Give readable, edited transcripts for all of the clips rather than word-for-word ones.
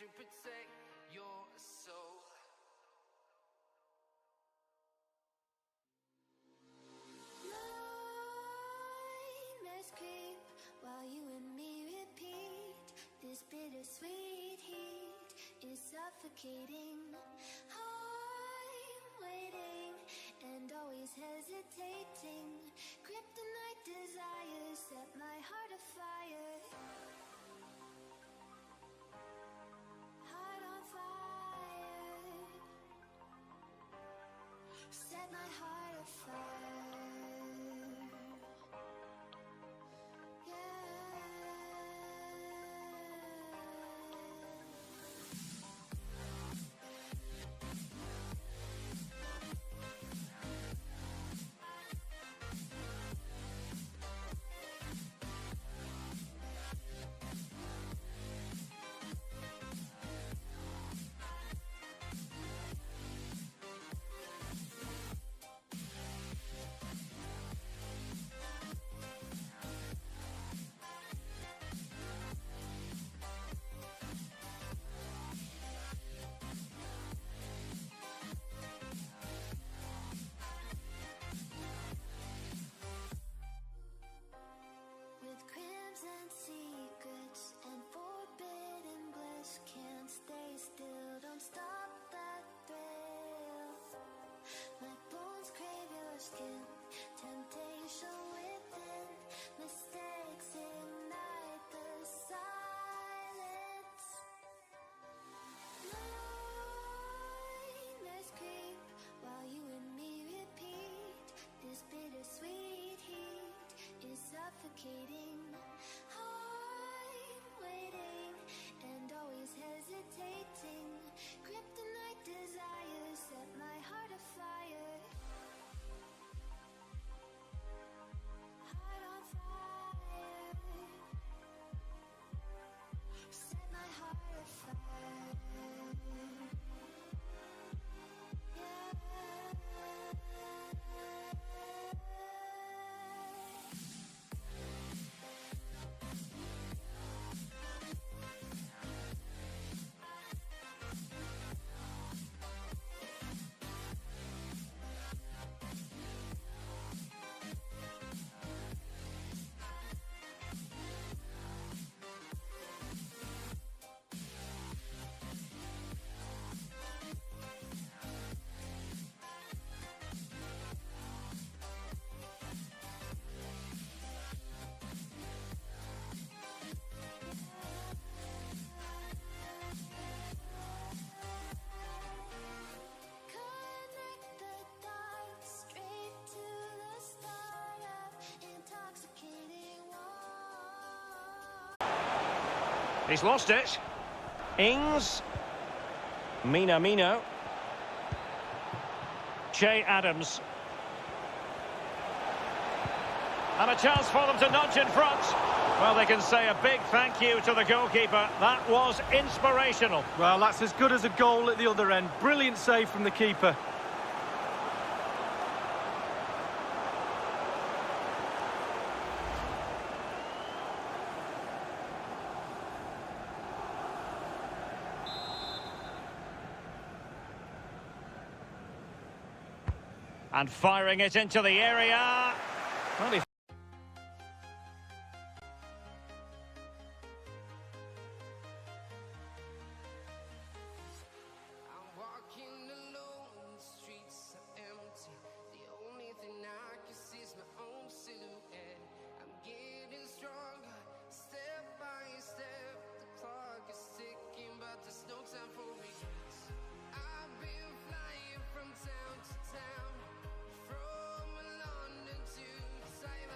to protect your soul. Nightmares creep while you and me repeat. This bittersweet heat is suffocating. I'm waiting and always hesitating. Kryptonite desires set my heart afire. Heart on fire. Set my heart afire. With crimson secrets and forbidden bliss, can't stay still, don't stop that thrill. My bones crave your skin, temptation within, mistakes ignite the silence. Nightmares creep while you and me repeat. This bittersweet heat is suffocating. I'm waiting and always hesitating. Kryptonite desires set my heart afire. Heart on fire. Set my heart afire. Connect the dots straight to the start of intoxicating war. He's lost it. Ings. Minamino. Che Adams. And a chance for them to nudge in front. Well, they can say a big thank you to the goalkeeper. That was inspirational. Well, that's as good as a goal at the other end. Brilliant save from the keeper. And firing it into the area. Well, he I'm walking alone, the streets are empty. The only thing I can see is my own silhouette. I'm getting stronger, step by step. The clock is ticking, but there's no time for regrets. I've been flying from town to town, from London to Taiwan.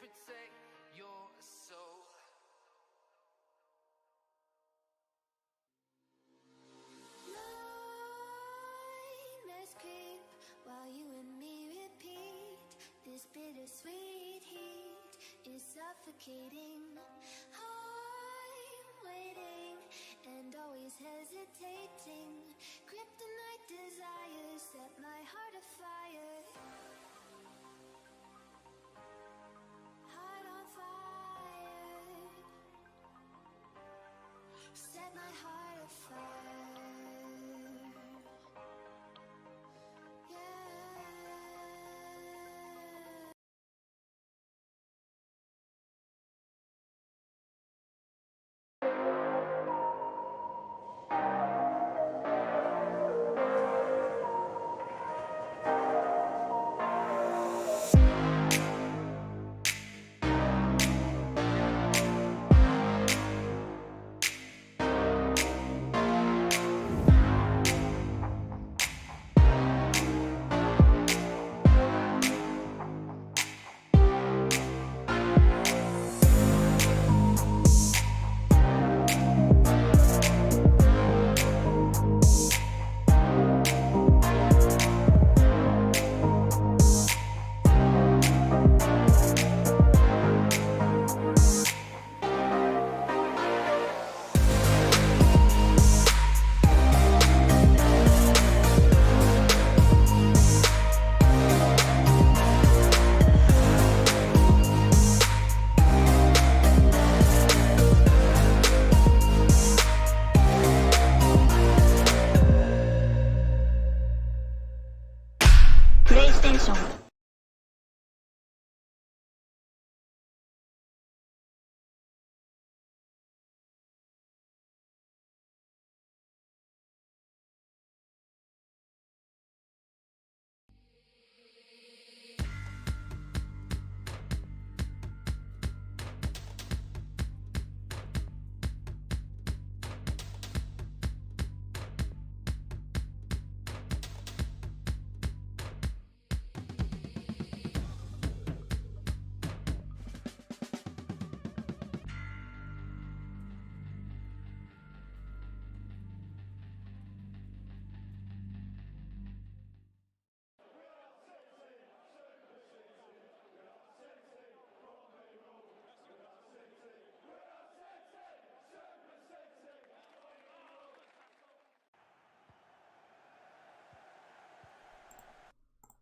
protect your soul. Nightmares creep while you and me repeat. This bittersweet heat is suffocating. I'm waiting and always hesitating. Kryptonite desires set my heart afire. Heart on fire. Set my heart afire. PlayStation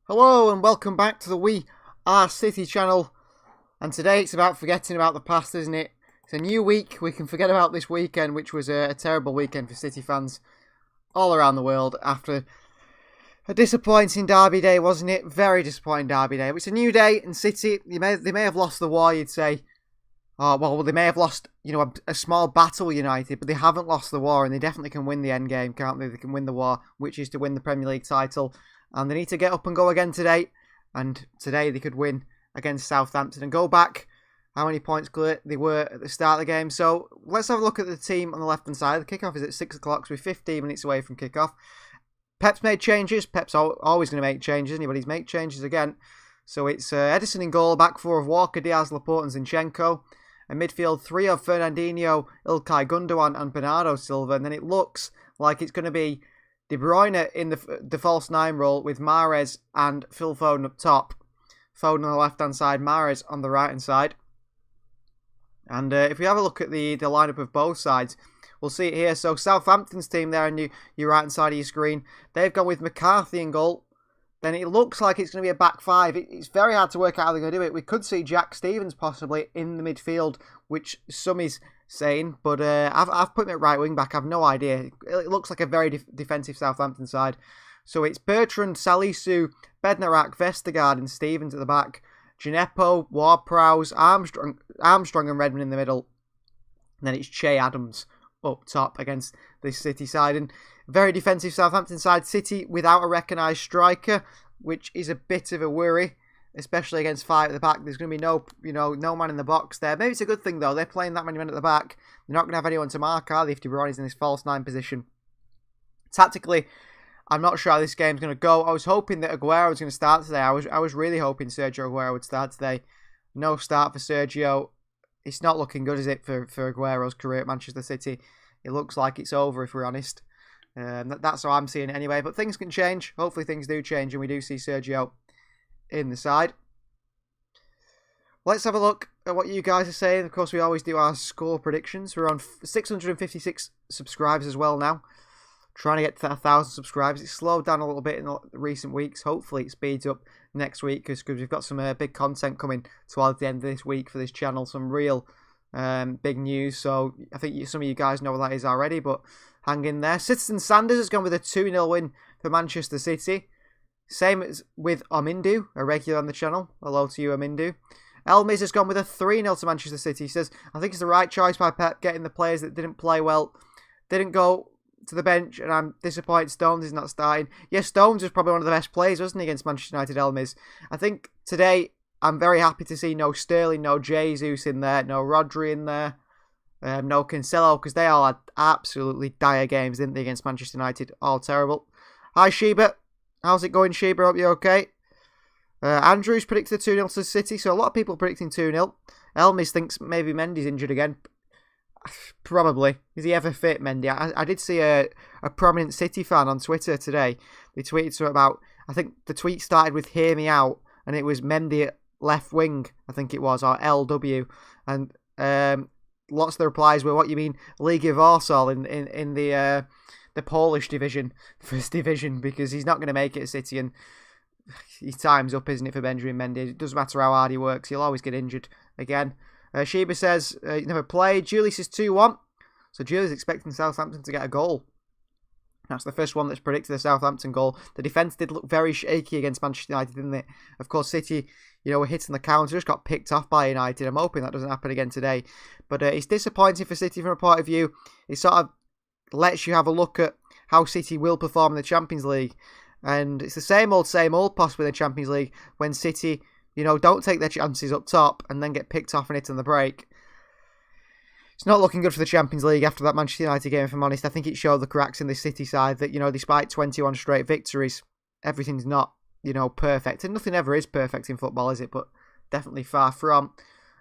Hello and welcome back to the We Are City channel, and today it's about forgetting about the past, isn't it? It's a new week, we can forget about this weekend, which was a terrible weekend for City fans all around the world after a disappointing derby day, wasn't it? Very disappointing derby day. It's a new day, and City, they may have lost the war, you'd say. Oh, well, they may have lost, a small battle, United, but they haven't lost the war, and they definitely can win the end game, can't they? They can win the war, which is to win the Premier League title. And they need to get up and go again today. And today they could win against Southampton and go back how many points they were at the start of the game. So let's have a look at the team on the left-hand side. The kickoff is at 6 o'clock, so we're 15 minutes away from kickoff. Pep's made changes. Pep's always going to make changes. Anybody's make changes again. So it's Edison in goal, back four of Walker, Diaz, Laporte and Zinchenko. And midfield three of Fernandinho, Ilkay Gundogan and Bernardo Silva. And then it looks like it's going to be De Bruyne in the false nine role with Mahrez and Phil Foden up top. Foden on the left-hand side, Mahrez on the right-hand side. And if we have a look at the lineup of both sides, we'll see it here. So Southampton's team there on your right-hand side of your screen, they've gone with McCarthy in goal. Then it looks like it's going to be a back five. It's very hard to work out how they're going to do it. We could see Jack Stevens possibly in the midfield, which some is saying, but I've put him at right wing back. I've no idea. It looks like a very defensive Southampton side. So it's Bertrand, Salisu, Bednarak, Vestergaard and Stevens at the back. Gineppo, Ward-Prowse, Armstrong and Redmond in the middle. And then it's Che Adams up top against this City side. And very defensive Southampton side. City without a recognised striker, which is a bit of a worry, especially against five at the back. There's going to be no man in the box there. Maybe it's a good thing though. They're playing that many men at the back. They're not going to have anyone to mark, are they, if De Bruyne's in this false nine position. Tactically, I'm not sure how this game's going to go. I was hoping that Aguero was going to start today. I was really hoping Sergio Aguero would start today. No start for Sergio. It's not looking good, is it, for Aguero's career at Manchester City? It looks like it's over, if we're honest. That's how I'm seeing it anyway. But things can change. Hopefully things do change and we do see Sergio in the side. Let's have a look at what you guys are saying. Of course, we always do our score predictions. We're on 656 subscribers as well now. Trying to get to 1,000 subscribers. It's slowed down a little bit in the recent weeks. Hopefully it speeds up next week because we've got some big content coming towards the end of this week for this channel. Some real big news. So I think some of you guys know what that is already, but hang in there. Citizen Sanders has gone with a 2-0 win for Manchester City. Same as with Amindu, a regular on the channel. Hello to you, Amindu. Elmis has gone with a 3-0 to Manchester City. He says, I think it's the right choice by Pep getting the players that didn't play well, didn't go to the bench, and I'm disappointed Stones is not starting. Yes, Stones was probably one of the best players, wasn't he, against Manchester United, Elmis? I think today I'm very happy to see no Sterling, no Jesus in there, no Rodri in there, no Cancelo, because they all had absolutely dire games, didn't they, against Manchester United? All terrible. Hi, Sheba. How's it going, Sheba? Hope you're okay. Andrews predicted a 2-0 to City, so a lot of people predicting 2-0. Elmis thinks maybe Mendy's injured again. Probably. Is he ever fit, Mendy? I did see a prominent City fan on Twitter today. They tweeted something about, I think the tweet started with "Hear me out," and it was Mendy at left wing, I think it was, or LW. And lots of the replies were, what you mean, League of Warsaw in the Polish division, first division, because he's not going to make it at City, and his time's up, isn't it, for Benjamin Mendy? It doesn't matter how hard he works, he'll always get injured again. Sheba says, he never played. Julius is 2-1. So Julius is expecting Southampton to get a goal. That's the first one that's predicted a Southampton goal. The defence did look very shaky against Manchester United, didn't it? Of course, City, were hitting the counter, just got picked off by United. I'm hoping that doesn't happen again today. But it's disappointing for City from a point of view. It sort of lets you have a look at how City will perform in the Champions League. And it's the same old, possibly in the Champions League, when City, don't take their chances up top and then get picked off and hit on the break. It's not looking good for the Champions League after that Manchester United game, if I'm honest. I think it showed the cracks in the City side that, despite 21 straight victories, everything's not, perfect. And nothing ever is perfect in football, is it? But definitely far from.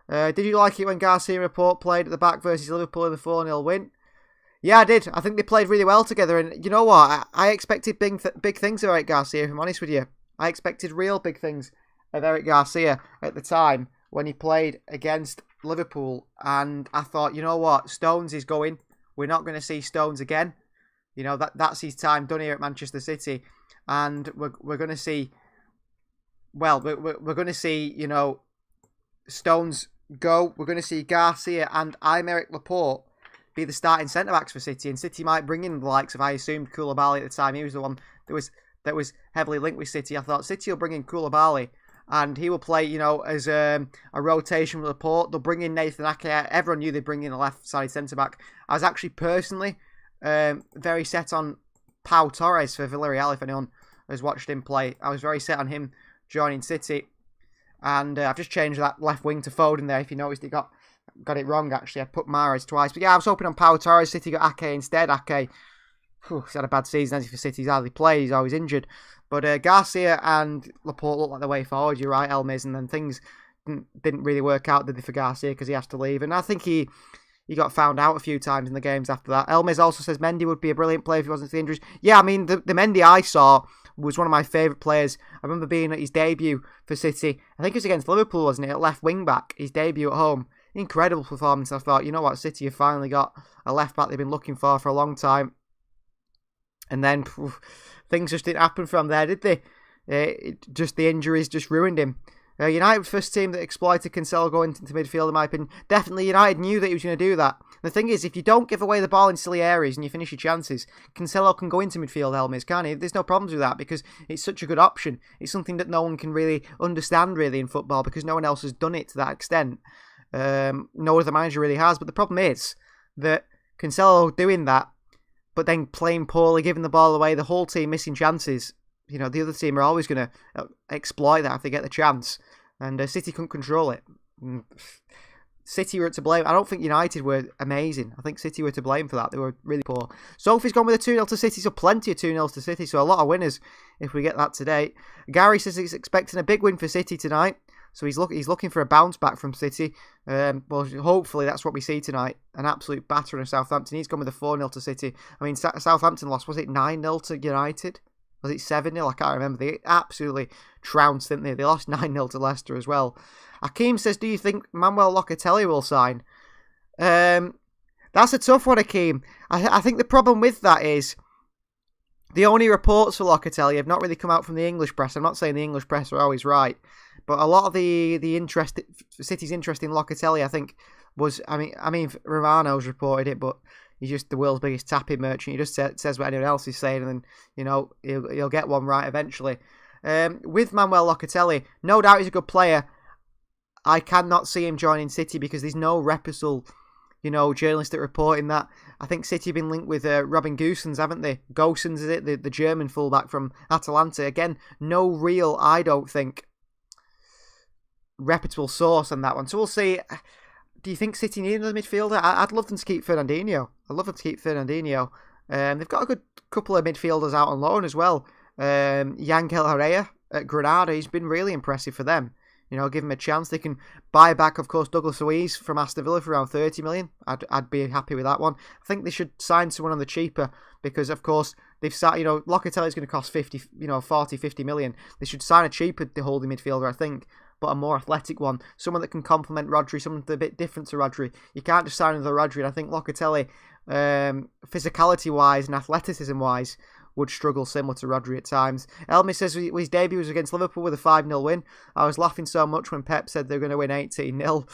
Did you like it when Garcia and Laporte played at the back versus Liverpool in the 4-0 win? Yeah, I did. I think they played really well together. And you know what? I expected big things of Eric Garcia, if I'm honest with you. I expected real big things of Eric Garcia at the time when he played against Liverpool. And I thought, you know what? Stones is going. We're not going to see Stones again. That's his time done here at Manchester City. And we're going to see, we're going to see, Stones go. We're going to see Garcia and Aymeric Laporte be the starting centre-backs for City, and City might bring in the likes of, I assumed, Koulibaly at the time. He was the one that was heavily linked with City. I thought City will bring in Koulibaly, and he will play, as a rotation with Laporte. They'll bring in Nathan Ake. Everyone knew they'd bring in a left-sided centre-back. I was actually personally very set on Pau Torres for Villarreal, if anyone has watched him play. I was very set on him joining City, and I've just changed that left wing to Foden there. If you noticed, it got it wrong, actually. I put Mahrez twice. But yeah, I was hoping on Pau Torres. City got Ake instead. Ake, he's had a bad season, as he for City. He's hardly played. He's always injured. But Garcia and Laporte look like the way forward. You're right, Elmis. And then things didn't really work out, did they, for Garcia, because he has to leave. And I think he got found out a few times in the games after that. Elmis also says Mendy would be a brilliant player if he wasn't for the injuries. Yeah, I mean, the Mendy I saw was one of my favourite players. I remember being at his debut for City. I think it was against Liverpool, wasn't it? At left wing back, his debut at home. Incredible performance. I thought, you know what, City have finally got a left back they've been looking for a long time. And then things just didn't happen from there, did they? Just the injuries just ruined him. United first team that exploited Cancelo going into midfield, in my opinion. Definitely United knew that he was going to do that. The thing is, if you don't give away the ball in silly areas and you finish your chances, Cancelo can go into midfield, Elmis, can't he? There's no problems with that because it's such a good option. It's something that no one can really understand really in football because no one else has done it to that extent. No other manager really has. But the problem is that Cancelo doing that, but then playing poorly, giving the ball away, the whole team missing chances. The other team are always going to exploit that if they get the chance. And City couldn't control it. City were to blame. I don't think United were amazing. I think City were to blame for that. They were really poor. Sophie's gone with a 2-0 to City, so plenty of 2-0s to City. So a lot of winners if we get that today. Gary says he's expecting a big win for City tonight. So he's looking for a bounce back from City. Well, hopefully that's what we see tonight. An absolute battering of Southampton. He's gone with a 4-0 to City. I mean, Southampton lost, was it 9-0 to United? Was it 7-0? I can't remember. They absolutely trounced, didn't they? They lost 9-0 to Leicester as well. Akeem says, do you think Manuel Locatelli will sign? That's a tough one, Akeem. I think the problem with that is the only reports for Locatelli have not really come out from the English press. I'm not saying the English press are always right, but a lot of the interest, City's interest in Locatelli, I think, was, I mean, Romano's reported it, but he's just the world's biggest tapping merchant. He just says what anyone else is saying, and then, he'll get one right eventually. With Manuel Locatelli, no doubt he's a good player. I cannot see him joining City because there's no reputable, journalistic reporting that. I think City have been linked with Robin Gosens, haven't they? Gosens, is it? The German fullback from Atalanta. Again, no real, I don't think, reputable source on that one. So we'll see. Do you think City need another midfielder? I'd love them to keep Fernandinho. They've got a good couple of midfielders out on loan as well. Yangel Herrera at Granada, he's been really impressive for them. Give him a chance. They can buy back, of course, Douglas Luiz from Aston Villa for around 30 million. I'd be happy with that one. I think they should sign someone on the cheaper because, of course, they've started, Locatelli's going to cost 40, 50 million. They should sign a cheaper holding midfielder, I think, but a more athletic one. Someone that can complement Rodri, someone a bit different to Rodri. You can't just sign another Rodri, and I think Locatelli, physicality-wise and athleticism-wise, would struggle similar to Rodri at times. Elmi says his debut was against Liverpool with a 5-0 win. I was laughing so much when Pep said they're going to win 18-0.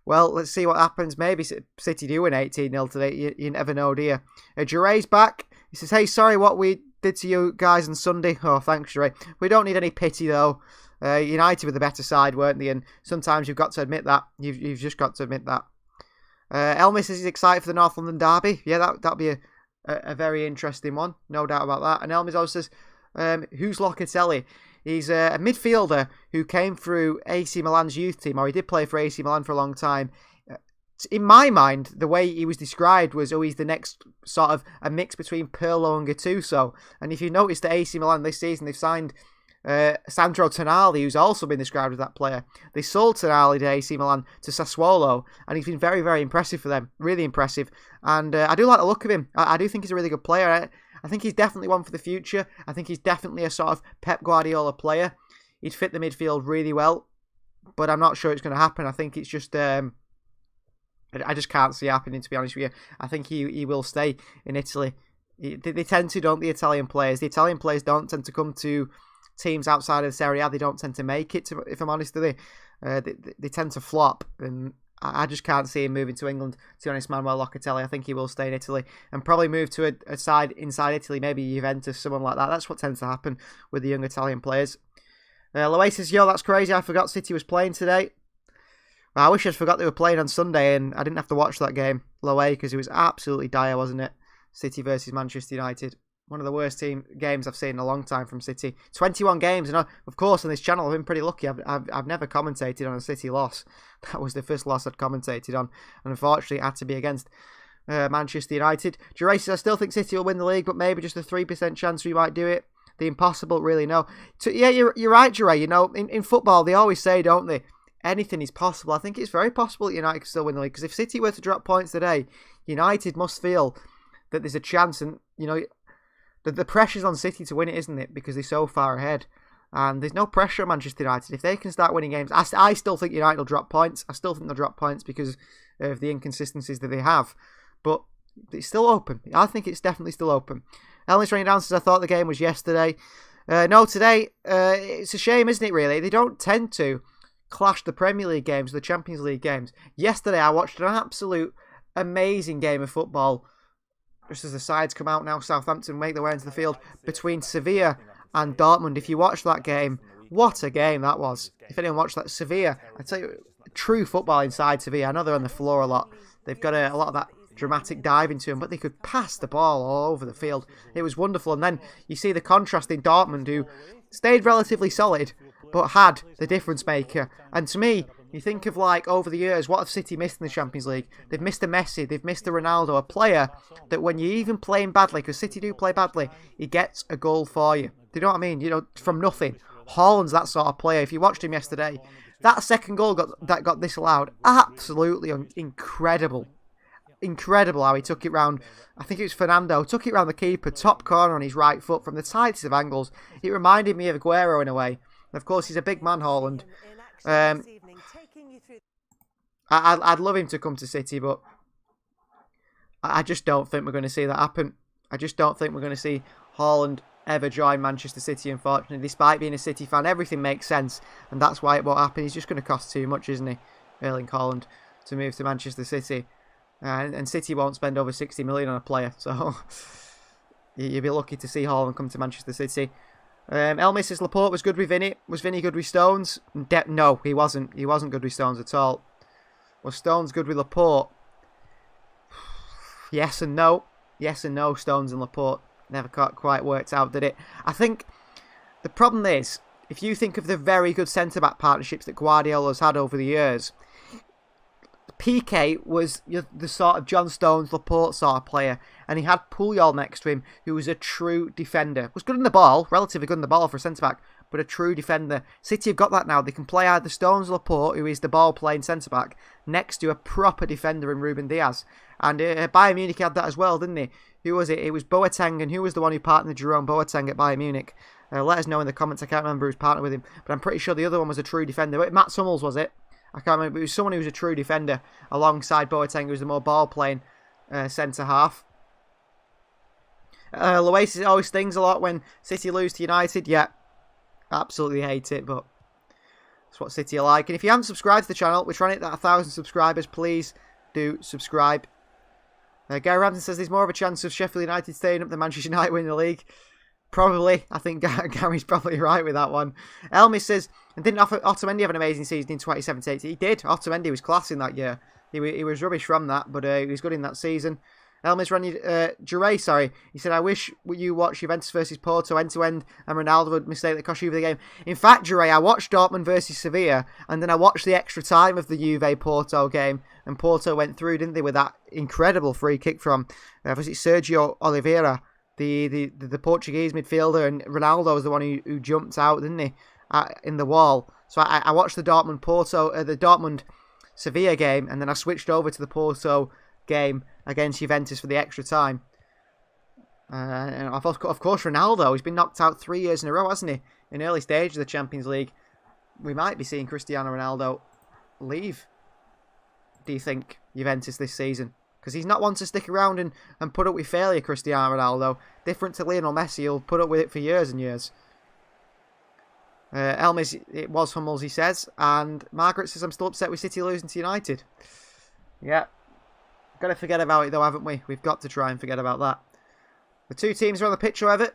Well, let's see what happens. Maybe City do win 18-0 today. You never know, do you? Jiray's back. He says, hey, sorry what we did to you guys on Sunday. Oh, thanks, Jiray. We don't need any pity, though. United were the better side, weren't they? And sometimes you've got to admit that. You've just got to admit that. Elmi says he's excited for the North London derby. Yeah, that'll be a very interesting one, no doubt about that. And Elmis also says, who's Locatelli? He's a midfielder who came through AC Milan's youth team, or he did play for AC Milan for a long time. In my mind, the way he was described was, he's the next sort of a mix between Pirlo and Gattuso. And if you notice that AC Milan this season, they've signed Sandro Tonali, who's also been described as that player. They sold Tonali to AC Milan to Sassuolo, and he's been very, very impressive for them. Really impressive. And I do like the look of him. I do think he's a really good player. I think he's definitely one for the future. I think he's definitely a sort of Pep Guardiola player. He'd fit the midfield really well, but I'm not sure it's going to happen. I think it's just... I just can't see it happening, to be honest with you. I think he will stay in Italy. They tend to, don't the Italian players? The Italian players don't tend to come to teams outside of the Serie A. They don't tend to make it, if I'm honest with you. They tend to flop, and I just can't see him moving to England, to be honest. Manuel Locatelli, I think he will stay in Italy and probably move to a side inside Italy, maybe Juventus, someone like that. That's what tends to happen with the young Italian players. Loe says, yo, that's crazy, I forgot City was playing today. Well, I wish I'd forgot they were playing on Sunday and I didn't have to watch that game, Loe, because it was absolutely dire, wasn't it? City versus Manchester United. One of the worst games I've seen in a long time from City. 21 games, and of course on this channel I've been pretty lucky. I've never commentated on a City loss. That was the first loss I'd commentated on, and unfortunately it had to be against Manchester United. Jiray says, I still think City will win the league, but maybe just a 3% chance we might do it. The impossible, really, no. Yeah, you're right, Jiray. In football they always say, don't they, anything is possible. I think it's very possible that United can still win the league, because if City were to drop points today, United must feel that there's a chance, and the pressure's on City to win it, isn't it? Because they're so far ahead. And there's no pressure on Manchester United. If they can start winning games, I still think United will drop points. I still think they'll drop points because of the inconsistencies that they have. But it's still open. I think it's definitely still open. Ellis Rain Down says, I thought the game was yesterday. No, today, it's a shame, isn't it, really? They don't tend to clash the Premier League games, the Champions League games. Yesterday, I watched an absolute amazing game of football. Just as the sides come out now, Southampton make their way into the field between Sevilla and Dortmund. If you watch that game, what a game that was. If anyone watched that, Sevilla, I tell you, true football inside Sevilla. I know they're on the floor a lot. They've got a lot of that dramatic dive into them, but they could pass the ball all over the field. It was wonderful. And then you see the contrast in Dortmund, who stayed relatively solid, but had the difference maker. And to me, you think of, over the years, what have City missed in the Champions League? They've missed a Messi, they've missed a Ronaldo, a player that when you're even playing badly, because City do play badly, he gets a goal for you. Do you know what I mean? From nothing. Haaland's that sort of player. If you watched him yesterday, That second goal that got disallowed, absolutely incredible. Incredible how he took it round. I think it was Fernando, took it round the keeper, top corner on his right foot from the tightest of angles. It reminded me of Aguero in a way. And of course, he's a big man, Haaland. I'd love him to come to City, but I just don't think we're going to see that happen. I just don't think we're going to see Haaland ever join Manchester City, unfortunately. Despite being a City fan, everything makes sense, and that's why it won't happen. He's just going to cost too much, isn't he, Erling Haaland, to move to Manchester City. And City won't spend over 60 million on a player, so you'll be lucky to see Haaland come to Manchester City. Elmis says Laporte was good with Vinny. Was Vinny good with Stones? No, he wasn't. He wasn't good with Stones at all. Was Stones good with Laporte? Yes and no. Yes and no, Stones and Laporte. Never quite worked out, did it? I think the problem is, if you think of the very good centre-back partnerships that Guardiola's had over the years, Piqué was the sort of John Stones, Laporte sort of player, and he had Puyol next to him, who was a true defender. Was good in the ball, relatively good in the ball for a centre-back, but a true defender. City have got that now. They can play either Stones or Laporte, who is the ball-playing centre-back, next to a proper defender in Ruben Diaz. And Bayern Munich had that as well, didn't they? Who was it? It was Boateng, and who was the one who partnered Jerome Boateng at Bayern Munich? Let us know in the comments. I can't remember who's partnered with him, but I'm pretty sure the other one was a true defender. Matt Hummels, was it? I can't remember. It was someone who was a true defender alongside Boateng, who was the more ball-playing centre-half. Loasis always stings a lot when City lose to United. Yeah, absolutely hate it, but that's what City are like. And if you haven't subscribed to the channel, we're trying to hit that 1,000 subscribers. Please do subscribe. Gary Ramsden says there's more of a chance of Sheffield United staying up than Manchester United winning the league. Probably. I think Gary's probably right with that one. Elmis says, and didn't Otamendi have an amazing season in 2017? He did. Otamendi was class in that year. He was rubbish from that, but he was good in that season. Elmis Jure, sorry. He said, I wish you watched Juventus versus Porto end-to-end and Ronaldo would mistake that cost you the game. In fact, Jure, I watched Dortmund versus Sevilla and then I watched the extra time of the Juve-Porto game and Porto went through, didn't they, with that incredible free kick from, was it Sergio Oliveira, the Portuguese midfielder, and Ronaldo was the one who jumped out, didn't he, in the wall. So I watched the Dortmund-Sevilla game and then I switched over to the Porto game against Juventus for the extra time. And of course, Ronaldo, he's been knocked out 3 years in a row, hasn't he? In early stage of the Champions League. We might be seeing Cristiano Ronaldo leave, do you think, Juventus this season? Because he's not one to stick around and put up with failure, Cristiano Ronaldo. Different to Lionel Messi, he'll put up with it for years and years. Elmis, it was Hummels, he says. And Margaret says, I'm still upset with City losing to United. Yeah. Got to forget about it though, haven't we? We've got to try and forget about that. The two teams are on the pitch, however.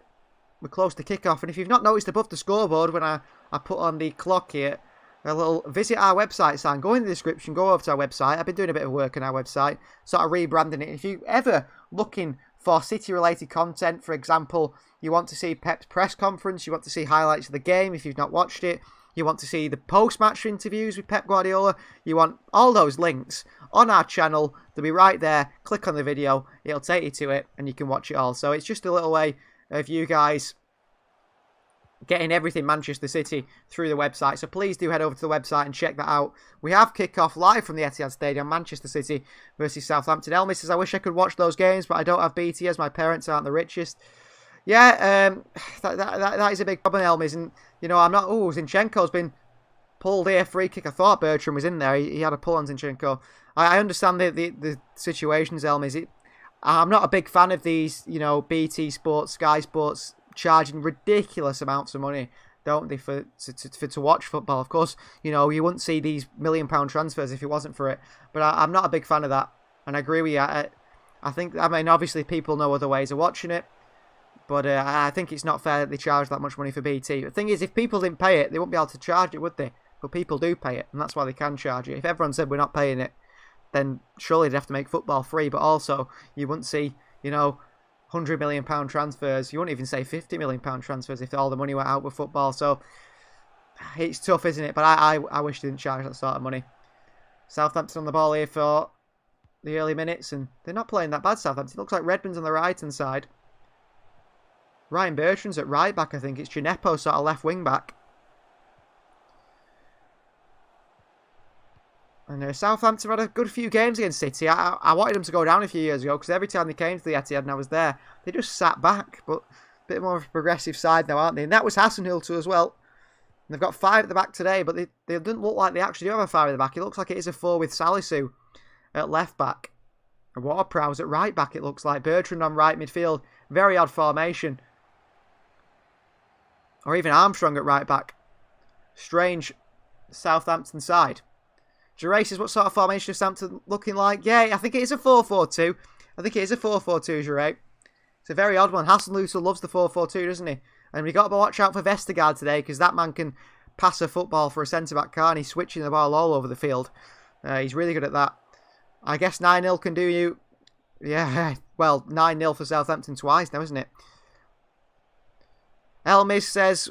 We're close to kick-off. And if you've not noticed above the scoreboard when I put on the clock here, a little visit our website sign. Go in the description, go over to our website. I've been doing a bit of work on our website, sort of rebranding it. If you're ever looking for City-related content, for example, you want to see Pep's press conference, you want to see highlights of the game if you've not watched it, you want to see the post-match interviews with Pep Guardiola, you want all those links on our channel. They'll be right there. Click on the video, it'll take you to it, and you can watch it all. So it's just a little way of you guys getting everything Manchester City through the website. So please do head over to the website and check that out. We have kick-off live from the Etihad Stadium, Manchester City versus Southampton. Elmis says, I wish I could watch those games, but I don't have BT as my parents aren't the richest. Yeah, that is a big problem, Elmis. And, you know, I'm not... Oh, Zinchenko's been pulled here, free kick. I thought Bertrand was in there. He had a pull on Zinchenko. I understand the situations, Elmis. I'm not a big fan of these, you know, BT Sports, Sky Sports charging ridiculous amounts of money, don't they, to watch football. Of course, you know, you wouldn't see these £1 million transfers if it wasn't for it. But I'm not a big fan of that. And I agree with you. I mean, obviously people know other ways of watching it. But I think it's not fair that they charge that much money for BT. The thing is, if people didn't pay it, they wouldn't be able to charge it, would they? But people do pay it, and that's why they can charge it. If everyone said we're not paying it, then surely they'd have to make football free. But also, you wouldn't see, you know, £100 million transfers. You wouldn't even say £50 million transfers if all the money went out with football. So it's tough, isn't it? But I wish they didn't charge that sort of money. Southampton on the ball here for the early minutes, and they're not playing that bad, Southampton. It looks like Redmond's on the right-hand side. Ryan Bertrand's at right back, I think. It's Gineppo sort of left wing back. And Southampton had a good few games against City. I wanted them to go down a few years ago because every time they came to the Etihad and I was there, they just sat back. But a bit more of a progressive side now, aren't they? And that was Hasenhüttl as well. And they've got 5 at the back today, but they didn't look like they actually do have a 5 at the back. It looks like it is a 4 with Salisu at left back. And Ward-Prowse at right back, it looks like. Bertrand on right midfield. Very odd formation. Or even Armstrong at right back. Strange Southampton side. Jure says, what sort of formation is Southampton looking like? Yeah, I think it is a 4-4-2. I think it is a 4-4-2, Jure. It's a very odd one. Hasenhüttl loves the 4-4-2, doesn't he? And we got to watch out for Vestergaard today because that man can pass a football for a centre-back, can't he? Switching the ball all over the field. He's really good at that. I guess 9-0 can do you. Yeah, well, 9-0 for Southampton twice now, isn't it? Elmis says,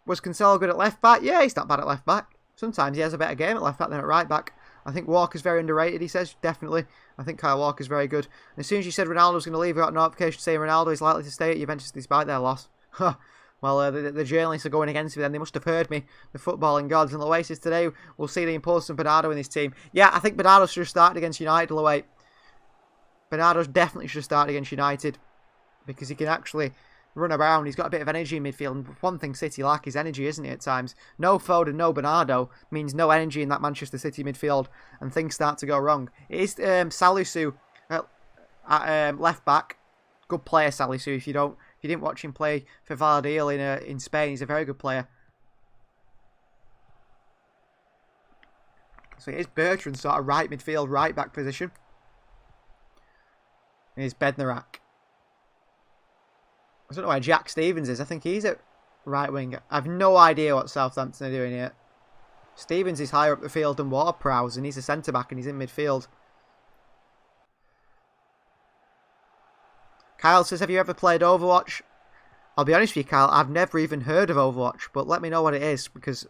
was Cancelo good at left back? Yeah, he's not bad at left back. Sometimes he has a better game at left back than at right back. I think Walker's very underrated, he says. Definitely. I think Kyle Walker's very good. And as soon as you said Ronaldo was going to leave, we got a notification saying Ronaldo is likely to stay at Juventus despite their loss. Well, the journalists are going against me then. They must have heard me. The footballing gods. And Oasis today, we'll see the importance of Bernardo in this team. Yeah, I think Bernardo should have started against United, Loay. Bernardo definitely should have started against United. Because he can actually run around. He's got a bit of energy in midfield. And one thing City lack is energy, isn't it, at times? No Foden, no Bernardo means no energy in that Manchester City midfield. And things start to go wrong. It is Salisu at left back. Good player, Salisu. If you didn't watch him play for Valladolid in Spain, he's a very good player. So it is Bertrand, sort of right midfield, right back position. Here's Bednarak. I don't know where Jack Stevens is. I think he's at right wing. I have no idea what Southampton are doing here. Stevens is higher up the field than Ward-Prowse, and he's a centre-back and he's in midfield. Kyle says, have you ever played Overwatch? I'll be honest with you, Kyle, I've never even heard of Overwatch, but let me know what it is, because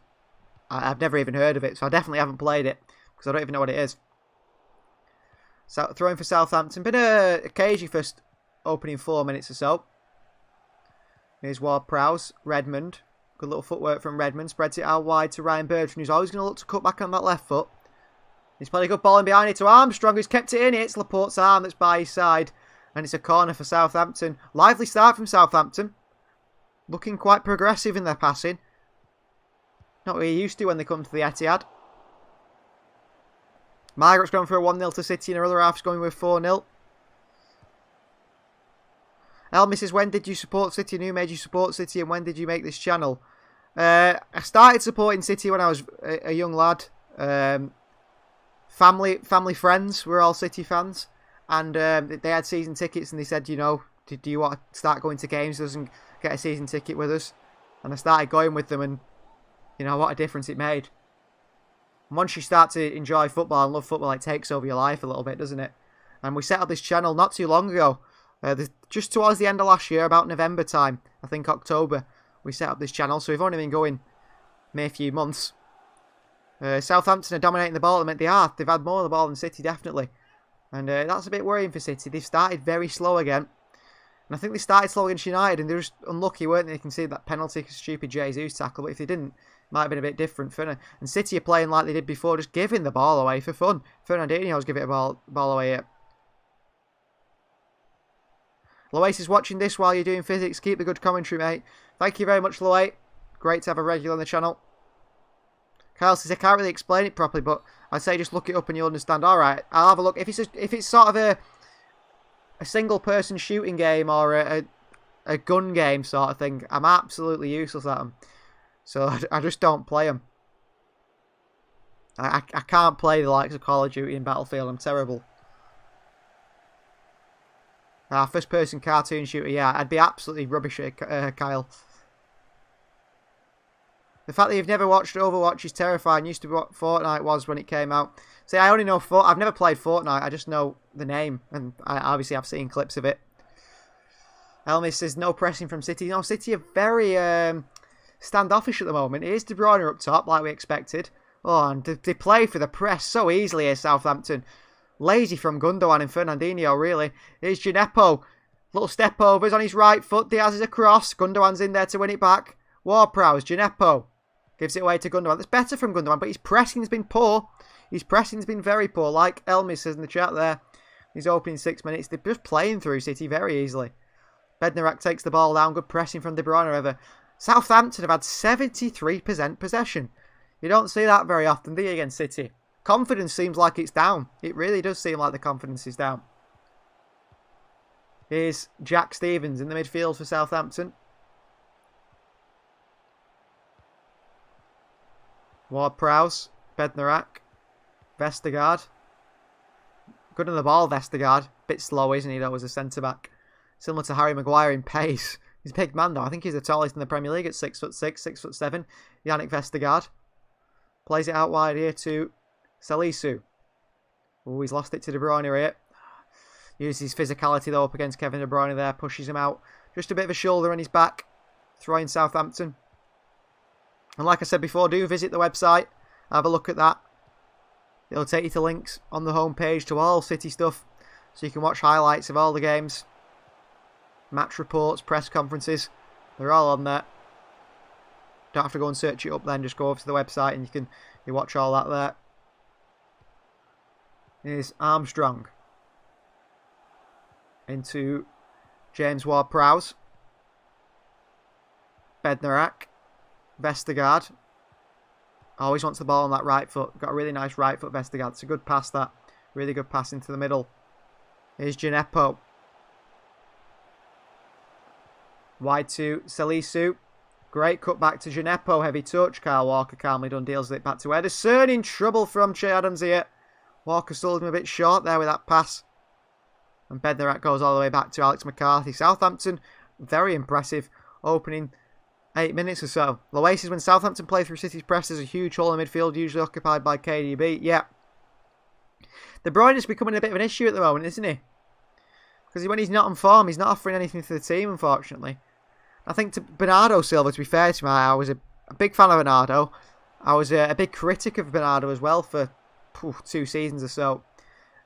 I've never even heard of it, so I definitely haven't played it, because I don't even know what it is. So, throwing for Southampton. Been a cagey first opening 4 minutes or so. Here's Ward-Prowse, Redmond. Good little footwork from Redmond. Spreads it out wide to Ryan Bertrand, who's always going to look to cut back on that left foot. He's played a good ball in behind it to Armstrong, who's kept it in. It's Laporte's arm that's by his side. And it's a corner for Southampton. Lively start from Southampton. Looking quite progressive in their passing. Not what you're used to when they come to the Etihad. Margaret's gone for a 1-0 to City and her other half's going with 4-0. Elmi says, when did you support City and who made you support City and when did you make this channel? I started supporting City when I was a young lad. Family friends were all City fans. And they had season tickets and they said, you know, do you want to start going to games with us and get a season ticket with us? And I started going with them and, you know, what a difference it made. And once you start to enjoy football and love football, it takes over your life a little bit, doesn't it? And we set up this channel not too long ago. Just towards the end of last year, about November time, I think October, we set up this channel. So we've only been going a few months. Southampton are dominating the ball. I mean, they are. They've had more of the ball than City, definitely. And that's a bit worrying for City. They've started very slow again. And I think they started slow against United and they're just unlucky, weren't they? They can see that penalty, stupid Jesus tackle. But if they didn't, it might have been a bit different. And City are playing like they did before, just giving the ball away for fun. Fernandinho's giving a ball away here. Lois is watching this while you're doing physics. Keep the good commentary, mate. Thank you very much, Lois. Great to have a regular on the channel. Kyle says, I can't really explain it properly, but I'd say just look it up and you'll understand. Alright, I'll have a look. If it's sort of a single-person shooting game or a gun game sort of thing, I'm absolutely useless at them. So I just don't play them. I can't play the likes of Call of Duty and Battlefield. I'm terrible. First-person cartoon shooter, yeah, I'd be absolutely rubbish at Kyle. The fact that you've never watched Overwatch is terrifying. Used to be what Fortnite was when it came out. See, I only know I've never played Fortnite. I just know the name, and I obviously have seen clips of it. Elmis says no pressing from City. No, City are very standoffish at the moment. It is De Bruyne up top, like we expected. Oh, and they play for the press so easily here, Southampton. Lazy from Gundogan and Fernandinho, really. Here's Gineppo. Little step overs on his right foot. Diaz is a cross. Gundogan's in there to win it back. Ward-Prowse, Gineppo. Gives it away to Gundogan. That's better from Gundogan, but his pressing has been poor. his pressing's been very poor. Like Elmis says in the chat there, his opening 6 minutes, they're just playing through City very easily. Bednarak takes the ball down, good pressing from De Bruyne, however. Southampton have had 73% possession. You don't see that very often, do you, against City? Confidence seems like it's down. It really does seem like the confidence is down. Here's Jack Stevens in the midfield for Southampton. Ward-Prowse, Bednarak, Vestergaard. Good on the ball, Vestergaard. Bit slow, isn't he, though, as a centre-back. Similar to Harry Maguire in pace. He's a big man, though. I think he's the tallest in the Premier League at 6'6", 6'7". Yannick Vestergaard. Plays it out wide here to Salisu. Oh, he's lost it to De Bruyne here. Uses his physicality, though, up against Kevin De Bruyne there. Pushes him out. Just a bit of a shoulder on his back. Throwing Southampton. And like I said before, do visit the website. Have a look at that. It'll take you to links on the homepage to all City stuff. So you can watch highlights of all the games. Match reports, press conferences. They're all on there. Don't have to go and search it up then. Just go over to the website and you watch all that there. Here's Armstrong. Into James Ward-Prowse. Bednarak. Vestergaard. Always wants the ball on that right foot. Got a really nice right foot, Vestergaard. It's a good pass, that. Really good pass into the middle. Here's Gineppo. Wide to Salisu. Great cut back to Gineppo. Heavy touch. Kyle Walker calmly done. Deals it back to Ederson. In trouble from Che Adams here. Walker sold him a bit short there with that pass. And Bednarak goes all the way back to Alex McCarthy. Southampton, very impressive. Opening 8 minutes or so. Loasis, when Southampton play through City's press, there's a huge hole in midfield, usually occupied by KDB. Yeah. De Bruyne is becoming a bit of an issue at the moment, isn't he? Because when he's not on form, he's not offering anything for the team, unfortunately. I think to Bernardo Silva, to be fair to me, I was a big fan of Bernardo. I was a big critic of Bernardo as well for 2 seasons or so.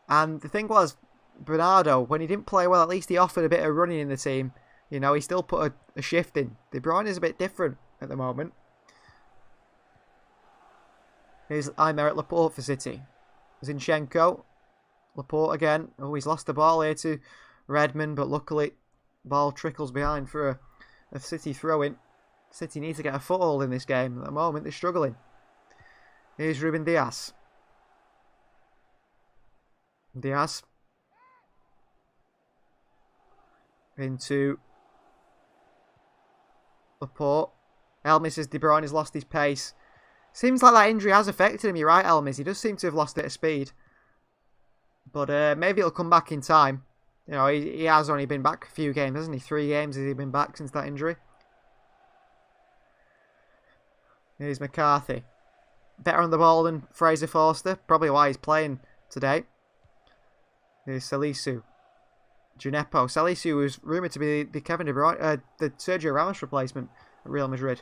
And the thing was, Bernardo, when he didn't play well, at least he offered a bit of running in the team. You know, he still put a shift in. De Bruyne is a bit different at the moment. Here's Aymeric Laporte for City. Zinchenko. Laporte again. Oh, he's lost the ball here to Redmond, but luckily ball trickles behind for a City throw-in. City need to get a foothold in this game. At the moment, they're struggling. Here's Ruben Diaz. Diaz. Into Laporte. Elmis says De Bruyne has lost his pace. Seems like that injury has affected him. You're right, Elmis. He does seem to have lost a bit of speed. But maybe it'll come back in time. You know, he has only been back a few games, hasn't he? 3 games has he been back since that injury. Here's McCarthy. Better on the ball than Fraser Forster. Probably why he's playing today. Here's Salisu. Gineppo. Salisu was rumoured to be the Kevin De Bruyne, the Sergio Ramos replacement at Real Madrid.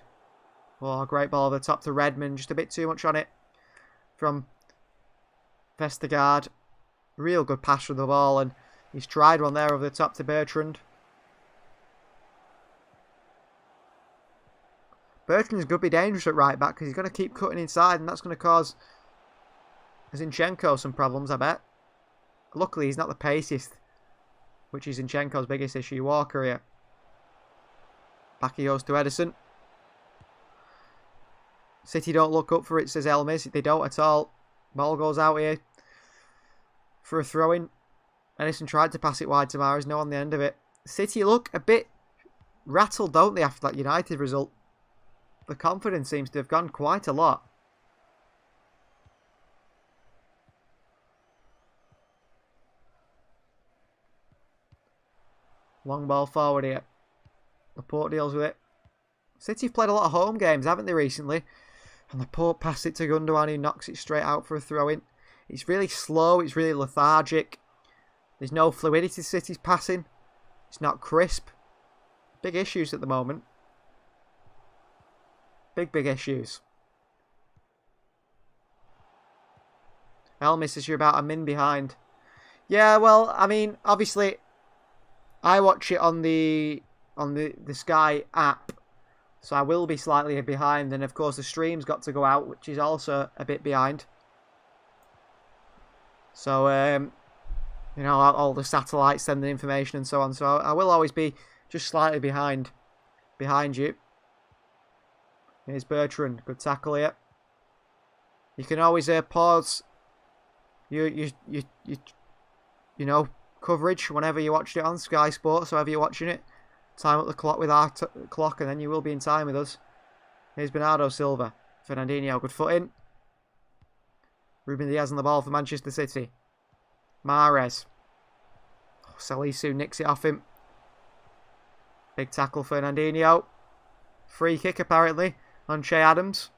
Oh, great ball over the top to Redmond. Just a bit too much on it from Vestergaard. Real good pass from the ball, and he's tried one there over the top to Bertrand. Bertrand's going to be dangerous at right back because he's going to keep cutting inside, and that's going to cause Zinchenko some problems, I bet. Luckily, he's not the paciest, which is Zinchenko's biggest issue. Walker here. Back he goes to Ederson. City don't look up for it, says Elmis. They don't at all. Ball goes out here for a throw-in. Ederson tried to pass it wide to Mahrez. No on the end of it. City look a bit rattled, don't they, after that United result? The confidence seems to have gone quite a lot. Long ball forward here. Laporte deals with it. City have played a lot of home games, haven't they, recently? And Laporte passed it to Gundogan, who knocks it straight out for a throw-in. It's really slow. It's really lethargic. There's no fluidity to City's passing. It's not crisp. Big issues at the moment. Big issues. Elmis says you're about a min behind. Yeah, well, I mean, obviously, I watch it on the Sky app, so I will be slightly behind. And of course, the stream's got to go out, which is also a bit behind. So, you know, all the satellites sending information and so on. So I will always be just slightly behind you. Here's Bertrand. Good tackle here. You can always pause you know, coverage whenever you watched it on Sky Sports, however you're watching it. Time up the clock with our clock, and then you will be in time with us. Here's Bernardo Silva. Fernandinho, good foot in. Ruben Diaz on the ball for Manchester City. Mahrez. Oh, Salisu nicks it off him. Big tackle, Fernandinho. Free kick, apparently, on Che Adams.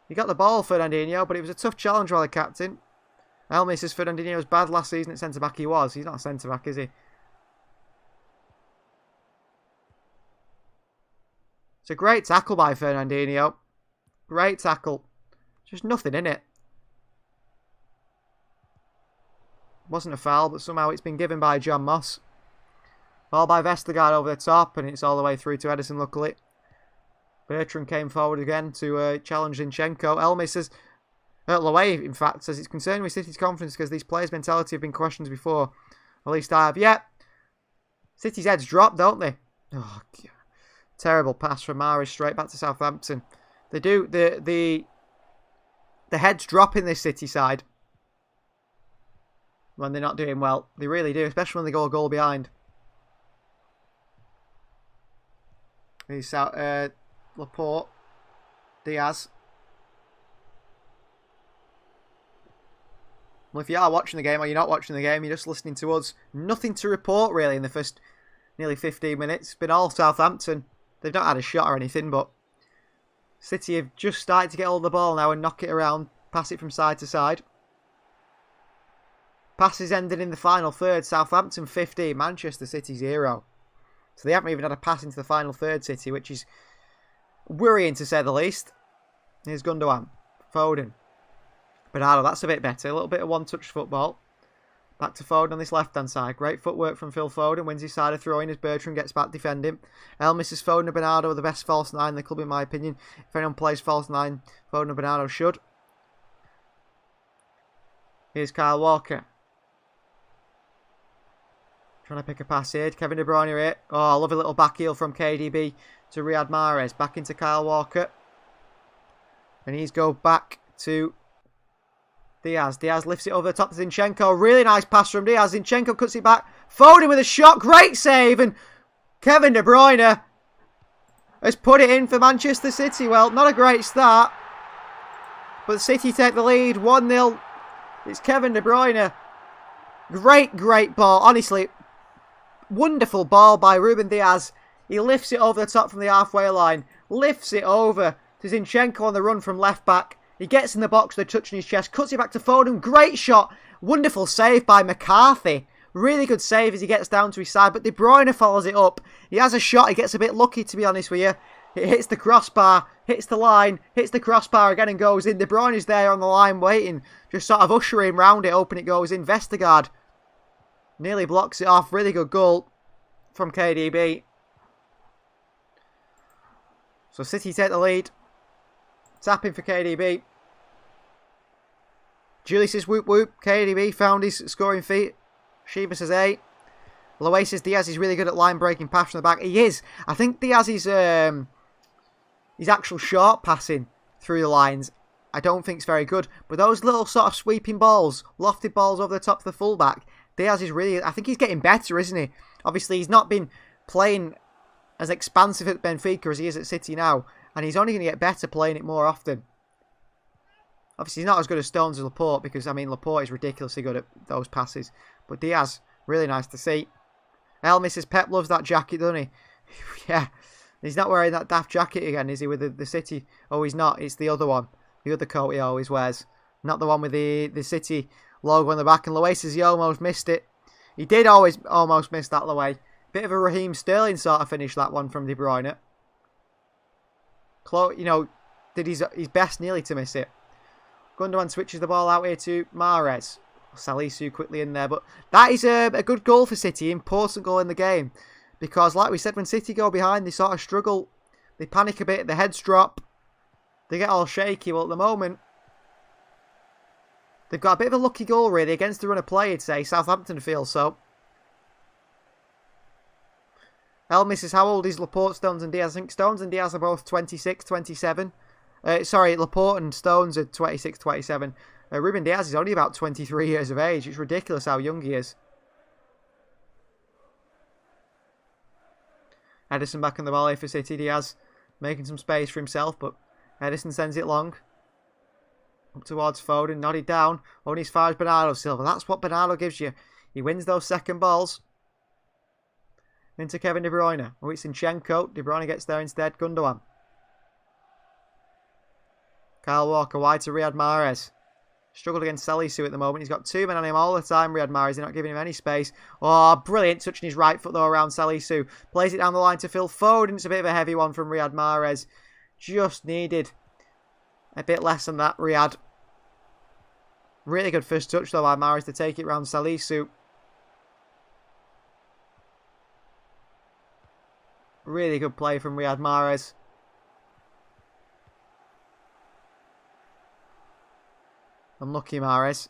He got the ball, Fernandinho, but it was a tough challenge by the captain. Elmi says Fernandinho was bad last season at centre-back. He was. He's not a centre-back, is he? It's a great tackle by Fernandinho. Great tackle. Just nothing in it. Wasn't a foul, but somehow it's been given by John Moss. Ball by Vestergaard over the top, and it's all the way through to Edison, luckily. Bertrand came forward again to challenge Zinchenko. Elmi says, Lowe, in fact, says it's concerned with City's confidence because these players' mentality have been questioned before. At least I have. Yeah. City's heads drop, don't they? Oh, God. Terrible pass from Mahrez straight back to Southampton. They do. The heads drop in this City side when they're not doing well. They really do, especially when they go a goal behind. He's out. Laporte. Diaz. Well, if you are watching the game or you're not watching the game, you're just listening to us. Nothing to report, really, in the first nearly 15 minutes. It's been all Southampton. They've not had a shot or anything, but City have just started to get hold of the ball now and knock it around, pass it from side to side. Passes ended in the final third. Southampton 15, Manchester City 0. So they haven't even had a pass into the final third, City, which is worrying to say the least. Here's Gundogan. Foden. Bernardo, that's a bit better. A little bit of one-touch football. Back to Foden on this left-hand side. Great footwork from Phil Foden. Wins his side of throwing as Bertrand gets back defending. Misses Foden and Bernardo are the best false nine in the club, in my opinion. If anyone plays false nine, Foden and Bernardo should. Here's Kyle Walker. Trying to pick a pass here. Kevin De Bruyne here. Oh, I love a little back heel from KDB to Riyad Mahrez. Back into Kyle Walker. And he's go back to Diaz. Diaz lifts it over the top to Zinchenko. Really nice pass from Diaz. Zinchenko cuts it back. Foden with a shot. Great save. And Kevin De Bruyne has put it in for Manchester City. Well, not a great start. But City take the lead. 1-0. It's Kevin De Bruyne. Great ball. Honestly, wonderful ball by Ruben Diaz. He lifts it over the top from the halfway line. Lifts it over to Zinchenko on the run from left back. He gets in the box with a touch on his chest. Cuts it back to Foden. Great shot. Wonderful save by McCarthy. Really good save as he gets down to his side. But De Bruyne follows it up. He has a shot. He gets a bit lucky, to be honest with you. It hits the crossbar. Hits the line. Hits the crossbar again and goes in. De Bruyne is there on the line waiting. Just sort of ushering round it. Hoping it goes in. Vestergaard nearly blocks it off. Really good goal from KDB. So City take the lead. Tapping for KDB. Julie says whoop whoop. KDB found his scoring feet. Sheba says 8. Lowe says Diaz is really good at line breaking pass from the back. He is. I think Diaz is his actual short passing through the lines, I don't think is very good. But those little sort of sweeping balls, lofted balls over the top of the fullback, Diaz is really, I think he's getting better, isn't he? Obviously he's not been playing as expansive at Benfica as he is at City now. And he's only going to get better playing it more often. Obviously, he's not as good as Stones as Laporte because, I mean, Laporte is ridiculously good at those passes. But Diaz, really nice to see. Elmi says Pep loves that jacket, doesn't he? Yeah. He's not wearing that daft jacket again, is he, with the City? Oh, he's not. It's the other one. The other coat he always wears. Not the one with the City logo on the back. And Lowe says he almost missed it. He did always almost miss that, Lowe. Bit of a Raheem Sterling sort of finish, that one from De Bruyne. You know, did his best nearly to miss it. Gundogan switches the ball out here to Mahrez. Salisu quickly in there. But that is a good goal for City. Important goal in the game. Because, like we said, when City go behind, they sort of struggle. They panic a bit. The heads drop. They get all shaky. Well, at the moment, They've got a bit of a lucky goal, really, against the run of play, I'd say. Southampton feel so. Elmis is how old is Laporte, Stones and Diaz? I think Stones and Diaz are both 26, 27. Sorry, Laporte and Stones are 26, 27. Ruben Diaz is only about 23 years of age. It's ridiculous how young he is. Edison back in the volley for City. Diaz making some space for himself, but Edison sends it long. Up towards Foden, nodded down. Only as far as Bernardo Silva. That's what Bernardo gives you. He wins those second balls. Into Kevin De Bruyne. Oh, it's Zinchenko. De Bruyne gets there instead. Gundogan. Kyle Walker wide to Riyad Mahrez. Struggled against Salisu at the moment. He's got two men on him all the time. Riyad Mahrez, they're not giving him any space. Oh, brilliant. Touching his right foot though around Salisu. Plays it down the line to Phil Foden. It's a bit of a heavy one from Riyad Mahrez. Just needed a bit less than that, Riyad. Really good first touch though by Mahrez to take it round Salisu. Really good play from Riyad Mahrez. Unlucky Mahrez.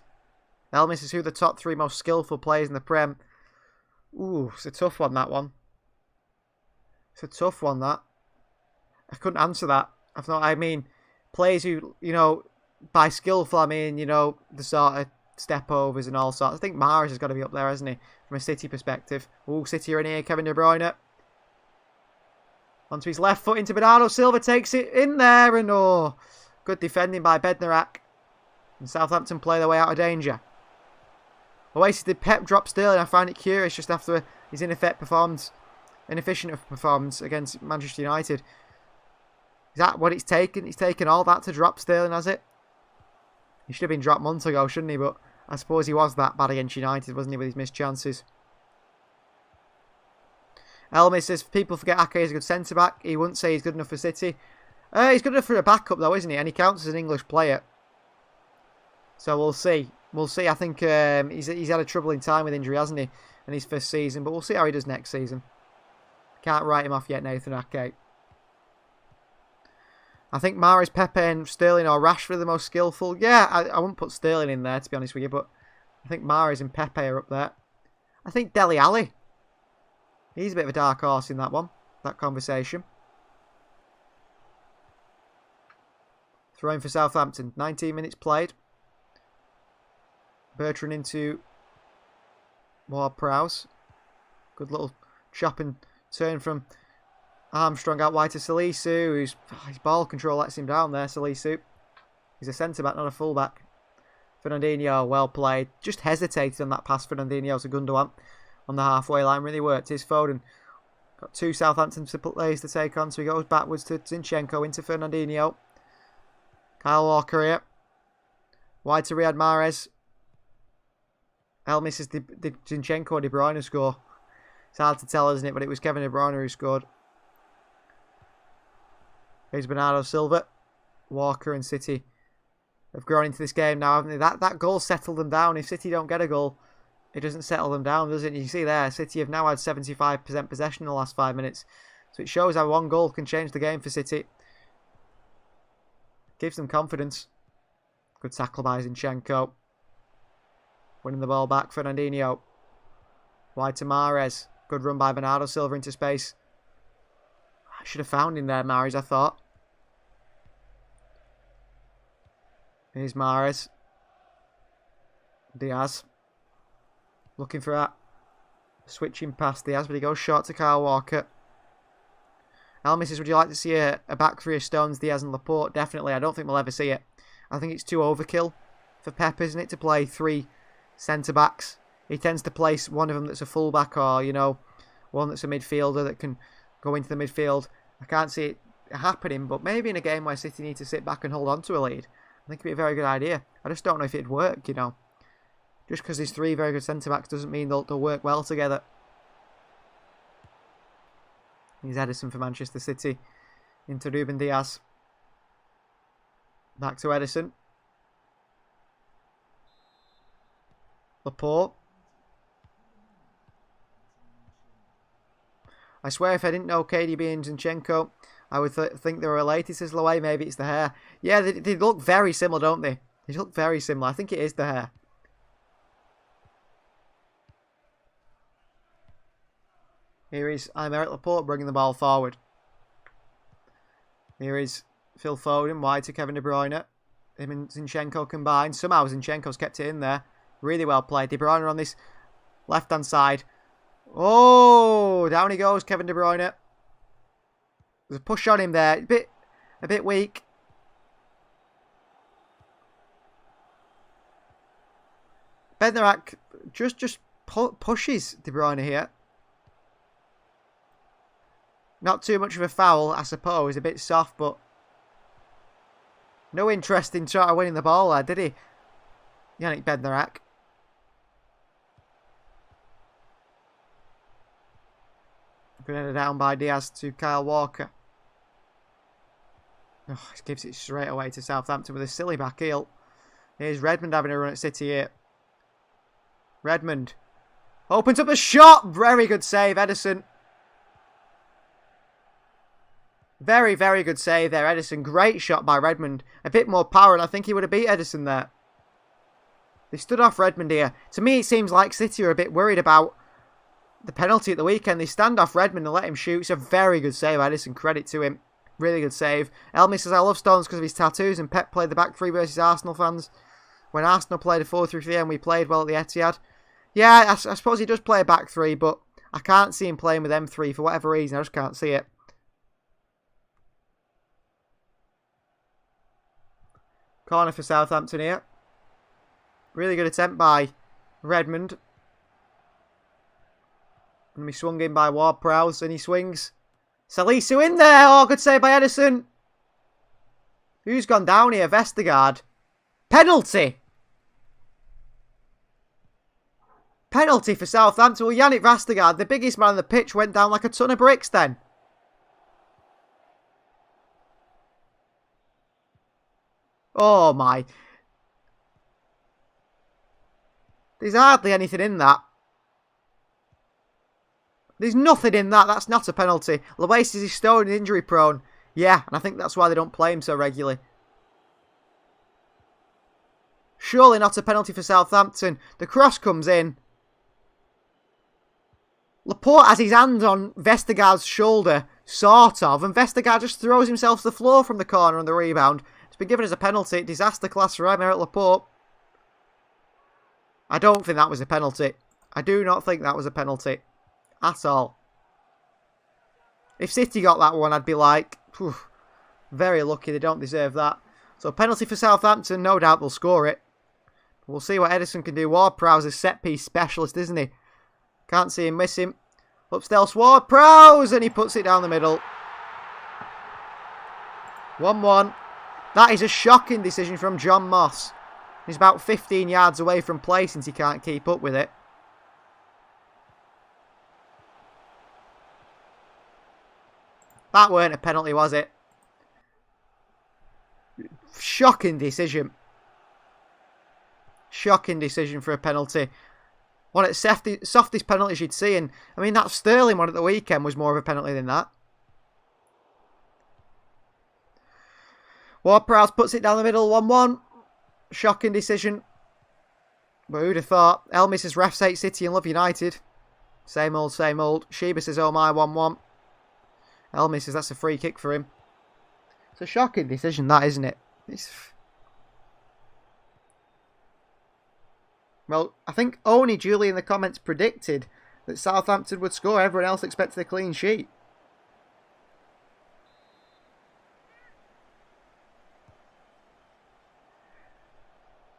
Elmis is who the top three most skillful players in the Prem. Ooh, it's a tough one, that one. It's a tough one, that. I couldn't answer that. I mean, players who, you know, by skillful, I mean, you know, the sort of step overs and all sorts. I think Mahrez has got to be up there, hasn't he? From a City perspective. Ooh, City are in here. Kevin De Bruyne. Onto his left foot into Bernardo Silva. Takes it in there. And oh, good defending by Bednarak. And Southampton play their way out of danger. Oasis did Pep drop Sterling. I find it curious just after his inefficient performance against Manchester United. Is that what it's taken? It's taken all that to drop Sterling, has it? He should have been dropped months ago, shouldn't he? But I suppose he was that bad against United, wasn't he, with his missed chances. Elmis says, people forget Ake is a good centre-back. He wouldn't say he's good enough for City. He's good enough for a backup, though, isn't he? And he counts as an English player. So we'll see. We'll see. I think he's had a troubling time with injury, hasn't he? In his first season. But we'll see how he does next season. Can't write him off yet, Nathan Ake. I think Mahrez, Pepe and Sterling or Rashford are the most skillful. Yeah, I wouldn't put Sterling in there, to be honest with you. But I think Mahrez and Pepe are up there. I think Dele Alli. He's a bit of a dark horse in that one. That conversation. Throwing for Southampton. 19 minutes played. Bertrand into Ward-Prowse. Good little chop and turn from Armstrong out wide to Salisu. His ball control lets him down there, Salisu. He's a centre-back, not a full-back. Fernandinho, well played. Just hesitated on that pass, Fernandinho to Gundogan on the halfway line. Really worked. Here's Foden. Got two Southampton players to take on, so he goes backwards to Zinchenko into Fernandinho. Kyle Walker here. Wide to Riyad Mahrez. Elmis is did Zinchenko or De Bruyne score? It's hard to tell, isn't it? But it was Kevin De Bruyne who scored. Here's Bernardo Silva. Walker and City have grown into this game now, haven't they? That goal settled them down. If City don't get a goal, it doesn't settle them down, does it? You see there, City have now had 75% possession in the last 5 minutes. So it shows how one goal can change the game for City. Gives them confidence. Good tackle by Zinchenko. Winning the ball back, Fernandinho. Wide to Mahrez. Good run by Bernardo Silva into space. I should have found him there, Mahrez, I thought. Here's Mahrez. Diaz. Looking for that. Switching past Diaz, but he goes short to Kyle Walker. Elmis says, would you like to see a back three of Stones, Diaz and Laporte? Definitely. I don't think we'll ever see it. I think it's too overkill for Pep, isn't it, to play three centre-backs. He tends to place one of them that's a full-back or, you know, one that's a midfielder that can go into the midfield. I can't see it happening, but maybe in a game where City need to sit back and hold on to a lead, I think it'd be a very good idea. I just don't know if it'd work, you know. Just because there's three very good centre-backs doesn't mean they'll work well together. Here's Edison for Manchester City. Into Ruben Diaz. Back to Edison. Laporte. I swear if I didn't know KDB and Zinchenko, I would think they were related, says Loay. Maybe it's the hair. Yeah, they look very similar, don't they? They look very similar. I think it is the hair. Here is Aymeric Laporte bringing the ball forward. Here is Phil Foden, wide to Kevin De Bruyne. Him and Zinchenko combined. Somehow Zinchenko's kept it in there. Really well played. De Bruyne on this left-hand side. Oh, down he goes, Kevin De Bruyne. There's a push on him there. A bit weak. Bednarak just pushes De Bruyne here. Not too much of a foul, I suppose. A bit soft, but no interest in trying to winning the ball there, did he? Yannick Bednarak. Grenada down by Diaz to Kyle Walker. Oh, he gives it straight away to Southampton with a silly back heel. Here's Redmond having a run at City here. Redmond opens up a shot. Very good save, Ederson. Very, very good save there, Ederson. Great shot by Redmond. A bit more power, and I think he would have beat Ederson there. They stood off Redmond here. To me, it seems like City are a bit worried about the penalty at the weekend. They stand off Redmond and let him shoot. It's a very good save, Ederson. Credit to him. Really good save. Elmi says, I love Stones because of his tattoos, and Pep played the back three versus Arsenal fans. When Arsenal played a 4-3-3 and we played well at the Etihad. Yeah, I suppose he does play a back three, but I can't see him playing with M3 for whatever reason. I just can't see it. Corner for Southampton here. Really good attempt by Redmond. And be swung in by Ward-Prowse, and he swings. Salisu in there. Oh, good save by Ederson. Who's gone down here? Vestergaard. Penalty. Penalty for Southampton. Well, Yannick Vestergaard, the biggest man on the pitch, went down like a ton of bricks then. Oh my. There's hardly anything in that. There's nothing in that. That's not a penalty. Loasis is stone and injury prone. Yeah, and I think that's why they don't play him so regularly. Surely not a penalty for Southampton. The cross comes in. Laporte has his hand on Vestergaard's shoulder, sort of, and Vestergaard just throws himself to the floor from the corner on the rebound. It's been given as a penalty. Disaster class for Aymeric Laporte. I don't think that was a penalty. I do not think that was a penalty. At all. If City got that one, I'd be like, phew, very lucky. They don't deserve that. So penalty for Southampton. No doubt they'll score it. We'll see what Ederson can do. Ward-Prowse is set-piece specialist, isn't he? Can't see him miss him. Upstairs Ward-Prowse, and he puts it down the middle. 1-1. That is a shocking decision from John Moss. He's about 15 yards away from play since he can't keep up with it. That weren't a penalty, was it? Shocking decision. Shocking decision for a penalty. One of the softest penalties you'd see. And I mean, that Sterling one at the weekend was more of a penalty than that. Ward-Prowse puts it down the middle, 1-1. Shocking decision. But who'd have thought? Elmi says refs hate City and love United. Same old, same old. Sheba says, oh my, 1-1. Elmi says that's a free kick for him. It's a shocking decision, that, isn't it? Well, I think only Julie in the comments predicted that Southampton would score. Everyone else expected a clean sheet.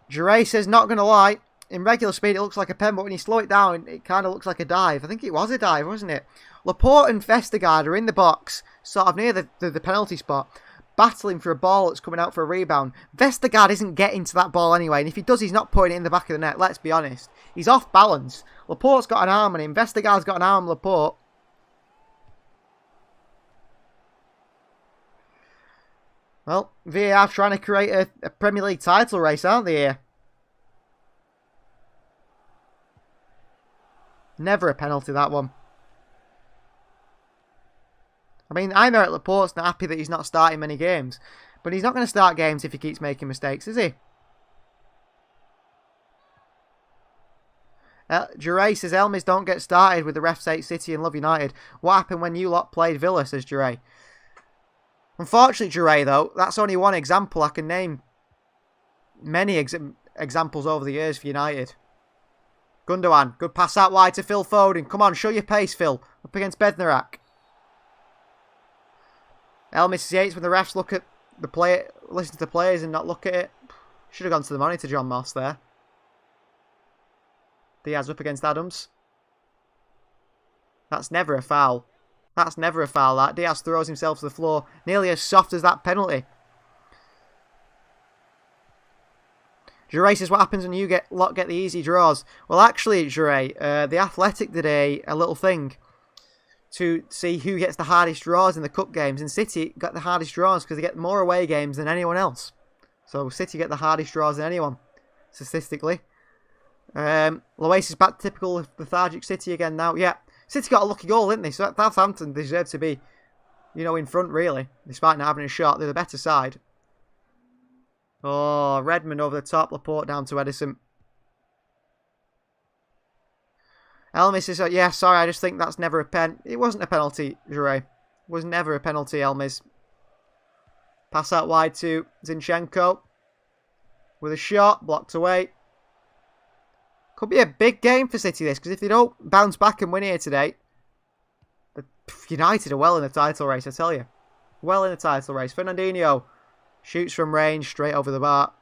Jure says, not going to lie, in regular speed it looks like a pen, but when you slow it down, it kind of looks like a dive. I think it was a dive, wasn't it? Laporte and Vestergaard are in the box, sort of near the penalty spot, battling for a ball that's coming out for a rebound. Vestergaard isn't getting to that ball anyway, and if he does, he's not putting it in the back of the net, let's be honest. He's off balance. Laporte's got an arm on him, Vestergaard's got an arm on Laporte. Well, VAR trying to create a Premier League title race, aren't they here? Never a penalty, that one. I mean, Aymeric Laporte's not happy that he's not starting many games. But he's not going to start games if he keeps making mistakes, is he? Jure says, Elmis, don't get started with the refs 8 City and Love United. What happened when you lot played Villa, says Jure. Unfortunately, Jure, though, that's only one example. I can name many examples over the years for United. Gundogan, good pass out wide to Phil Foden. Come on, show your pace, Phil. Up against Bednarak. Elmis hates when the refs look at the play, listen to the players and not look at it. Should have gone to the monitor, John Moss, there. Diaz up against Adams. That's never a foul. That's never a foul, that. Diaz throws himself to the floor. Nearly as soft as that penalty. Jure says, what happens when you get the easy draws? Well, actually, Jure, the Athletic did a little thing to see who gets the hardest draws in the cup games. And City got the hardest draws because they get more away games than anyone else. So City get the hardest draws than anyone, statistically. Lois is back to typical lethargic City again now. Yeah, City got a lucky goal, didn't they? So Southampton deserved to be, in front, really. Despite not having a shot, they're the better side. Oh, Redmond over the top. Laporte down to Edison. Elmis says, yeah, sorry, I just think that's never a pen. It wasn't a penalty, Jure. It was never a penalty, Elmis. Pass out wide to Zinchenko. With a shot, blocked away. Could be a big game for City, this, because if they don't bounce back and win here today, United are well in the title race, I tell you. Well in the title race. Fernandinho shoots from range, straight over the bar.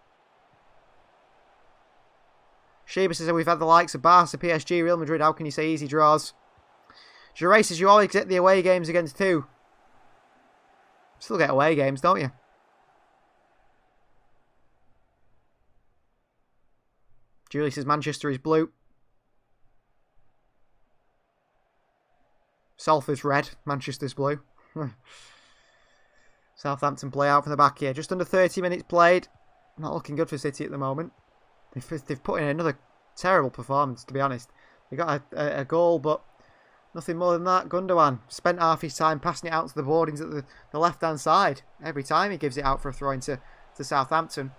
Sheba says, we've had the likes of Barca, PSG, Real Madrid. How can you say easy draws? Jure says, you always get the away games against 2. Still get away games, don't you? Julie says, Manchester is blue. Salford's red. Manchester's blue. Southampton play out from the back here. Just under 30 minutes played. Not looking good for City at the moment. They've put in another terrible performance, to be honest. They got a goal, but nothing more than that. Gundogan spent half his time passing it out to the boardings at the left-hand side. Every time he gives it out for a throw-in to Southampton.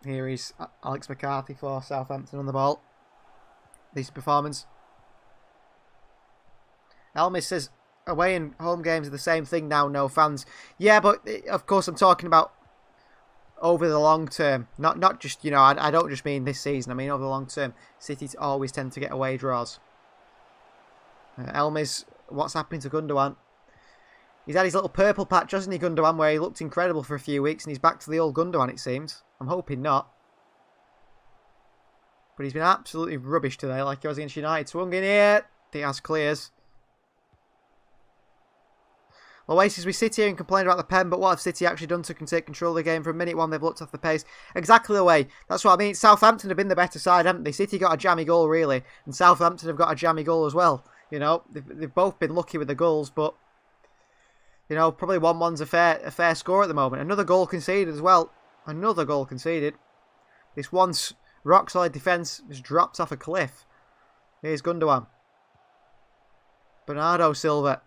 Here is Alex McCarthy for Southampton on the ball. Decent performance. Elmis says, away and home games are the same thing now, no fans. Yeah, but of course I'm talking about over the long term. Not just, I don't just mean this season. I mean over the long term. City always tend to get away draws. Elmis, what's happening to Gundogan? He's had his little purple patch, hasn't he, Gundogan, where he looked incredible for a few weeks, and he's back to the old Gundogan, it seems. I'm hoping not. But he's been absolutely rubbish today, like he was against United. Swung in here. Diaz clears. Oasis, we sit here and complain about the pen, but what have City actually done to take control of the game? From minute 1, they've looked off the pace. Exactly the way. That's what I mean. Southampton have been the better side, haven't they? City got a jammy goal, really. And Southampton have got a jammy goal as well. They've both been lucky with the goals, but probably 1-1's a fair score at the moment. Another goal conceded as well. Another goal conceded. This once rock-solid defence has dropped off a cliff. Here's Gundogan. Bernardo Silva.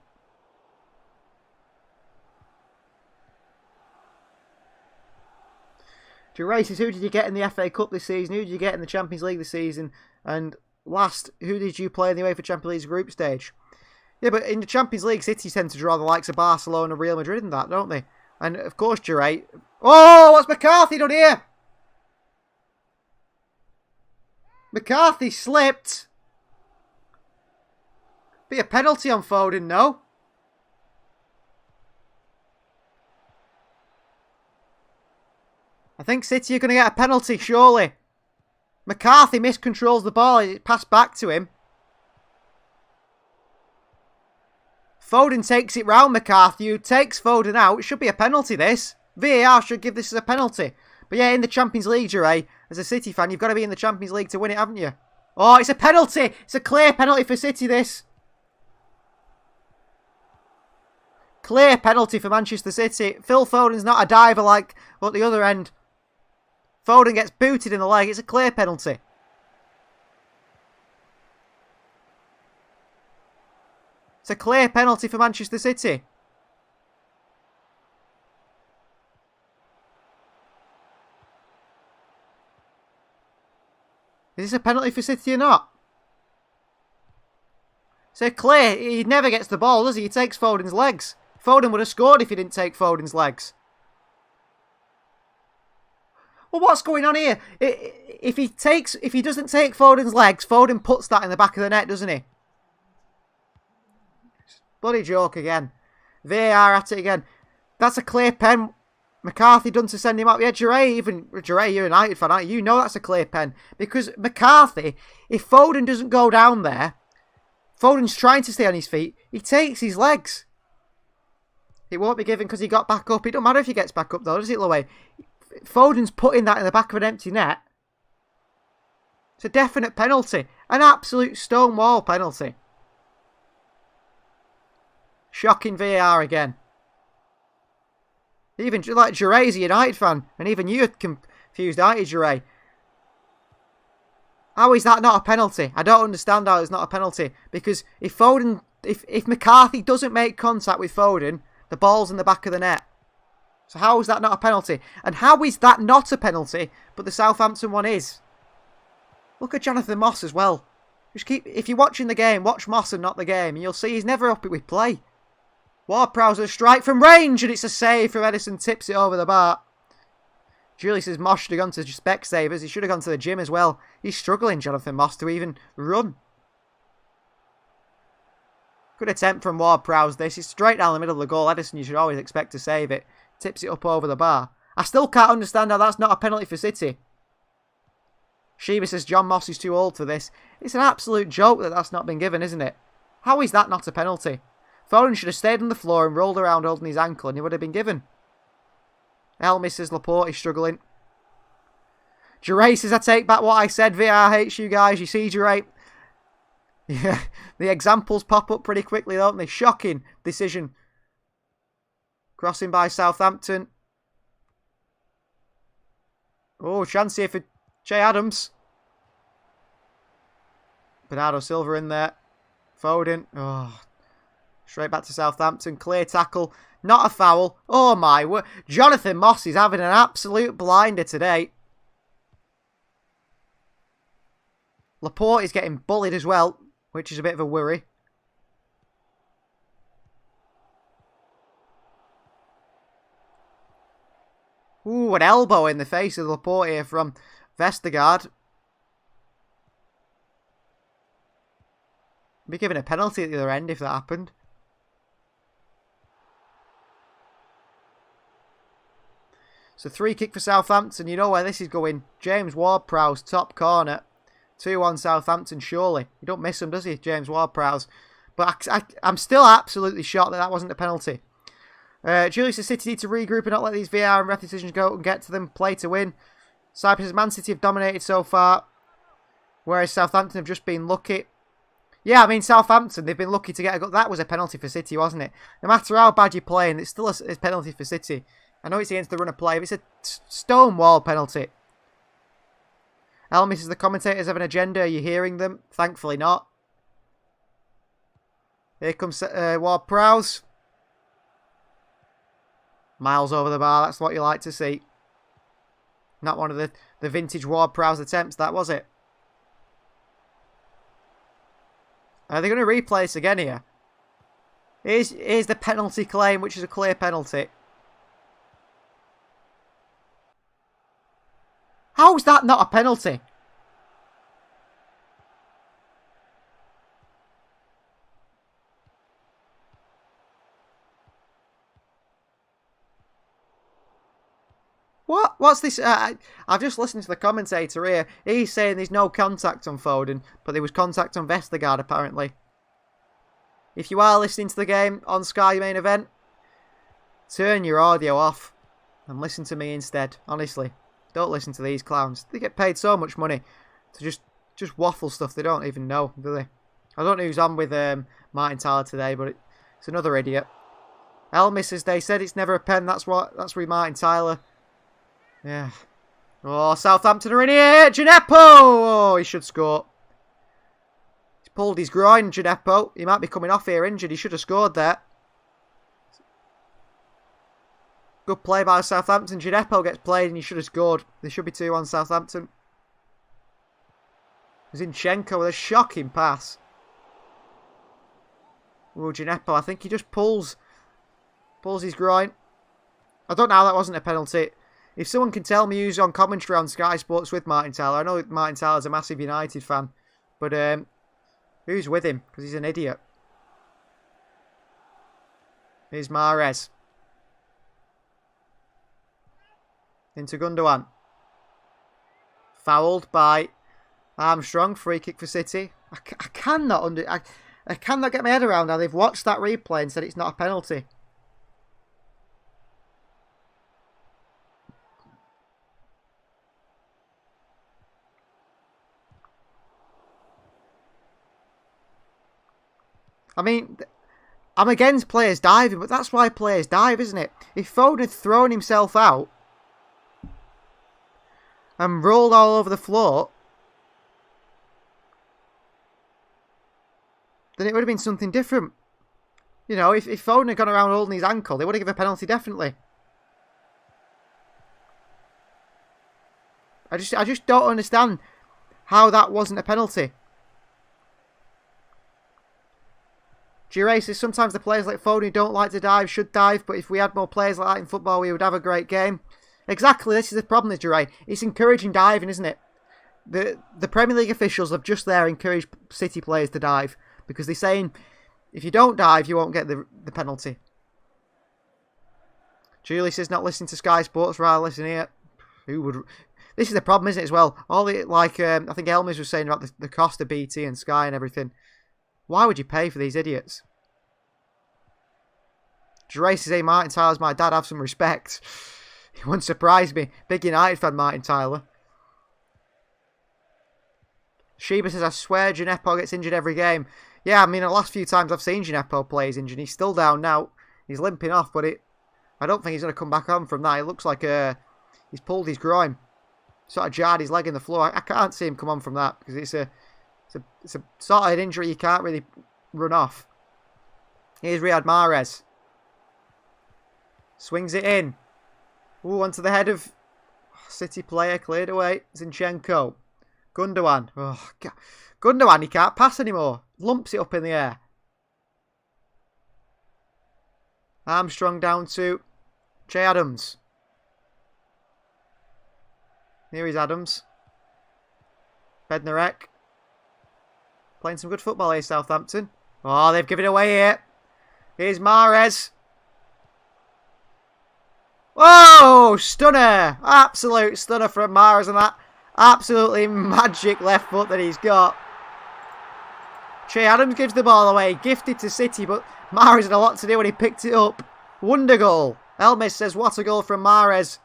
Jure says, who did you get in the FA Cup this season? Who did you get in the Champions League this season? And last, who did you play in the UEFA Champions League group stage? Yeah, but in the Champions League, City tend to draw the likes of Barcelona, Real Madrid and that, don't they? And, of course, Jure... Oh, what's McCarthy done here? McCarthy slipped. Be a penalty on Foden, no? I think City are going to get a penalty, surely. McCarthy miscontrols the ball. It passed back to him. Foden takes it round McCarthy, who takes Foden out. It should be a penalty, this. VAR should give this as a penalty. But yeah, in the Champions League, Jure, as a City fan, you've got to be in the Champions League to win it, haven't you? Oh, it's a penalty. It's a clear penalty for City, this. Clear penalty for Manchester City. Phil Foden's not a diver like at the other end. Foden gets booted in the leg. It's a clear penalty. It's a clear penalty for Manchester City. Is this a penalty for City or not? So clear, he never gets the ball, does he? He takes Foden's legs. Foden would have scored if he didn't take Foden's legs. Well, what's going on here? If he doesn't take Foden's legs, Foden puts that in the back of the net, doesn't he? Bloody joke again. VAR at it again. That's a clear pen. McCarthy done to send him out. Yeah, Jure, you're a United fan, aren't you? You know that's a clear pen. Because McCarthy, if Foden doesn't go down there, Foden's trying to stay on his feet, he takes his legs. It won't be given because he got back up. It don't matter if he gets back up though, does it, Lowe? Foden's putting that in the back of an empty net. It's a definite penalty. An absolute stonewall penalty. Shocking VAR again. Even like Jure's a United fan, and even you're confused, aren't you, Jure? How is that not a penalty? I don't understand how it's not a penalty. Because if McCarthy doesn't make contact with Foden, the ball's in the back of the net. So how is that not a penalty? And how is that not a penalty, but the Southampton one is? Look at Jonathan Moss as well. If you're watching the game, watch Moss and not the game, and you'll see he's never up it with play. Ward-Prowse a strike from range, and it's a save from Edison, tips it over the bar. Julie says Moss should have gone to Specsavers. He should have gone to the gym as well. He's struggling, Jonathan Moss, to even run. Good attempt from Ward-Prowse this. It's straight down the middle of the goal. Edison, you should always expect to save it. Tips it up over the bar. I still can't understand how that's not a penalty for City. Sheba says John Moss is too old for this. It's an absolute joke that that's not been given, isn't it? How is that not a penalty? Foden should have stayed on the floor and rolled around holding his ankle and he would have been given. Elmis says Laporte is struggling. Jure says I take back what I said. VR hates you guys. You see, Jure? Yeah, the examples pop up pretty quickly, don't they? Shocking decision. Crossing by Southampton. Oh, chance here for Che Adams. Bernardo Silva in there. Foden. Oh, straight back to Southampton. Clear tackle. Not a foul. Oh my word. Jonathan Moss is having an absolute blinder today. Laporte is getting bullied as well, which is a bit of a worry. Ooh, an elbow in the face of Laporte here from Vestergaard. Be given a penalty at the other end if that happened. So 3-kick for Southampton. You know where this is going. James Ward-Prowse, top corner. 2-1 Southampton, surely. You don't miss him, does he, James Ward-Prowse? But I'm still absolutely shocked that wasn't a penalty. Julius says City need to regroup and not let these VAR and ref decisions go and get to them. Play to win. Cyprus says Man City have dominated so far, whereas Southampton have just been lucky. Yeah, I mean, Southampton, they've been lucky to get a goal. That was a penalty for City, wasn't it? No matter how bad you're playing, it's still a penalty for City. I know it's against the run of play, but it's a stonewall penalty. Elmis says the commentators have an agenda. Are you hearing them? Thankfully not. Here comes Ward-Prowse. Miles over the bar. That's what you like to see. Not one of the vintage Ward-Prowse attempts, that was it. Are they going to replay this again here? Here's the penalty claim, which is a clear penalty. How's that not a penalty? What? What's this? I've just listened to the commentator here. He's saying there's no contact on Foden, but there was contact on Vestergaard apparently. If you are listening to the game on Sky Main Event, turn your audio off and listen to me instead. Honestly, don't listen to these clowns. They get paid so much money to just waffle stuff they don't even know, do they? I don't know who's on with Martin Tyler today, but it's another idiot. Elmis says they said it's never a pen. That's with Martin Tyler. Yeah. Oh, Southampton are in here. Gineppo! Oh, he should score. He's pulled his groin, Gineppo. He might be coming off here injured. He should have scored there. Good play by Southampton. Gineppo gets played and he should have scored. There should be 2-1 Southampton. Zinchenko with a shocking pass. Ooh, Gineppo, I think he just pulls his groin. I don't know how that wasn't a penalty. If someone can tell me who's on commentary on Sky Sports with Martin Tyler, I know Martin Tyler's a massive United fan, but who's with him? Because he's an idiot. Here's Mahrez. Into Gundogan. Fouled by Armstrong. Free kick for City. I cannot get my head around how they've watched that replay and said it's not a penalty. I mean, I'm against players diving, but that's why players dive, isn't it? If Foden had thrown himself out and rolled all over the floor, then it would have been something different. You know, if Foden had gone around holding his ankle, they would have given a penalty, definitely. I just don't understand how that wasn't a penalty. Jure says sometimes the players like Foden who don't like to dive should dive, but if we had more players like that in football, we would have a great game. Exactly, this is the problem with Jure. It's encouraging diving, isn't it? The Premier League officials have just there encouraged City players to dive because they're saying if you don't dive, you won't get the penalty. Julie says not listening to Sky Sports, rather listen here. Who would? This is the problem, isn't it, as well? I think Elmis was saying about the cost of BT and Sky and everything. Why would you pay for these idiots? Jure says, hey, Martin Tyler's my dad, have some respect. He wouldn't surprise me. Big United fan, Martin Tyler. Sheba says, I swear Gineppo gets injured every game. Yeah, I mean, the last few times I've seen Gineppo play, he's injured. He's still down now. He's limping off, but I don't think he's going to come back on from that. It looks like he's pulled his groin. Sort of jarred his leg in the floor. I can't see him come on from that because it's a sort of an injury you can't really run off. Here's Riyad Mahrez. Swings it in. Ooh, onto the head of City player. Cleared away. Zinchenko. Gundogan. Oh, God. Gundogan, he can't pass anymore. Lumps it up in the air. Armstrong down to Che Adams. Here is Adams. Bednarek. Playing some good football here, Southampton. Oh, they've given it away here. Here's Mahrez. Whoa! Stunner! Absolute stunner from Mahrez and that absolutely magic left foot that he's got. Che Adams gives the ball away. Gifted to City, but Mahrez had a lot to do when he picked it up. Wonder goal. Elmis says, what a goal from Mahrez.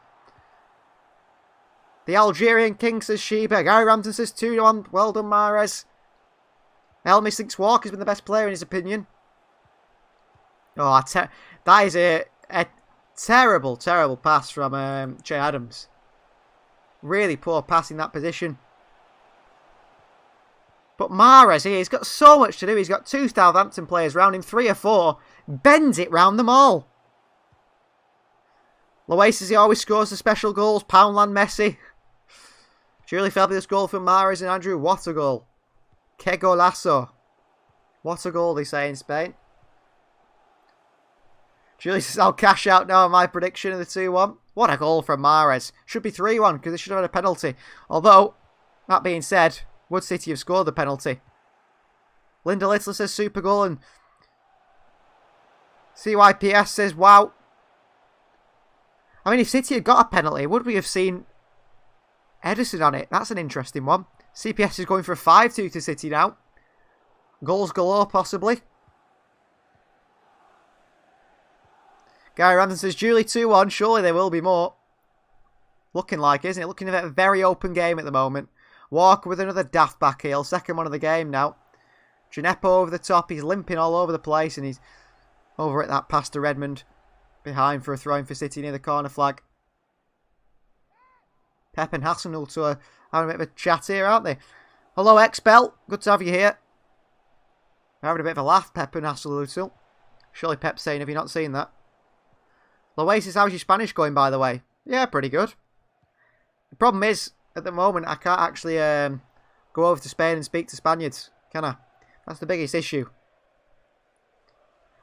The Algerian King says Sheba. Gary Ramsden says 2-1. Well done, Mahrez. Elmis thinks Walker's been the best player in his opinion. Oh, that is a terrible, terrible pass from Che Adams. Really poor pass in that position. But Mahrez here, he's got so much to do. He's got two Southampton players round him, 3 or 4. Bends it round them all. Lois says he always scores the special goals. Poundland Messi. Truly fabulous goal from Mahrez and Andrew. What a goal. Que golazo. What a goal, they say in Spain. Julie says, I'll cash out now on my prediction of the 2-1. What a goal from Mahrez. Should be 3-1 because they should have had a penalty. Although, that being said, would City have scored the penalty? Linda Little says super goal and CYPS says wow. I mean, if City had got a penalty, would we have seen Edison on it? That's an interesting one. CPS is going for a 5-2 to City now. Goals galore, possibly. Gary Ramsden says, Julie 2-1. Surely there will be more. Looking like, isn't it? Looking at a very open game at the moment. Walker with another daft back heel. Second one of the game now. Gineppo over the top. He's limping all over the place. And he's over at that pass to Redmond. Behind for a throw-in for City near the corner flag. Pep and Hasenhuttl are having a bit of a chat here, aren't they? Hello, Expel. Good to have you here. We're having a bit of a laugh, Pep and Hasenhuttl. Surely Pep's saying, have you not seen that? Loasis, how's your Spanish going, by the way? Yeah, pretty good. The problem is, at the moment, I can't actually go over to Spain and speak to Spaniards, can I? That's the biggest issue.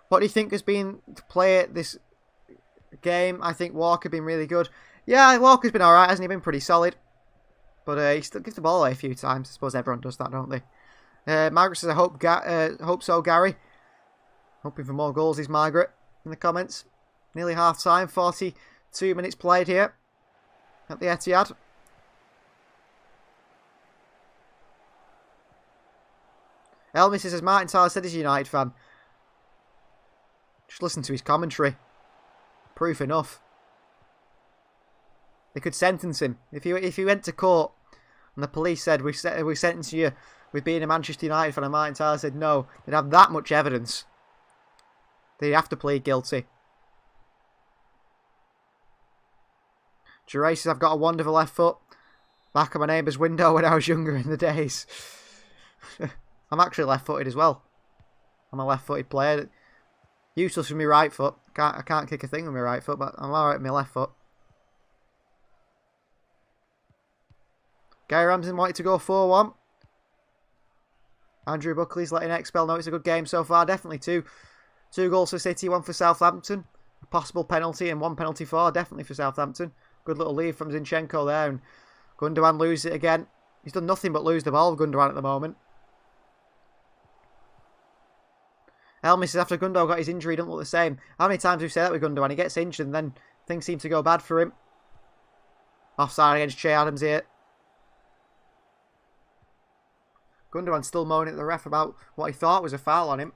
What do you think has been to play this game? I think Walker been really good. Yeah, Walker's been alright, hasn't he? Been pretty solid. But he still gives the ball away a few times. I suppose everyone does that, don't they? Margaret says, I hope so, Gary. Hoping for more goals is Margaret in the comments. Nearly half time, 42 minutes played here at the Etihad. Elmy says, Martin Tyler said he's a United fan. Just listen to his commentary. Proof enough. They could sentence him. If he went to court and the police said, we sentence you with being a Manchester United fan, and Martin Tyler said no, they'd have that much evidence. They'd have to plead guilty. Geray says, I've got a wonderful left foot. Back of my neighbour's window when I was younger in the days. I'm actually left-footed as well. I'm a left-footed player. Useless with my right foot. I can't kick a thing with my right foot, but I'm alright with my left foot. Gary Ramsden wanted to go 4-1. Andrew Buckley's letting Expel know it's a good game so far. Definitely two goals for City, one for Southampton. A possible penalty and one penalty for, definitely for Southampton. Good little lead from Zinchenko there. And Gundogan loses it again. He's done nothing but lose the ball, Gundogan, at the moment. Elmy says after Gundogan got his injury, he doesn't look the same. How many times have we said that with Gundogan? He gets injured and then things seem to go bad for him. Offside against Che Adams here. Gundogan's still moaning at the ref about what he thought was a foul on him.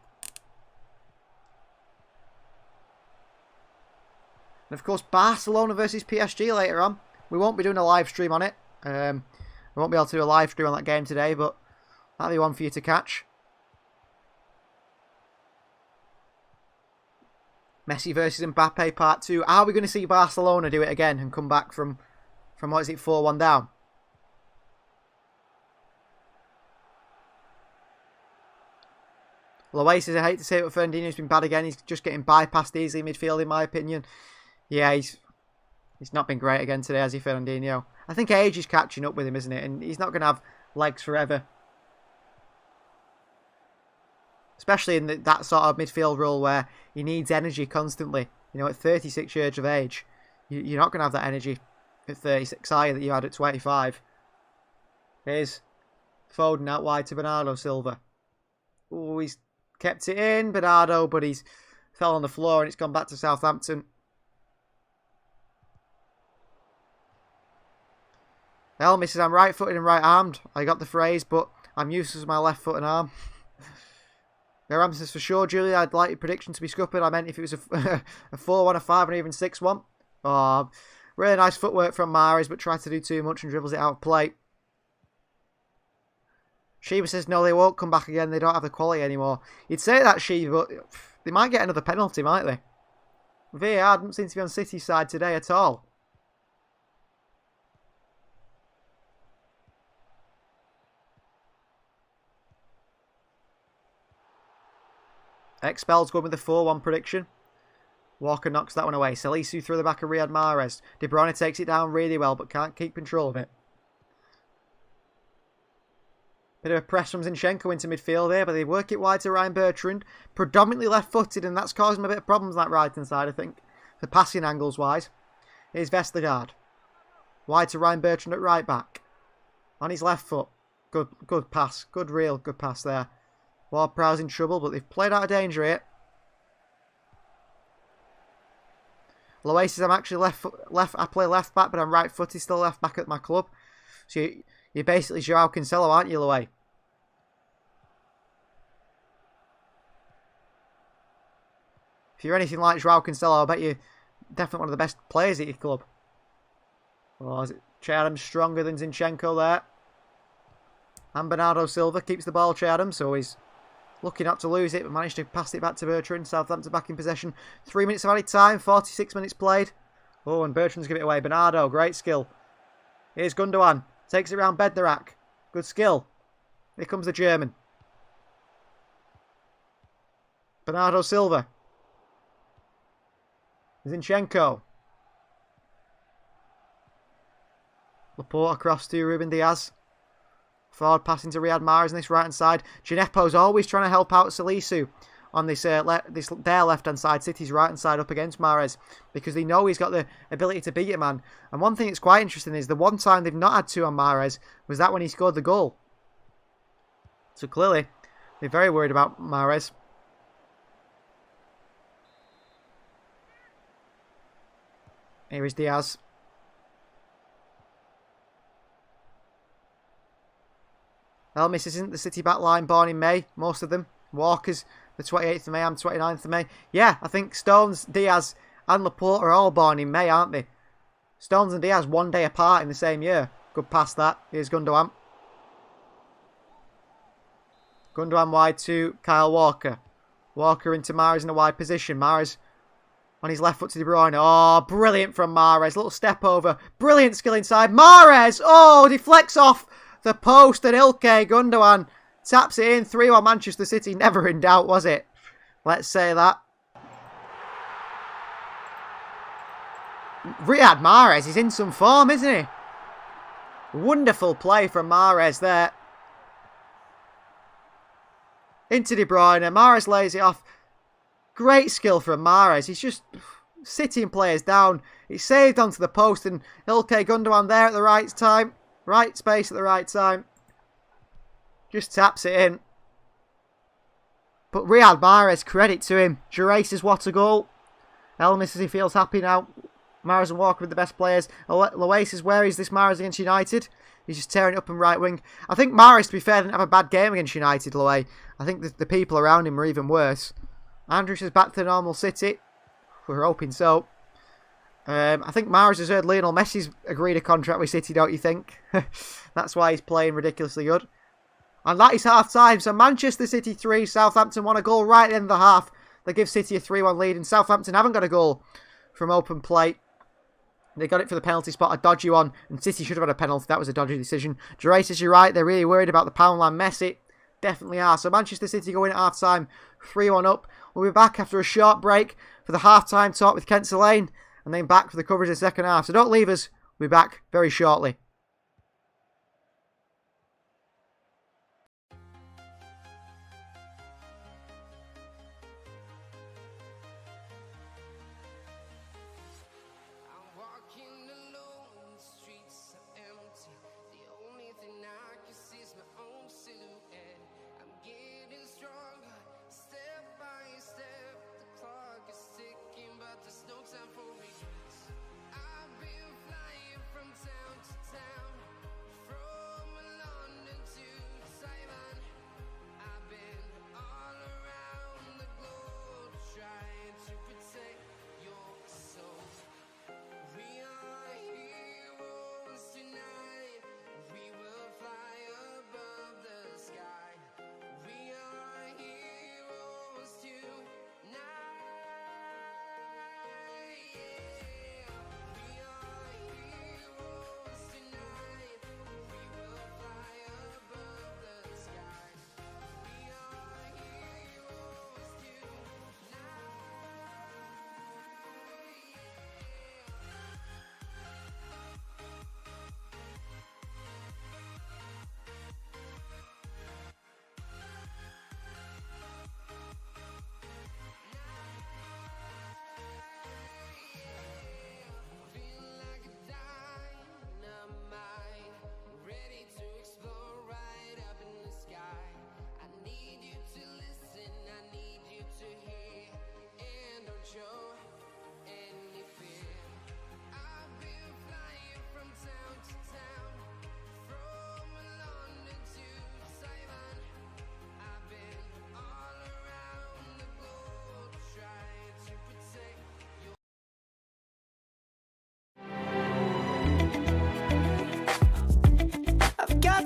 And of course, Barcelona versus PSG later on. We won't be doing a live stream on it. We won't be able to do a live stream on that game today, but that'll be one for you to catch. Messi versus Mbappe part 2. Are we going to see Barcelona do it again and come back from what is it, 4-1 down? Loay says, I hate to say it, but Fernandinho's been bad again. He's just getting bypassed easily in midfield, in my opinion. Yeah, he's not been great again today, has he, Fernandinho? I think age is catching up with him, isn't it? And he's not going to have legs forever. Especially in that sort of midfield role where he needs energy constantly. You know, at 36 years of age, you're not going to have that energy at 36, are you, that you had at 25. Here's Foden out wide to Bernardo Silva. Oh, he's kept it in, Bernardo, but he's fell on the floor and it's gone back to Southampton. Elmy says, I'm right-footed and right-armed. I got the phrase, but I'm useless with my left foot and arm. Garam says, for sure, Julia, I'd like your prediction to be scuppered. I meant if it was a 4-1, a 5, and even 6-1. Oh, really nice footwork from Mahrez, but tried to do too much and dribbles it out of play. Sheba says, no, they won't come back again. They don't have the quality anymore. You'd say that, Sheba, but they might get another penalty, might they? VAR doesn't seem to be on City's side today at all. Expel's going with the 4-1 prediction. Walker knocks that one away. Salisu through the back of Riyad Mahrez. De Bruyne takes it down really well, but can't keep control of it. Bit of a press from Zinchenko into midfield there, but they work it wide to Ryan Bertrand. Predominantly left-footed, and that's causing a bit of problems on that right-hand side, I think. The passing angles-wise. Here's Vestergaard. Wide to Ryan Bertrand at right-back. On his left foot. Good pass. Good pass there. Ward-Prowse in trouble, but they've played out of danger here. Loay says, I'm actually I play left back, but I'm right footed, still left back at my club. So you're basically Joao Cancelo, aren't you, Loay? If you're anything like Joao Cancelo, I bet you're definitely one of the best players at your club. Oh, is it Che Adams stronger than Zinchenko there? And Bernardo Silva keeps the ball, Che Adams, so he's lucky not to lose it, but managed to pass it back to Bertrand. Southampton back in possession. 3 minutes of added time, 46 minutes played. Oh, and Bertrand's give it away. Bernardo, great skill. Here's Gundogan. Takes it round Bednarak. Good skill. Here comes the German. Bernardo Silva. Zinchenko. Laporte across to Ruben Diaz. Forward passing to Riyad Mahrez on this right-hand side. Gineppo's always trying to help out Salisu on this their left-hand side, City's right-hand side up against Mahrez, because they know he's got the ability to beat a man. And one thing that's quite interesting is the one time they've not had 2 on Mahrez was that when he scored the goal. So clearly, they're very worried about Mahrez. Here is Diaz. Elmis isn't the City back line, born in May, most of them. Walker's the 28th of May, I'm 29th of May. Yeah, I think Stones, Diaz and Laporte are all born in May, aren't they? Stones and Diaz 1 day apart in the same year. Good pass that. Here's Gundogan. Gundogan wide to Kyle Walker. Walker into Mahrez in a wide position. Mahrez on his left foot to De Bruyne. Oh, brilliant from Mahrez. Little step over. Brilliant skill inside. Mahrez! Oh, deflects off the post and Ilkay Gundogan taps it in. 3-1 Manchester City. Never in doubt, was it? Let's say that. Riyad Mahrez is in some form, isn't he? Wonderful play from Mahrez there. Into De Bruyne. Mahrez lays it off. Great skill from Mahrez. He's just sitting players down. It's saved onto the post and Ilkay Gundogan there at the right time. Right space at the right time. Just taps it in. But Riyad Mahrez, credit to him. Geraces, what a goal. Elmis says he feels happy now. Mahrez and Walker with the best players. Loace says, where is this Mahrez against United? He's just tearing it up in right wing. I think Mahrez, to be fair, didn't have a bad game against United, Loace. I think the people around him were even worse. Andrews is back to the normal City. We're hoping so. I think Mahrez has heard Lionel Messi's agreed a contract with City, don't you think? That's why he's playing ridiculously good. And that is half-time. So Manchester City 3, Southampton 1, a goal right at the end of the half. They give City a 3-1 lead, and Southampton haven't got a goal from open play. They got it for the penalty spot, a dodgy one, and City should have had a penalty. That was a dodgy decision. Geraces, you're right, they're really worried about the Poundland Messi. Definitely are. So Manchester City go in at half-time, 3-1 up. We'll be back after a short break for the half-time talk with Kent Lane, and then back for the coverage of the second half. So don't leave us. We'll be back very shortly.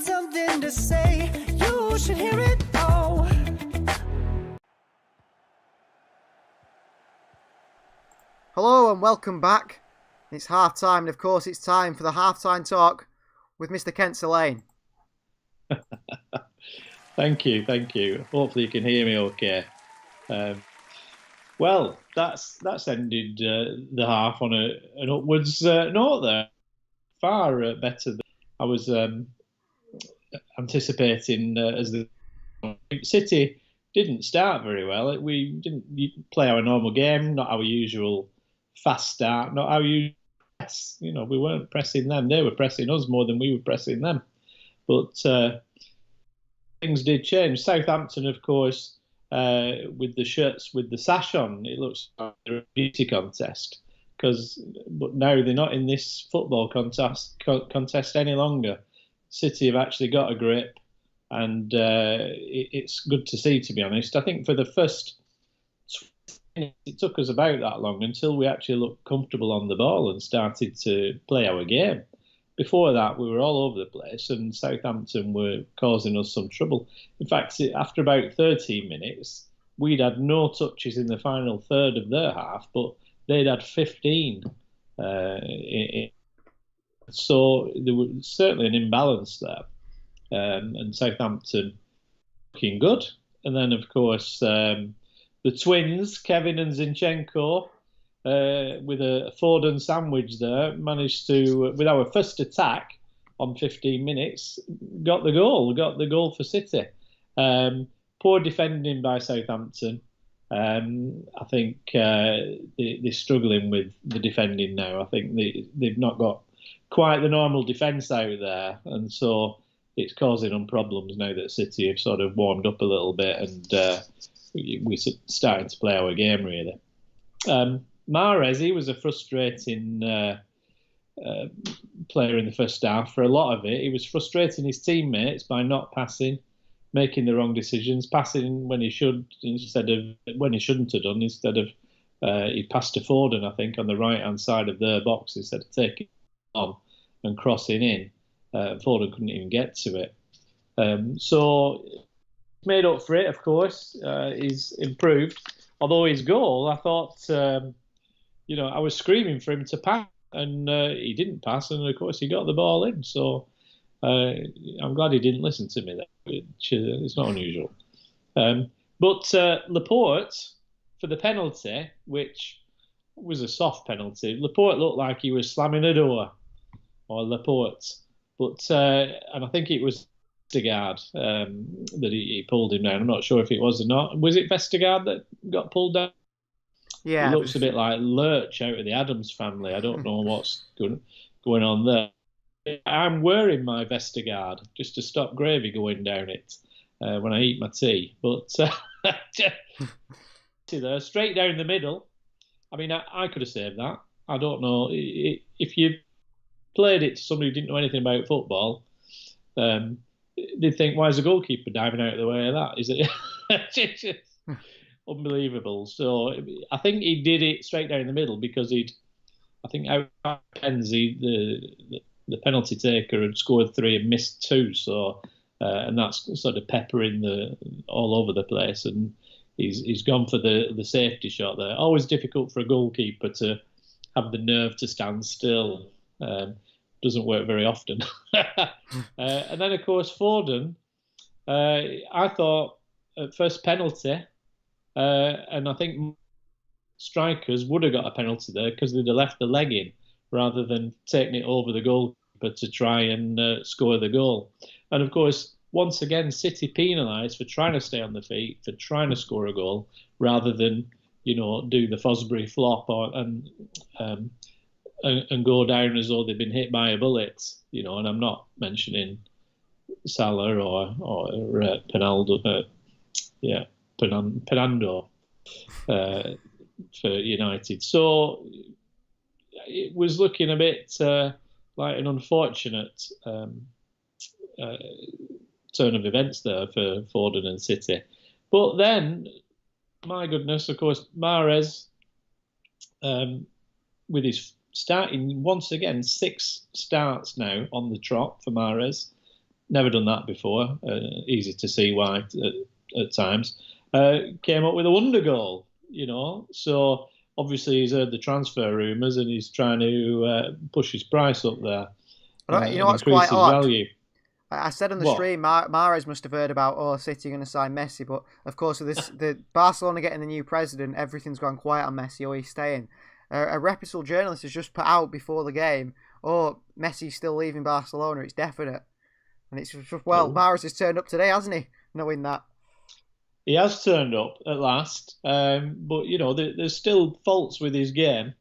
Something to say, you should hear it all. Hello and welcome back. It's half time, and of course it's time for the half-time talk with Mr. Kent Lane. Thank you. Hopefully you can hear me okay. Well, that's ended the half on an upwards note there. Far better than I was anticipating as the City didn't start very well. We didn't play our normal game, not our usual fast start, not our usual press. We weren't pressing them; they were pressing us more than we were pressing them. But things did change. Southampton, of course, with the shirts with the sash on, it looks like a beauty contest. But now they're not in this football contest any longer. City have actually got a grip, and it's good to see, to be honest. I think for the first 20 minutes, it took us about that long until we actually looked comfortable on the ball and started to play our game. Before that, we were all over the place, and Southampton were causing us some trouble. In fact, after about 13 minutes, we'd had no touches in the final third of their half, but they'd had 15. So there was certainly an imbalance there. And Southampton looking good. And then, of course, the twins, Kevin and Zinchenko, with a Foden sandwich there, managed to, with our first attack on 15 minutes, got the goal for City. Poor defending by Southampton. I think they're struggling with the defending now. I think they've not got quite the normal defence out there, and so it's causing them problems now that City have sort of warmed up a little bit, and we're starting to play our game, really. Mahrez, he was a frustrating player in the first half. For a lot of it, he was frustrating his teammates by not passing, making the wrong decisions, passing when he should when he shouldn't have done. Instead of he passed to Foden, I think, on the right hand side of their box instead of taking it on and crossing in. Foden couldn't even get to it. So made up for it, of course. He's improved. Although his goal, I thought, I was screaming for him to pass, and he didn't pass, and of course he got the ball in. So I'm glad he didn't listen to me there, which is not unusual. But Laporte, for the penalty, which was a soft penalty, Laporte looked like he was slamming a door, or Laporte. But and I think it was Vestergaard that he pulled him down. I'm not sure if it was or not. Was it Vestergaard that got pulled down? Yeah. He looks a bit like Lurch out of the Addams Family. I don't know what's going on there. I'm wearing my Vestergaard just to stop gravy going down it when I eat my tea. But there, straight down the middle. I mean, I could have saved that. I don't know. If you played it to somebody who didn't know anything about football, they'd think, why is the goalkeeper diving out of the way of that? Is it unbelievable? So I think he did it straight down the middle because I think out Penzi, the penalty taker, had scored 3 and missed 2. So and that's sort of peppering all over the place, and he's gone for the safety shot there. Always difficult for a goalkeeper to have the nerve to stand still. Doesn't work very often. And then, of course, Foden, I thought at first penalty, and I think strikers would have got a penalty there because they'd have left the leg in rather than taking it over the goalkeeper to try and score the goal. And, of course, once again, City penalised for trying to stay on the feet, for trying to score a goal, rather than, do the Fosbury flop and go down as though they've been hit by a bullet, and I'm not mentioning Salah or Penaldo, Penando for United. So it was looking a bit like an unfortunate turn of events there for Foden and City. But then, my goodness, of course, Mahrez, with his starting once again 6 starts now on the trot for Mahrez. Never done that before. Easy to see why at times. Came up with a wonder goal, So obviously he's heard the transfer rumours and he's trying to push his price up there. What's quite odd? Value. I said on the stream, Mahrez must have heard about City going to sign Messi, but of course with the Barcelona getting the new president, everything's gone quiet on Messi. He's staying. A reputable journalist has just put out before the game, Messi's still leaving Barcelona, it's definite. And it's just, well, Mahrez has turned up today, hasn't he? Knowing that. He has turned up at last, but there's still faults with his game.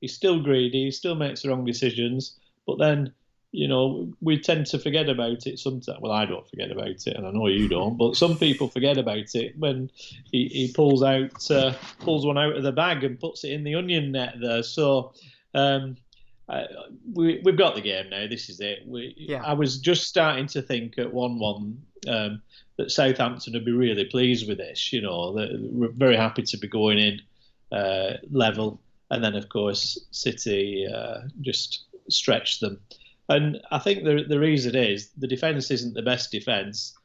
He's still greedy. He still makes the wrong decisions. But then, we tend to forget about it sometimes. Well, I don't forget about it, and I know you don't. But some people forget about it when he pulls one out of the bag and puts it in the onion net there. So we've got the game now. This is it. I was just starting to think at 1-1 that Southampton would be really pleased with this. We're very happy to be going in level. And then, of course, City just stretched them. And I think the reason is the defence isn't the best defence.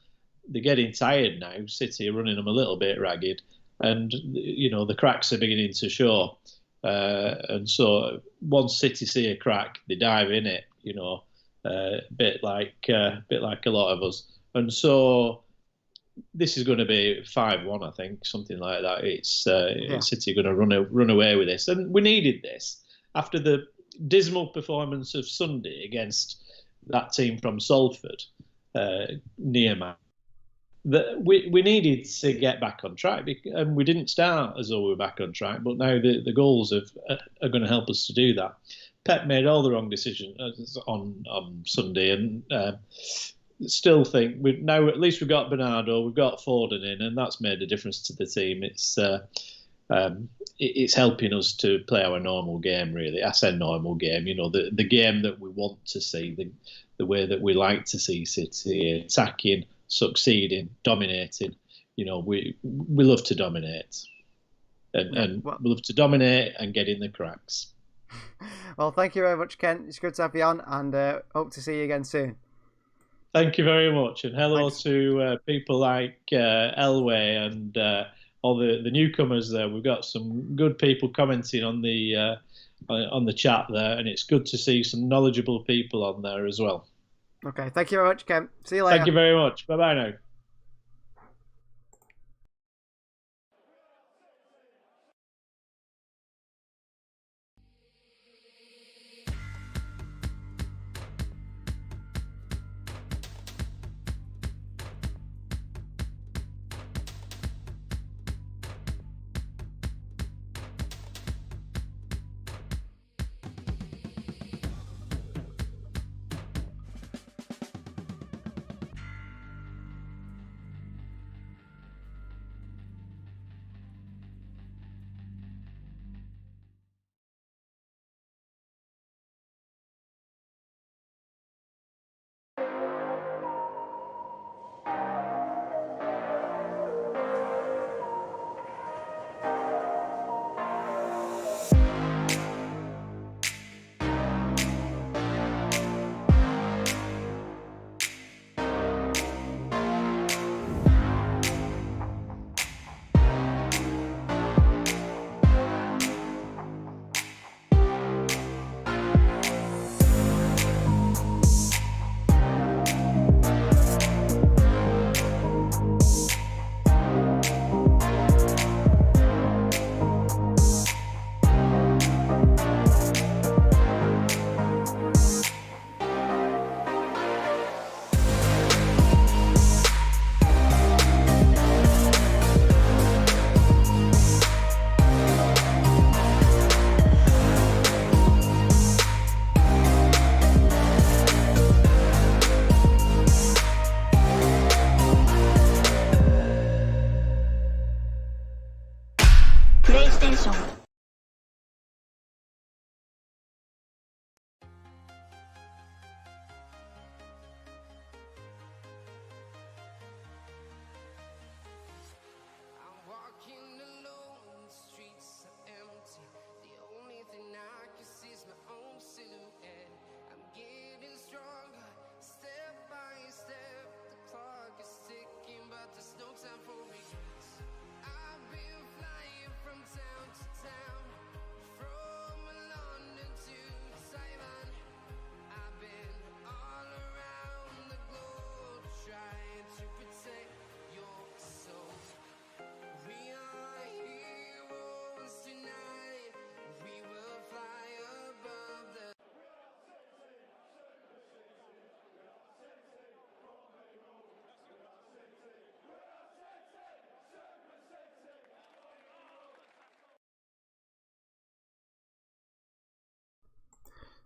They're getting tired now. City are running them a little bit ragged. And, the cracks are beginning to show. And so once City see a crack, they dive in it, a bit like a lot of us. And so this is going to be 5-1, I think, something like that. It's City going to run away with this, and we needed this after the dismal performance of Sunday against that team from Salford, near man. We needed to get back on track, and we didn't start as though we were back on track. But now the goals are going to help us to do that. Pep made all the wrong decisions on Sunday, and still think now at least we've got Bernardo, we've got Foden in, and that's made a difference to the team. It's helping us to play our normal game, really. I say normal game, the game that we want to see, the way that we like to see City attacking, succeeding, dominating. We love to dominate, and we love to dominate and get in the cracks. Well, thank you very much, Ken. It's good to have you on, and hope to see you again soon. Thank you very much, and hello to people like Elway and all the newcomers there. We've got some good people commenting on the chat there, and it's good to see some knowledgeable people on there as well. Okay, thank you very much, Ken. See you later. Thank you very much. Bye-bye now.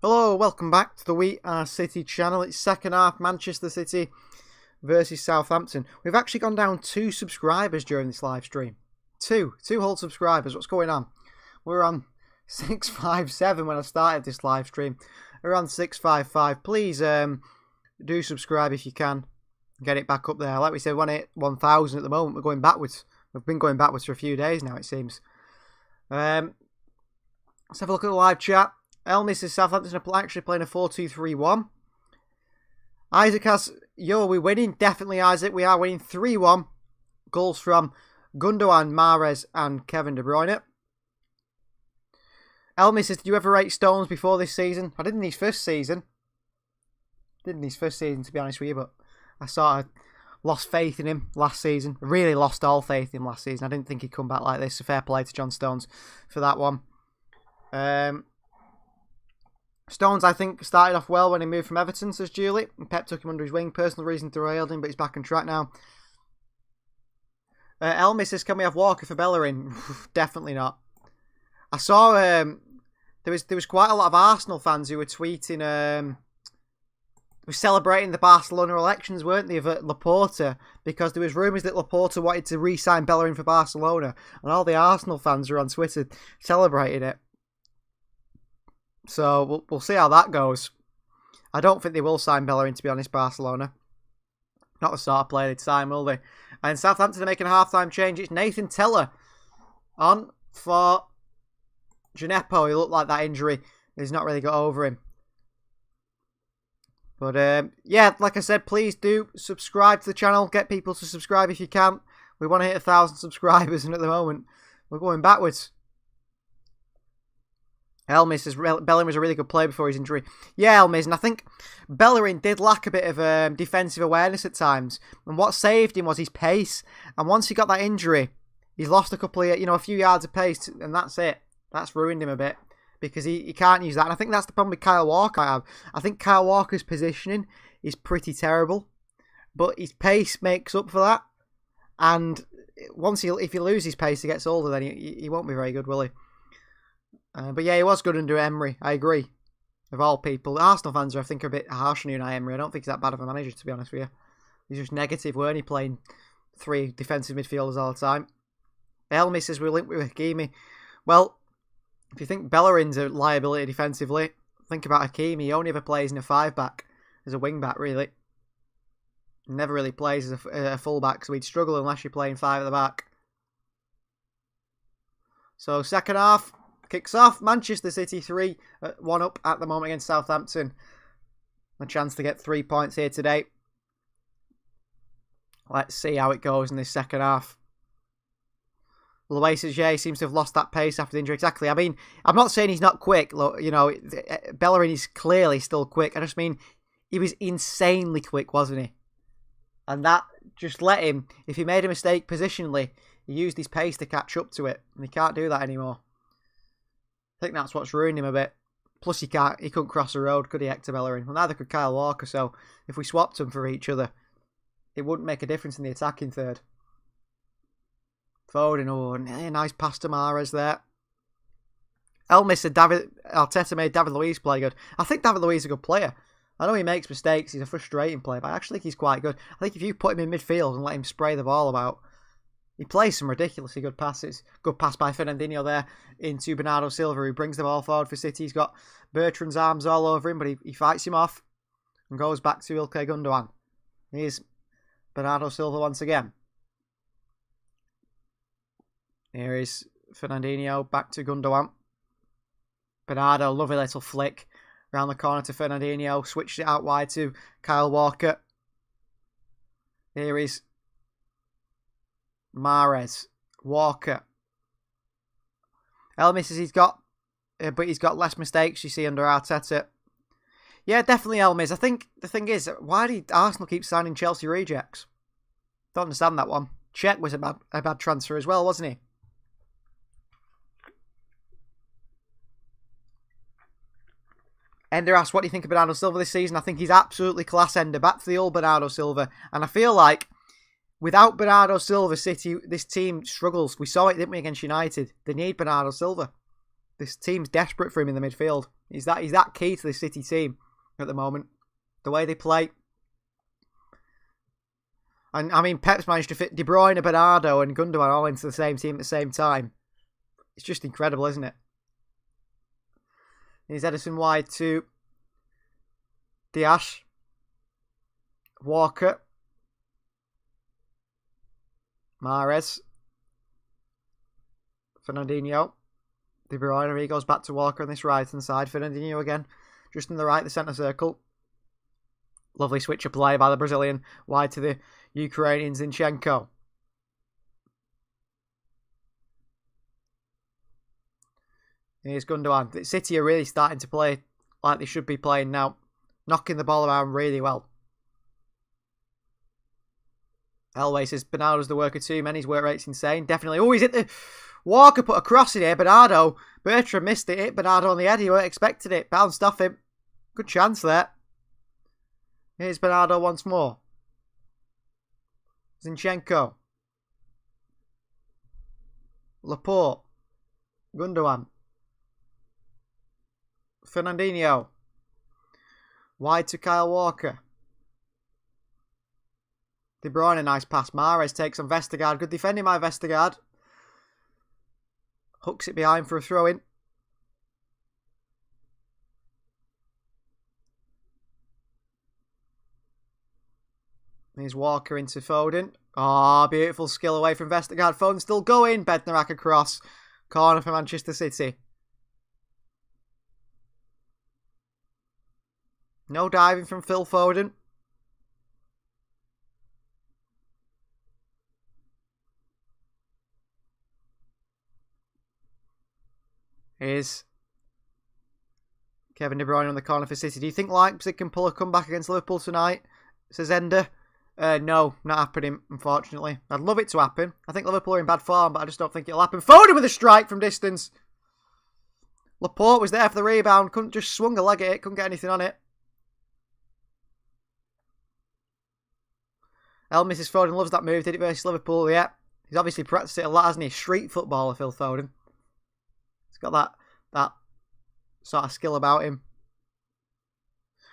Hello, welcome back to the We Are City channel. It's second half, Manchester City versus Southampton. We've actually gone down 2 subscribers during this live stream. Two whole subscribers. What's going on? We're on 657 when I started this live stream. We're on 655. Please do subscribe if you can. Get it back up there. Like we said, 1,000 at the moment. We're going backwards. We've been going backwards for a few days now, it seems. Let's have a look at the live chat. Elmis says Southampton are actually playing a 4-2-3-1. Isaac has, we're winning. Definitely, Isaac. We are winning 3-1. Goals from Gundogan, Mahrez and Kevin De Bruyne. Elmis says, did you ever rate Stones before this season? I did in his first season. To be honest with you, but I sort of lost faith in him last season. I really lost all faith in him last season. I didn't think he'd come back like this. So fair play to John Stones for that one. Stones, I think, started off well when he moved from Everton, says Julie. And Pep took him under his wing. Personal reason derailed him, but he's back on track now. Elmi says, can we have Walker for Bellerin? Definitely not. I saw there was quite a lot of Arsenal fans who were tweeting, were celebrating the Barcelona elections, weren't they, of Laporta, because there was rumours that Laporta wanted to re-sign Bellerin for Barcelona, and all the Arsenal fans were on Twitter celebrating it. So we'll see how that goes. I don't think they will sign Bellerin, to be honest, Barcelona. Not the sort of player they'd sign, will they? And Southampton are making a half-time change. It's Nathan Teller on for Gineppo. He looked like that injury has not really got over him. But yeah, like I said, please do subscribe to the channel. Get people to subscribe if you can. We want to hit 1,000 subscribers, and at the moment, we're going backwards. Elmis says Bellerin was a really good player before his injury. Yeah, Elmis, and I think Bellerin did lack a bit of defensive awareness at times. And what saved him was his pace. And once he got that injury, he's lost a couple of, a few yards of pace, and that's it. That's ruined him a bit because he can't use that. And I think that's the problem with Kyle Walker. I think Kyle Walker's positioning is pretty terrible, but his pace makes up for that. And once if he loses pace, he gets older, then he won't be very good, will he? But yeah, he was good under Emery. I agree. Of all people, Arsenal fans are, I think, a bit harsh on Unai Emery. I don't think he's that bad of a manager, to be honest with you. He's just negative, weren't he, playing 3 defensive midfielders all the time. Elmi says we're linked with Hakimi. Well, if you think Bellerin's a liability defensively, think about Hakimi. He only ever plays in a 5-back as a wing-back, really. He never really plays as a full-back, so he'd struggle unless you're playing 5 at the back. So, second half kicks off. Manchester City 3, 1 up at the moment against Southampton. A chance to get 3 points here today. Let's see how it goes in this second half. Luis Ajay seems to have lost that pace after the injury. Exactly. I mean, I'm not saying he's not quick. Look, Bellerin is clearly still quick. I just mean he was insanely quick, wasn't he? And that just let him, if he made a mistake positionally, he used his pace to catch up to it. And he can't do that anymore. I think that's what's ruined him a bit. Plus, he couldn't cross the road, could he, Hector Bellerin? Well, neither could Kyle Walker, so if we swapped them for each other, it wouldn't make a difference in the attacking third. Foden, nice pass to Mahrez there. Elmis said Arteta made David Luiz play good. I think David Luiz is a good player. I know he makes mistakes, he's a frustrating player, but I actually think he's quite good. I think if you put him in midfield and let him spray the ball about, he plays some ridiculously good passes. Good pass by Fernandinho there into Bernardo Silva, who brings the ball forward for City. He's got Bertrand's arms all over him, but he fights him off and goes back to Ilkay Gundogan. Here's Bernardo Silva once again. Here is Fernandinho back to Gundogan. Bernardo, lovely little flick around the corner to Fernandinho. Switched it out wide to Kyle Walker. Here is Mahrez. Walker. Elmis says he's got less mistakes, you see, under Arteta. Yeah, definitely Elmis. I think the thing is, why did Arsenal keep signing Chelsea rejects? Don't understand that one. Cech was a bad transfer as well, wasn't he? Ender asks, what do you think of Bernardo Silva this season? I think he's absolutely class, Ender. Back to the old Bernardo Silva. And I feel like without Bernardo Silva, City, this team struggles. We saw it, didn't we, against United? They need Bernardo Silva. This team's desperate for him in the midfield. He's that key to the City team at the moment. The way they play. And, I mean, Pep's managed to fit De Bruyne, Bernardo and Gundogan all into the same team at the same time. It's just incredible, isn't it? Here's Ederson wide to Diaz. Walker. Mahrez. Fernandinho. De Bruyne, he goes back to Walker on this right-hand side. Fernandinho again, just in the right, the centre circle. Lovely switch of play by the Brazilian. Wide to the Ukrainian Zinchenko. Here's Gundogan. City are really starting to play like they should be playing now. Knocking the ball around really well. Elway says Bernardo's the worker too. Many's work rate's insane. Definitely. Oh, he's hit the... Walker put a cross in here. Bernardo. Bertrand missed it. Hit Bernardo on the head. He weren't expecting it. Bounced off him. Good chance there. Here's Bernardo once more. Zinchenko. Laporte. Gundogan. Fernandinho. Wide to Kyle Walker. De Bruyne, nice pass. Mahrez takes on Vestergaard. Good defending by Vestergaard. Hooks it behind for a throw-in. Here's Walker into Foden. Oh, beautiful skill away from Vestergaard. Foden still going. Bednarak across. Corner for Manchester City. No diving from Phil Foden. Here's Kevin De Bruyne on the corner for City. Do you think Leipzig can pull a comeback against Liverpool tonight? Says Ender. No, not happening, unfortunately. I'd love it to happen. I think Liverpool are in bad form, but I just don't think it'll happen. Foden with a strike from distance. Laporte was there for the rebound. Couldn't just swung a leg at it. Couldn't get anything on it. Mrs. Foden loves that move. Did it versus Liverpool, yeah. He's obviously practiced it a lot, hasn't he? Street footballer, Phil Foden. He's got that sort of skill about him.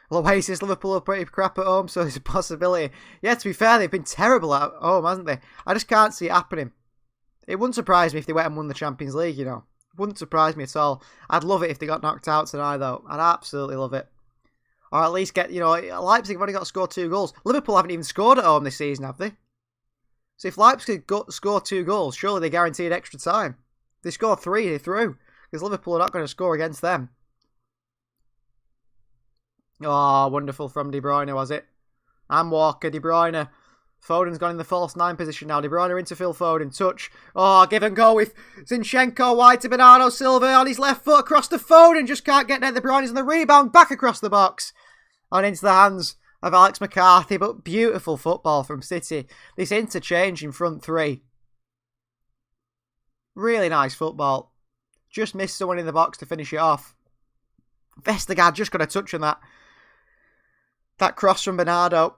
Well, says Liverpool are pretty crap at home, so there's a possibility. Yeah, to be fair, they've been terrible at home, hasn't they? I just can't see it happening. It wouldn't surprise me if they went and won the Champions League, you know. It wouldn't surprise me at all. I'd love it if they got knocked out tonight, though. I'd absolutely love it. Or at least get, you know, Leipzig have only got to score 2 goals. Liverpool haven't even scored at home this season, have they? So if Leipzig score 2 goals, surely they're guaranteed extra time. If they score 3, they're through. Because Liverpool are not going to score against them. Oh, wonderful from De Bruyne, was it? And Walker, De Bruyne. Foden's gone in the false 9 position now. De Bruyne into Phil Foden. Touch. Oh, give and go with Zinchenko wide to Bernardo Silva on his left foot across to Foden. Just can't get there. De Bruyne's on the rebound. Back across the box. And into the hands of Alex McCarthy. But beautiful football from City. This interchange in front 3. Really nice football. Just missed someone in the box to finish it off. Vestergaard just got a touch on that. That cross from Bernardo.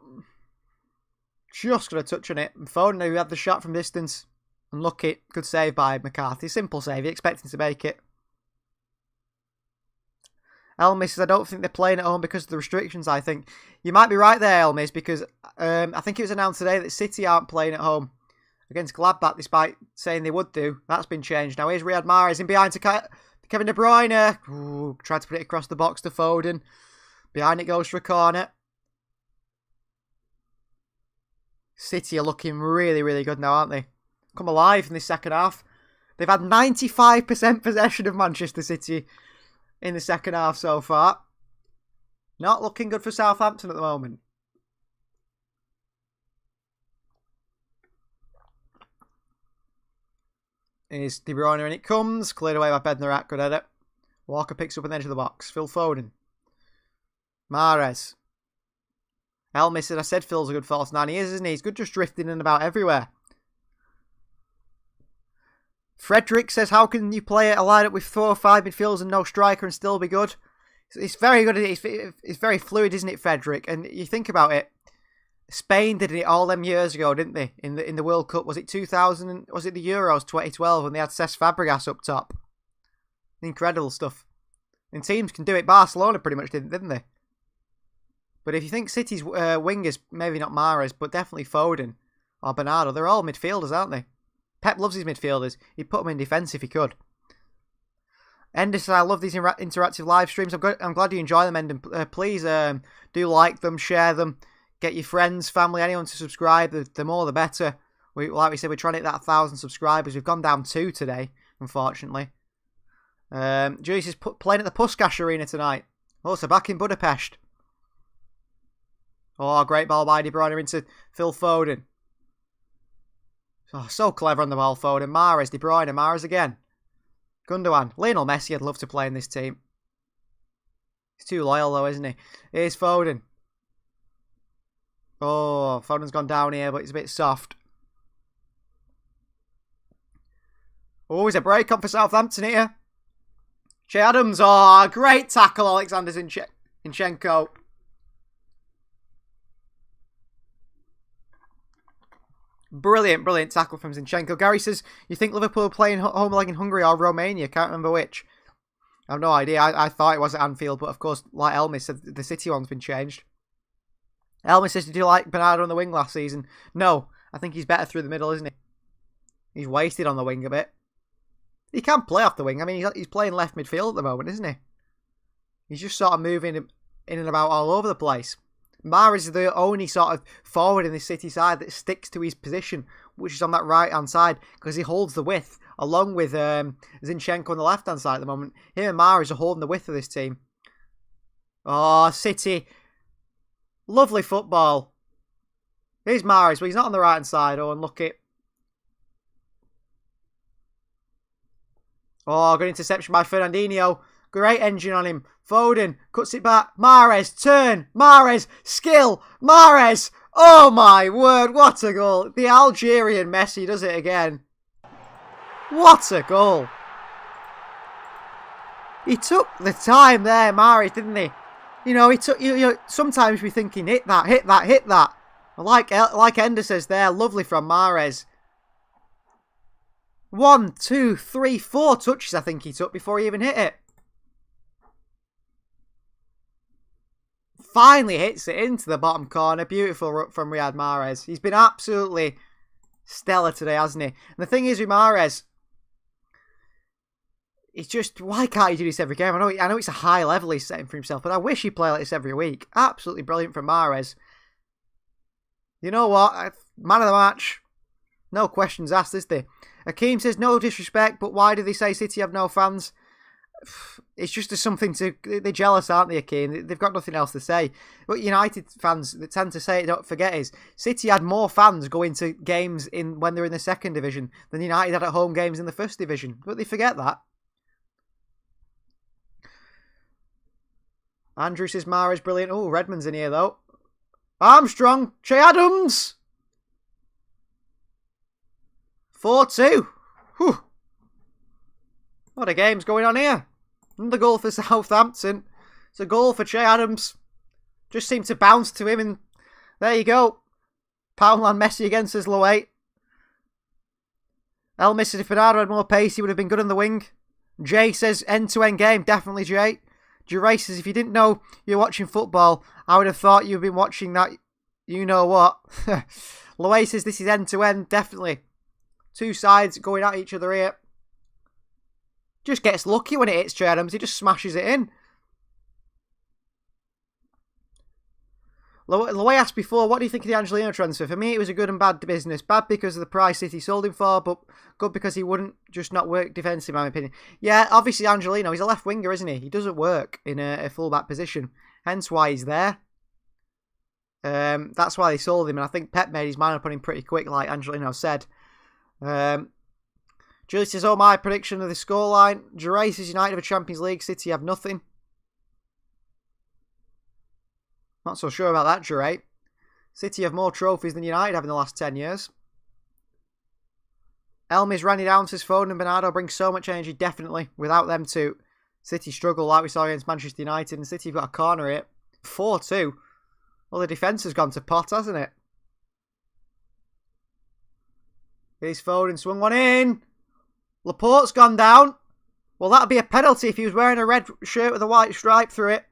Just got a touch on it. And Foden, who had the shot from distance. Unlucky. Good save by McCarthy. Simple save. You expect him to make it. Elmis says, I don't think they're playing at home because of the restrictions, I think. You might be right there, Elmis, because I think it was announced today that City aren't playing at home against Gladbach, despite saying they would do. That's been changed. Now here's Riyad Mahrez in behind to Kevin De Bruyne. Ooh, tried to put it across the box to Foden. Behind it goes for a corner. City are looking really, really good now, aren't they? Come alive in the second half. They've had 95% possession of Manchester City in the second half so far. Not looking good for Southampton at the moment. Here's De Bruyne and it comes. Cleared away by Bednarak. Good edit. Walker picks up on the edge of the box. Phil Foden. Mahrez. Elmis said, I said Phil's a good false 9. He is, isn't he? He's good just drifting in and about everywhere. Frederick says, how can you play a lineup with 4 or 5 midfielders and no striker and still be good? It's very good. It's very fluid, isn't it, Frederick? And you think about it. Spain did it all them years ago, didn't they? In the World Cup, was it 2000? Was it the Euros 2012 when they had Cesc Fabregas up top? Incredible stuff. And teams can do it. Barcelona pretty much didn't they? But if you think City's wingers, maybe not Mahrez, but definitely Foden or Bernardo, they're all midfielders, aren't they? Pep loves his midfielders. He'd put them in defence if he could. Ender says, I love these interactive live streams. I'm glad you enjoy them, Ender. Please do like them, share them, get your friends, family, anyone to subscribe. The more the better. Like we said, we're trying to hit that 1,000 subscribers. We've gone down 2 today, unfortunately. Julius is playing at the Puskás Arena tonight. Also back in Budapest. Oh, great ball by De Bruyne into Phil Foden. Oh, so clever on the ball, Foden. Mahrez, De Bruyne, Mahrez again. Gundogan. Lionel Messi, I'd love to play in this team. He's too loyal though, isn't he? Here's Foden. Oh, Foden's gone down here, but it's a bit soft. Oh, he's a break on for Southampton here. Che Adams. Oh, great tackle, Alexander Zinchenko. Brilliant tackle from Zinchenko. Gary says, you think Liverpool are playing home leg in Hungary or Romania? Can't remember which. I have no idea. I thought it was at Anfield, but of course, like Elmis said, the City one's been changed. Elmis says, did you like Bernardo on the wing last season? No. I think he's better through the middle, isn't he? He's wasted on the wing a bit. He can play off the wing. I mean, he's playing left midfield at the moment, isn't he? He's just sort of moving in and about all over the place. Mahrez is the only sort of forward in the City side that sticks to his position, which is on that right-hand side, because he holds the width, along with Zinchenko on the left-hand side at the moment. Him and Mahrez are holding the width of this team. Oh, City. Lovely football. Here's Mahrez, but he's not on the right-hand side. Oh, unlucky. Oh, good interception by Fernandinho. Great engine on him. Foden cuts it back. Mahrez, turn. Mahrez, skill. Mahrez. Oh my word, what a goal. The Algerian Messi does it again. What a goal. He took the time there, Mahrez, didn't he? You know, he took. Sometimes we're thinking, hit that, hit that, hit that. Like Ender says there, lovely from Mahrez. 1, 2, 3, 4 touches I think he took before he even hit it. Finally hits it into the bottom corner. Beautiful from Riyad Mahrez. He's been absolutely stellar today, hasn't he? And the thing is with Mahrez, it's just, why can't he do this every game? I know it's a high level he's setting for himself, but I wish he'd play like this every week. Absolutely brilliant from Mahrez. You know what? Man of the match. No questions asked, is there? Akeem says, no disrespect, but why do they say City have no fans? It's just something to... They're jealous, aren't they, Akeem? They've got nothing else to say. What United fans that tend to say, don't forget, is City had more fans going to games when they're in the second division than United had at home games in the first division. But they forget that. Andrew says, Mahrez brilliant. Oh, Redmond's in here, though. Armstrong. Che Adams. 4-2. Whew. What a game's going on here. Another goal for Southampton. It's a goal for Che Adams. Just seemed to bounce to him and there you go. Poundland Messi again, says Loay. Elmis says if Bernardo had more pace, he would have been good on the wing. Jay says end-to-end game. Definitely, Jay. Duray says if you didn't know you're watching football, I would have thought you've been watching that. You know what? Loay says this is end-to-end. Definitely. Two sides going at each other here. Just gets lucky when it hits Che Adams. He just smashes it in. Loay asked before, what do you think of the Angelino transfer? For me, it was a good and bad business. Bad because of the price City sold him for, but good because he wouldn't just not work defensive, in my opinion. Yeah, obviously Angelino, he's a left winger, isn't he? He doesn't work in a full-back position. Hence why he's there. That's why they sold him, and I think Pep made his mind up on him pretty quick, like Angelino said. Julie says, oh, my prediction of the scoreline. Duray says United have a Champions League, City have nothing. Not so sure about that, Duray. City have more trophies than United have in the last 10 years. Elmis ran it down, says Foden and Bernardo bring so much energy, definitely. Without them two, City struggle like we saw against Manchester United, and City have got a corner here. 4-2. Well, the defence has gone to pot, hasn't it? Here's Foden, swung one in. Laporte's gone down. Well, that'd be a penalty if he was wearing a red shirt with a white stripe through it.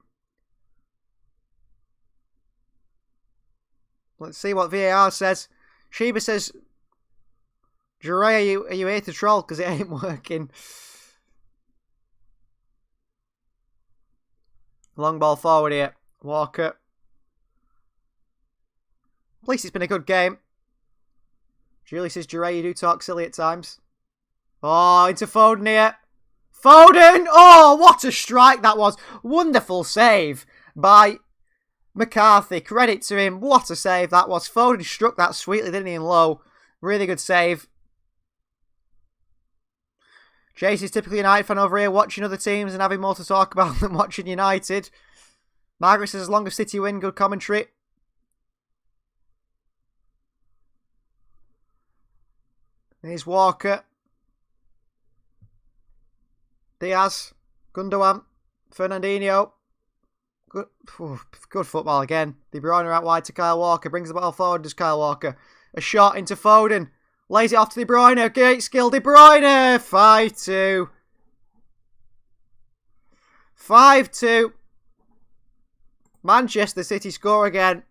Let's see what VAR says. Sheba says, Jure, are you here to troll? Because it ain't working. Long ball forward here. Walker. At least it's been a good game. Julie says, Jure, you do talk silly at times. Oh, into Foden here. Foden! Oh, what a strike that was. Wonderful save by McCarthy. Credit to him. What a save that was. Foden struck that sweetly, didn't he, in low. Really good save. Jace is typically a United fan over here, watching other teams and having more to talk about than watching United. Margaret says, as long as City win, good commentary. Here's Walker. Diaz. Gundogan. Fernandinho. Good football again. De Bruyne out wide to Kyle Walker. Brings the ball forward, does Kyle Walker. A shot into Foden. Lays it off to De Bruyne. Great skill, De Bruyne. 5-2. 5-2. Manchester City score again.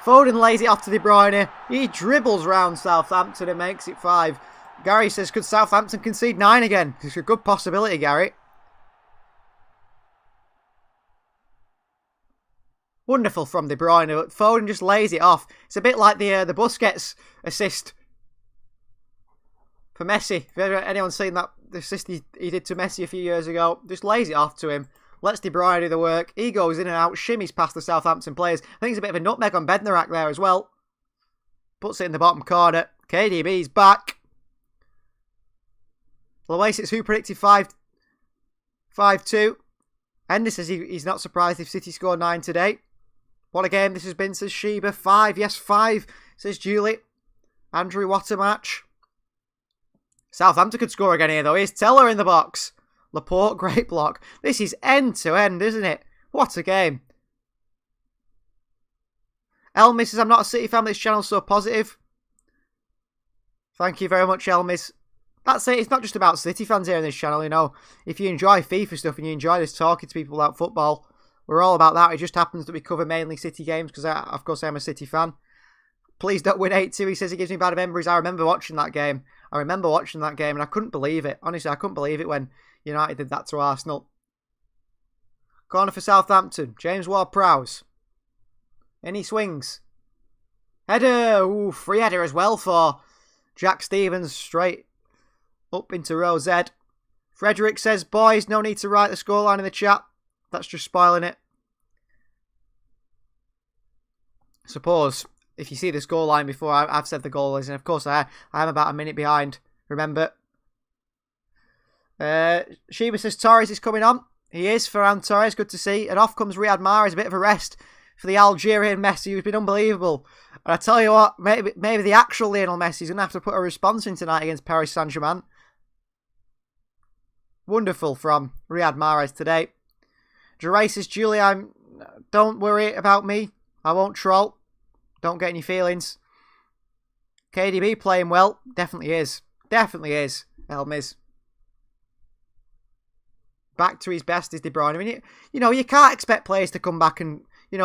Foden lays it off to De Bruyne. He dribbles round Southampton and makes it 5. Gary says, could Southampton concede 9 again? It's a good possibility, Gary. Wonderful from De Bruyne, but Foden just lays it off. It's a bit like the Busquets assist for Messi. If anyone's seen that the assist he did to Messi a few years ago, just lays it off to him. Lets De Bruyne do the work. He goes in and out, shimmies past the Southampton players. I think it's a bit of a nutmeg on Bednarak there as well. Puts it in the bottom corner. KDB's back. Oasis, who predicted 5-2. Ender says he's not surprised if City scored 9 today. What a game this has been, says Sheba. 5, yes, 5, says Julie. Andrew, what a match. Southampton could score again here, though. Here's Teller in the box. Laporte, great block. This is end-to-end, isn't it? What a game. Elmis says, I'm not a City fan, but this channel's so positive. Thank you very much, Elmis. That's it. It's not just about City fans here on this channel, you know. If you enjoy FIFA stuff and you enjoy this talking to people about football, we're all about that. It just happens that we cover mainly City games because, of course, I'm a City fan. Please don't win 8-2. He says he gives me bad memories. I remember watching that game. And I couldn't believe it. Honestly, I couldn't believe it when United did that to Arsenal. Corner for Southampton. James Ward-Prowse. Any swings? Header. Ooh, free header as well for Jack Stevens. Straight up into row Z. Frederick says, boys, no need to write the scoreline in the chat. That's just spoiling it. Suppose if you see the scoreline before I've said the goal is, and of course I am about a minute behind. Remember. Sheba says Torres is coming on. He is, Ferran Torres. Good to see. And off comes Riyad Mahrez. A bit of a rest for the Algerian Messi, who's been unbelievable. And I tell you what, maybe the actual Lionel Messi is going to have to put a response in tonight against Paris Saint-Germain. Wonderful from Riyad Mahrez today. Jure says, Julie, don't worry about me. I won't troll. Don't get any feelings. KDB playing well. Definitely is. Definitely is. Elmis. Back to his best is De Bruyne. I mean, you can't expect players to come back and,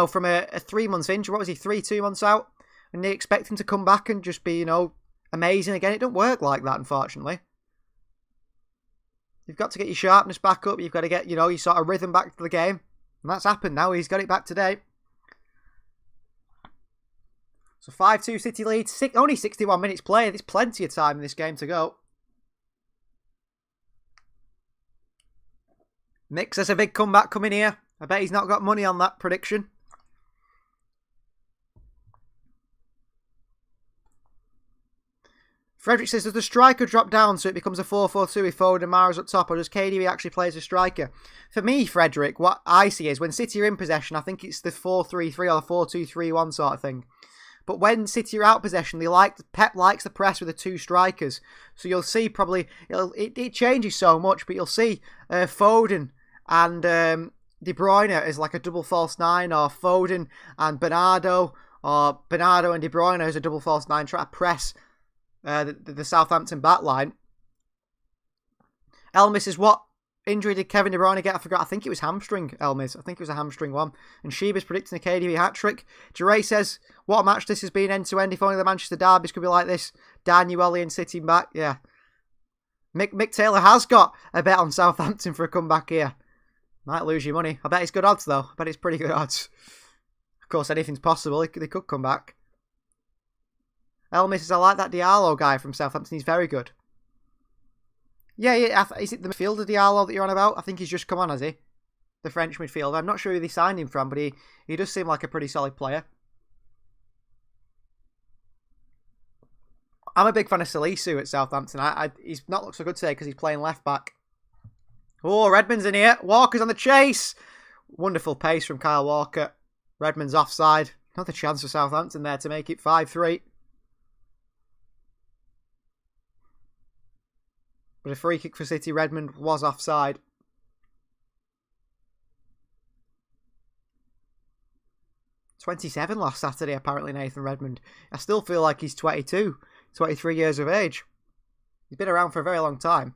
from a 3 months injury. What was he, 2 months out? And they expect him to come back and just be, amazing again. It don't work like that, unfortunately. You've got to get your sharpness back up. You've got to get, your sort of rhythm back to the game. And that's happened now. He's got it back today. So 5-2 City lead. Only 61 minutes played. There's plenty of time in this game to go. Nick says a big comeback coming here. I bet he's not got money on that prediction. Frederick says, does the striker drop down so it becomes a 4-4-2 with Foden and Mahrez up top, or does KDB actually play as a striker? For me, Frederick, what I see is when City are in possession, I think it's the 4-3-3 or the 4-2-3-1 sort of thing. But when City are out possession, Pep likes the press with the 2 strikers. So you'll see probably, it changes so much, but you'll see Foden and De Bruyne as like a double false 9, or Foden and Bernardo, or Bernardo and De Bruyne as a double false 9, try to press the Southampton back line. Elmis is what injury did Kevin De Bruyne get? I forgot. I think it was hamstring, Elmis. I think it was a hamstring one. And Sheba's predicting a KDB hat-trick. Jure says, what a match this has been end-to-end. If only the Manchester derbys could be like this. Daniel and City back. Yeah. Mick Taylor has got a bet on Southampton for a comeback here. Might lose your money. I bet it's good odds, though. I bet it's pretty good odds. Of course, anything's possible. They could come back. Elmis says, I like that Diallo guy from Southampton. He's very good. Yeah. Is it the midfielder Diallo that you're on about? I think he's just come on, has he? The French midfielder. I'm not sure who they signed him from, but he does seem like a pretty solid player. I'm a big fan of Salisu at Southampton. He's not looked so good today because he's playing left back. Oh, Redmond's in here. Walker's on the chase. Wonderful pace from Kyle Walker. Redmond's offside. Another chance for Southampton there to make it 5-3. But a free kick for City. Redmond was offside. "27 last Saturday, apparently, Nathan Redmond. I still feel like he's 22, 23 years of age. He's been around for a very long time.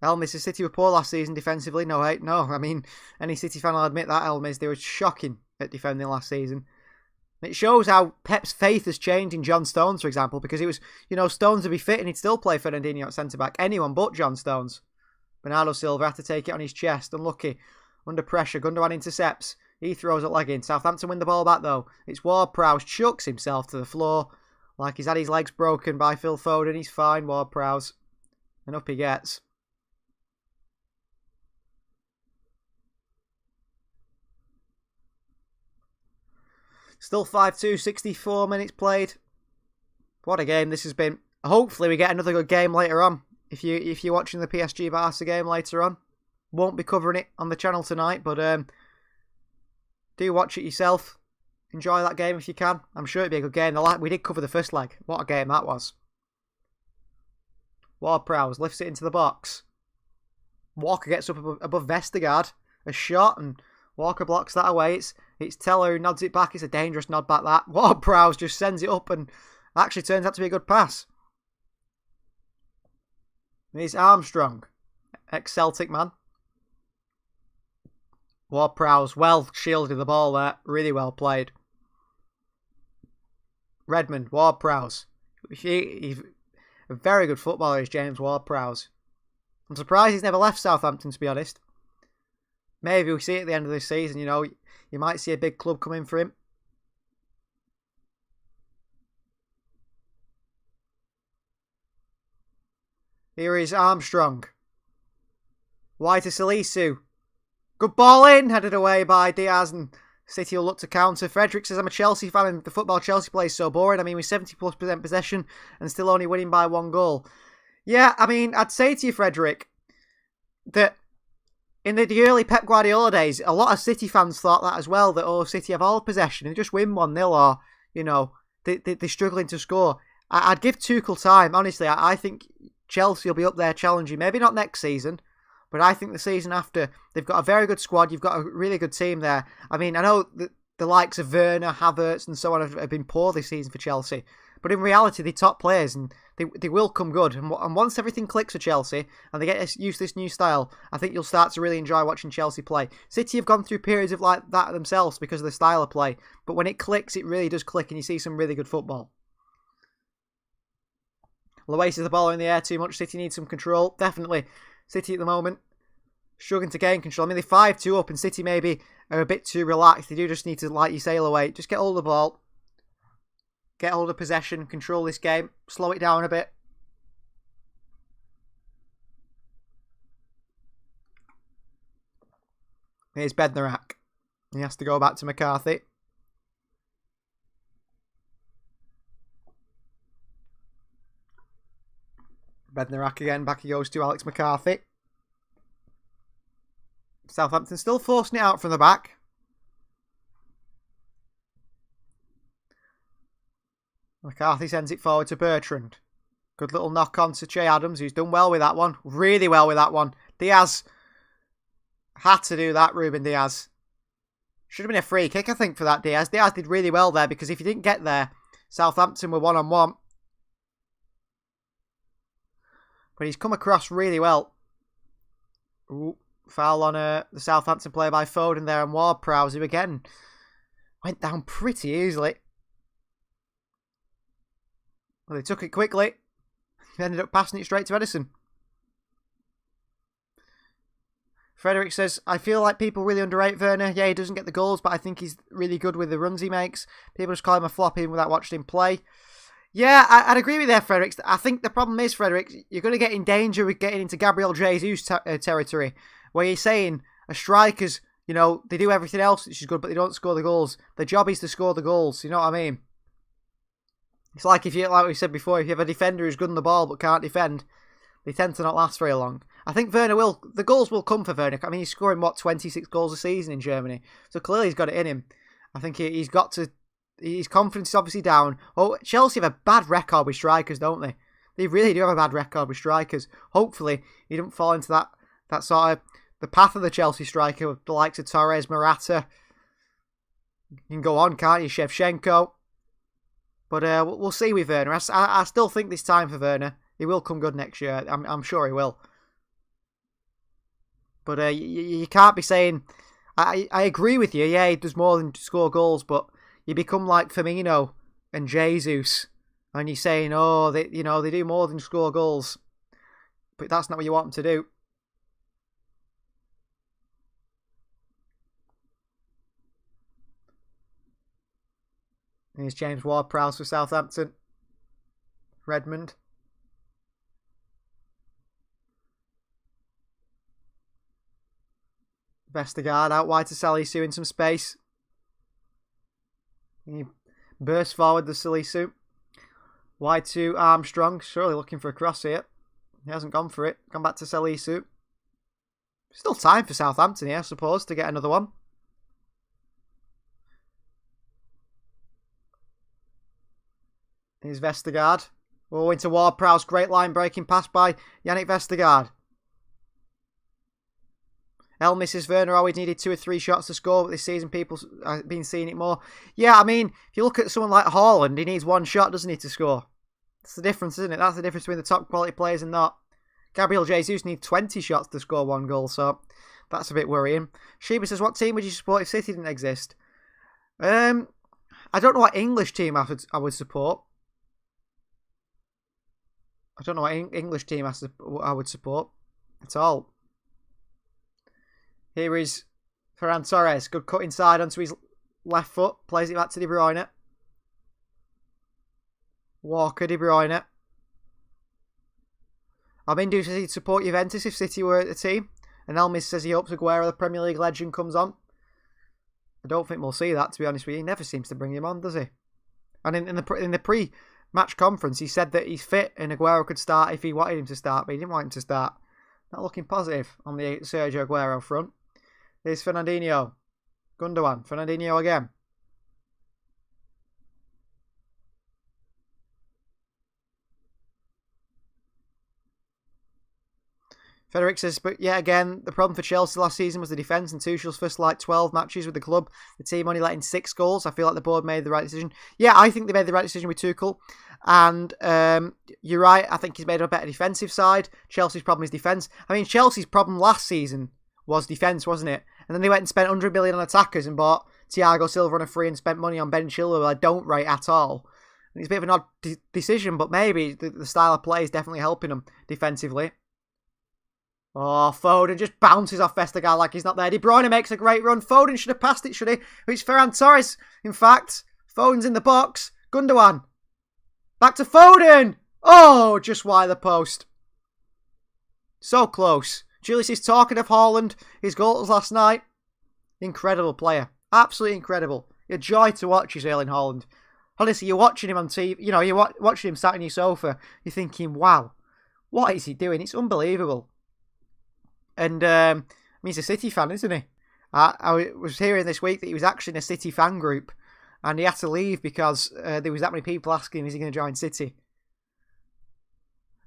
Elmis, City were poor last season defensively. No. I mean, any City fan will admit that, Elmis. They were shocking at defending last season. It shows how Pep's faith has changed in John Stones, for example, because it was, Stones would be fit and he'd still play Fernandinho at centre-back. Anyone but John Stones. Bernardo Silva had to take it on his chest. Unlucky. Under pressure. Gundogan intercepts. He throws it leg in. Southampton win the ball back, though. It's Ward-Prowse. Chucks himself to the floor like he's had his legs broken by Phil Foden. He's fine, Ward-Prowse. And up he gets. Still 5-2, 64 minutes played. What a game this has been. Hopefully we get another good game later on. If you're watching the PSG Barca game later on. Won't be covering it on the channel tonight, but do watch it yourself. Enjoy that game if you can. I'm sure it'll be a good game. We did cover the first leg. What a game that was. Ward-Prowse lifts it into the box. Walker gets up above Vestergaard. A shot, and Walker blocks that away. It's Teller who nods it back. It's a dangerous nod back, that. Ward-Prowse just sends it up and actually turns out to be a good pass. It's Armstrong, ex-Celtic man. Ward-Prowse, well shielded the ball there. Really well played. Redmond, Ward-Prowse. He's a very good footballer, is James Ward-Prowse. I'm surprised he's never left Southampton, to be honest. Maybe we'll see it at the end of this season, You might see a big club come in for him. Here is Armstrong. Wide to Salisu. Good ball in. Headed away by Diaz, and City will look to counter. Frederick says, I'm a Chelsea fan and the football Chelsea play is so boring. I mean, with 70+% possession and still only winning by 1 goal. Yeah, I mean, I'd say to you, Frederick, that in the early Pep Guardiola days, a lot of City fans thought that as well, that, City have all possession and just win 1-0 or, they're struggling to score. I'd give Tuchel time, honestly. I think Chelsea will be up there challenging. Maybe not next season, but I think the season after, they've got a very good squad. You've got a really good team there. I mean, I know the likes of Werner, Havertz and so on have been poor this season for Chelsea. But in reality, they're top players and they will come good. And once everything clicks for Chelsea and they get used to this new style, I think you'll start to really enjoy watching Chelsea play. City have gone through periods of like that themselves because of the style of play. But when it clicks, it really does click and you see some really good football. Loases the ball in the air too much. City needs some control. Definitely. City at the moment struggling to gain control. I mean, they're 5-2 up and City maybe are a bit too relaxed. They do just need to, like you say, away. Just get hold of the ball. Get hold of possession. Control this game. Slow it down a bit. Here's Bednarak. He has to go back to McCarthy. Bednarak again. Back he goes to Alex McCarthy. Southampton still forcing it out from the back. McCarthy sends it forward to Bertrand. Good little knock on to Che Adams, who's done well with that one. Really well with that one. Diaz had to do that, Ruben Diaz. Should have been a free kick, I think, for that Diaz. Diaz did really well there because if he didn't get there, Southampton were 1-on-1. But he's come across really well. Ooh, foul on the Southampton player by Foden there, and Ward-Prowse, who again went down pretty easily. Well, they took it quickly. He ended up passing it straight to Edison. Frederick says, I feel like people really underrate Werner. Yeah, he doesn't get the goals, but I think he's really good with the runs he makes. People just call him a flop even without watching him play. Yeah, I'd agree with you there, Frederick. I think the problem is, Frederick, you're going to get in danger with getting into Gabriel Jesus territory, where you're saying a striker's, you know, they do everything else, which is good, but they don't score the goals. Their job is to score the goals, you know what I mean? It's like if you, like we said before, if you have a defender who's good on the ball but can't defend, they tend to not last very long. I think Werner the goals will come for Werner. I mean, he's scoring, 26 goals a season in Germany. So clearly he's got it in him. I think his confidence is obviously down. Oh, Chelsea have a bad record with strikers, don't they? They really do have a bad record with strikers. Hopefully he don't fall into that sort of, the path of the Chelsea striker with the likes of Torres, Morata. You can go on, can't you? Shevchenko. But we'll see with Werner. I still think this time for Werner, he will come good next year. I'm sure he will. But you can't be saying... I agree with you. Yeah, he does more than score goals, but you become like Firmino and Jesus, and you're saying, oh, they do more than score goals. But that's not what you want them to do. Here's James Ward-Prowse for Southampton. Redmond. Vestergaard out wide to Salisu in some space. He bursts forward the Salisu. Wide to Armstrong. Surely looking for a cross here. He hasn't gone for it. Gone back to Salisu. Still time for Southampton here, I suppose, to get another one. Here's Vestergaard. Oh, into Ward-Prowse. Great line breaking pass by Yannick Vestergaard. El misses Werner. Always needed 2 or 3 shots to score, but this season people have been seeing it more. Yeah, I mean, if you look at someone like Haaland, he needs 1 shot, doesn't he, to score? That's the difference, isn't it? That's the difference between the top quality players and not. Gabriel Jesus needs 20 shots to score 1 goal, so that's a bit worrying. Sheba says, what team would you support if City didn't exist? I don't know what English team I would support. I don't know what English team I would support at all. Here is Ferran Torres. Good cut inside onto his left foot. Plays it back to De Bruyne. Walker, De Bruyne. Amindu says he'd support Juventus if City were a team. And Elmis says he hopes Aguero, the Premier League legend, comes on. I don't think we'll see that, to be honest with you. He never seems to bring him on, does he? And in the pre-match conference, he said that he's fit and Aguero could start if he wanted him to start, but he didn't want him to start. Not looking positive on the Sergio Aguero front. Here's Fernandinho. Gundogan. Fernandinho again. Frederick says, but yeah, again, the problem for Chelsea last season was the defence and Tuchel's first 12 matches with the club. The team only let in 6 goals. I feel like the board made the right decision. Yeah, I think they made the right decision with Tuchel. And you're right, I think he's made a better defensive side. Chelsea's problem is defence. I mean, Chelsea's problem last season was defence, wasn't it? And then they went and spent 100 million on attackers and bought Thiago Silva on a free and spent money on Ben Chilwell, who I don't rate at all. And it's a bit of an odd decision, but maybe the style of play is definitely helping them defensively. Oh, Foden just bounces off Vestergaard like he's not there. De Bruyne makes a great run. Foden should have passed it, should he? It's Ferran Torres, in fact. Foden's in the box. Gundogan. Back to Foden. Oh, just wide the post. So close. Julius is talking of Haaland. His goals last night. Incredible player. Absolutely incredible. A joy to watch is Erling Haaland. Honestly, you're watching him on TV. You know, you're watching him sat on your sofa. You're thinking, wow, what is he doing? It's unbelievable. And he's a City fan, isn't he? I was hearing this week that he was actually in a City fan group and he had to leave because there was that many people asking him, is he going to join City?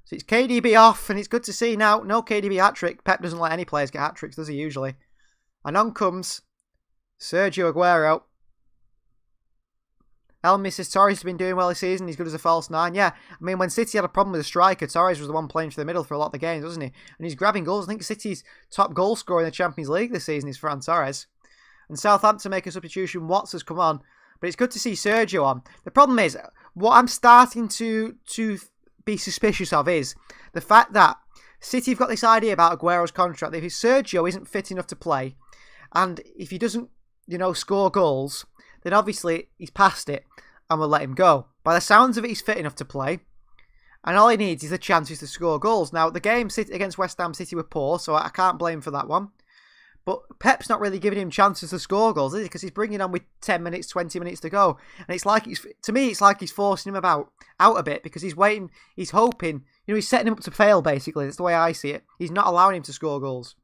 So it's KDB off, and it's good to see now. No KDB hat-trick. Pep doesn't let any players get hat-tricks, does he, usually? And on comes Sergio Aguero. Elmi says Torres has been doing well this season. He's good as a false nine. Yeah, I mean, when City had a problem with a striker, Torres was the one playing for the middle for a lot of the games, wasn't he? And he's grabbing goals. I think City's top goal scorer in the Champions League this season is Ferran Torres. And Southampton make a substitution. Watts has come on. But it's good to see Sergio on. The problem is, what I'm starting to be suspicious of is the fact that City have got this idea about Aguero's contract. If Sergio isn't fit enough to play, and if he doesn't, score goals, then obviously he's past it and we'll let him go. By the sounds of it, he's fit enough to play. And all he needs is the chances to score goals. Now, the game against West Ham City were poor, so I can't blame him for that one. But Pep's not really giving him chances to score goals, is he? Because he's bringing on with 10 minutes, 20 minutes to go. And it's like, to me, it's like he's forcing him out a bit because he's waiting, he's hoping, he's setting him up to fail, basically. That's the way I see it. He's not allowing him to score goals.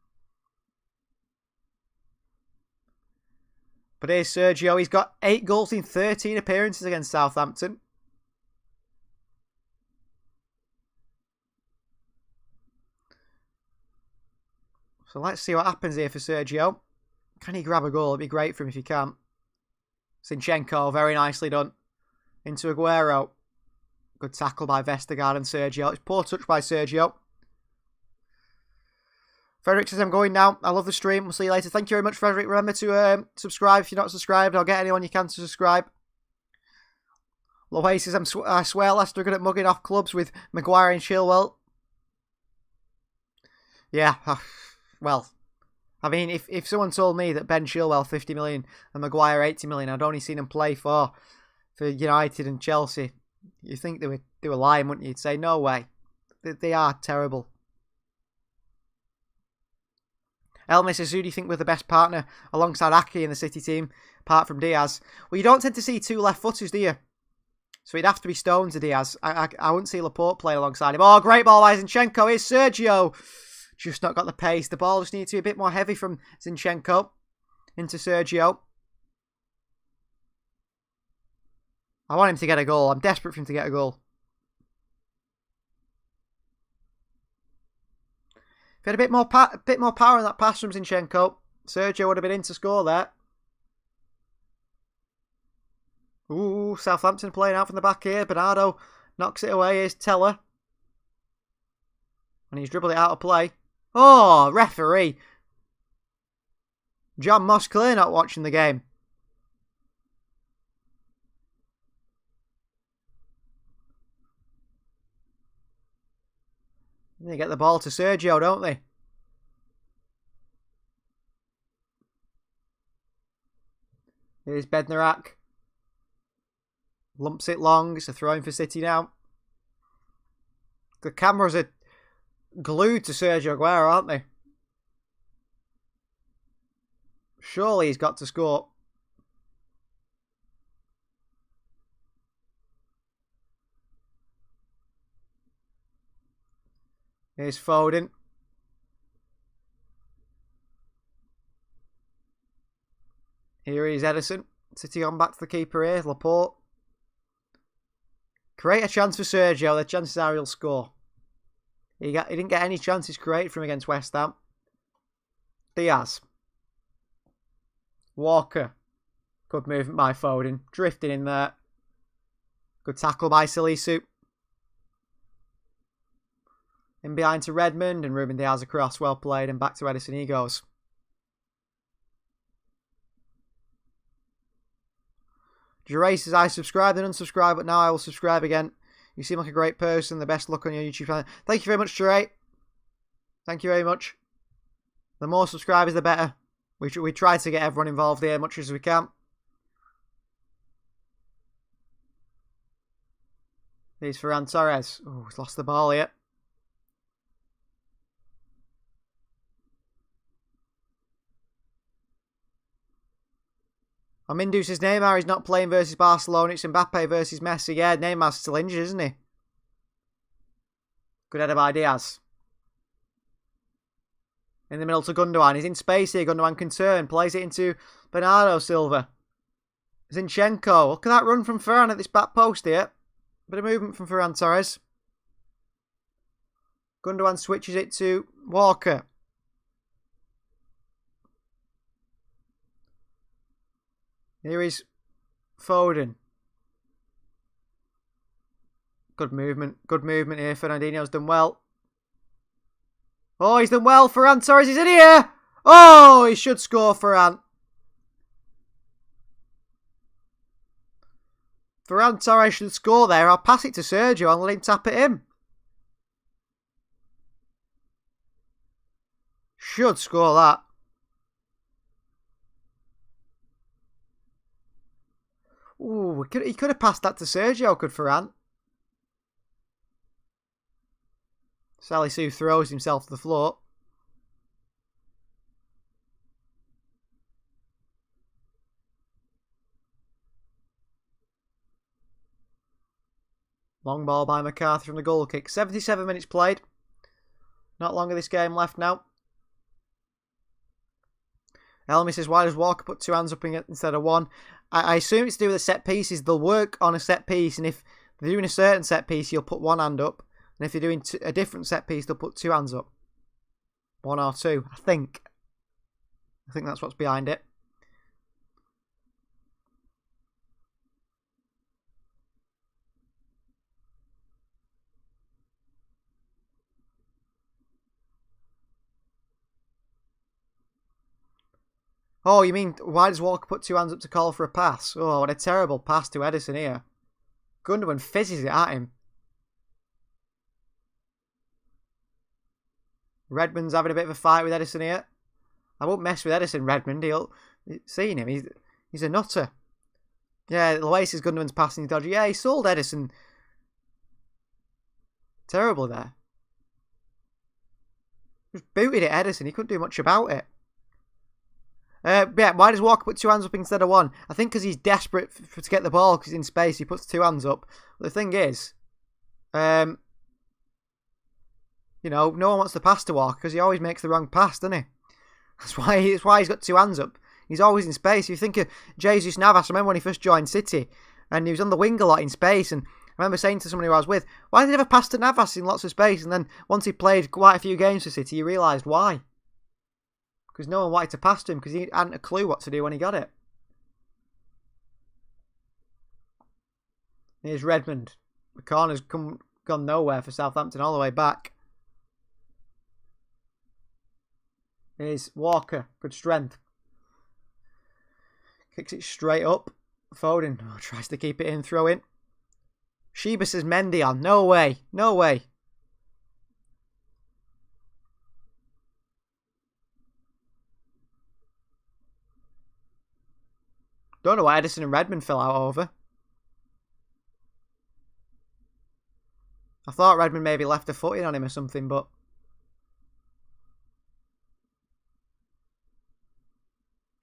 But here's Sergio. He's got 8 goals in 13 appearances against Southampton. So let's see what happens here for Sergio. Can he grab a goal? It'd be great for him if he can. Zinchenko, very nicely done. Into Aguero. Good tackle by Vestergaard and Sergio. It's poor touch by Sergio. Frederick says I'm going now. I love the stream. We'll see you later. Thank you very much, Frederick. Remember to subscribe if you're not subscribed. I'll get anyone you can to subscribe. Lowe says I swear Leicester are good at mugging off clubs with Maguire and Chilwell. Yeah, well, I mean, if someone told me that Ben Chilwell 50 million and Maguire 80 million, I'd only seen him play for United and Chelsea, you think they were lying, wouldn't you? You'd say no way. They are terrible. Elmer says, who do you think were the best partner alongside Aki in the City team, apart from Diaz? Well, you don't tend to see 2 left-footers, do you? So he'd have to be Stones or Diaz. I wouldn't see Laporte play alongside him. Oh, great ball by Zinchenko. Here's Sergio. Just not got the pace. The ball just needs to be a bit more heavy from Zinchenko into Sergio. I want him to get a goal. I'm desperate for him to get a goal. If he had a bit more power in that pass from Zinchenko, Sergio would have been in to score there. Ooh, Southampton playing out from the back here. Bernardo knocks it away. Here's Teller. And he's dribbled it out of play. Oh, referee. John Moss-Clear not watching the game. They get the ball to Sergio, don't they? Here's Bednarak. Lumps it long. It's a throw-in for City now. The cameras are glued to Sergio Aguero, aren't they? Surely he's got to score. Here's Foden. Here is Edison. City on back to the keeper here. Laporte. Create a chance for Sergio. The chances are he'll score. He didn't get any chances created from against West Ham. Diaz. Walker. Good movement by Foden. Drifting in there. Good tackle by Salisu. In behind to Redmond and Ruben Diaz across. Well played and back to Edison he goes. Jure says, I subscribed and unsubscribed, but now I will subscribe again. You seem like a great person. The best luck on your YouTube channel. Thank you very much, Jure. Thank you very much. The more subscribers, the better. We try to get everyone involved here as much as we can. Here's Ferran Torres. Oh, he's lost the ball here. Amindu says Neymar is not playing versus Barcelona. It's Mbappe versus Messi. Yeah, Neymar's still injured, isn't he? Good header by Diaz. In the middle to Gundogan. He's in space here. Gundogan can turn. Plays it into Bernardo Silva. Zinchenko. Look at that run from Ferran at this back post here. Bit of movement from Ferran Torres. Gundogan switches it to Walker. Here is Foden. Good movement. Good movement here. Fernandinho's done well. Oh, he's done well. Ferran Torres is in here. Oh, he should score, Ferran. Ferran Torres should score there. I'll pass it to Sergio and let him tap it in. Should score that. Ooh, he could have passed that to Sergio, could Ferran. Salisu throws himself to the floor. Long ball by McCarthy from the goal kick. 77 minutes played. Not long of this game left now. Elmy says, why does Walker put two hands up instead of one? I assume it's to do with the set pieces. They'll work on a set piece, and if they're doing a certain set piece, you'll put one hand up. And if you're doing a different set piece, they'll put two hands up. One or two, I think. I think that's what's behind it. Oh, you mean, why does Walker put two hands up to call for a pass? Oh, what a terrible pass to Ederson here. Gundogan fizzes it at him. Redmond's having a bit of a fight with Ederson here. I won't mess with Ederson, Redmond. Seeing him, he's a nutter. Yeah, Luis says Gundogan's passing dodgy. Yeah, he sold Ederson. Terrible there. Just booted at Ederson. He couldn't do much about it. Yeah, why does Walker put two hands up instead of one? I think because he's desperate to get the ball because he's in space. He puts two hands up. But the thing is, you know, no one wants to pass to Walker because he always makes the wrong pass, doesn't he? That's why he's got two hands up. He's always in space. If you think of Jesus Navas, I remember when he first joined City and he was on the wing a lot in space, and I remember saying to somebody who I was with, why did he never pass to Navas in lots of space? And then once he played quite a few games for City, he realised why. Because no one wanted to pass to him because he hadn't a clue what to do when he got it. Here's Redmond. The corner's gone nowhere for Southampton all the way back. Here's Walker. Good strength. Kicks it straight up. Foden tries to keep it in, throw in. Sheba says Mendy on. No way. No way. Don't know why Ederson and Redmond fell out over. I thought Redmond maybe left a foot in on him or something, but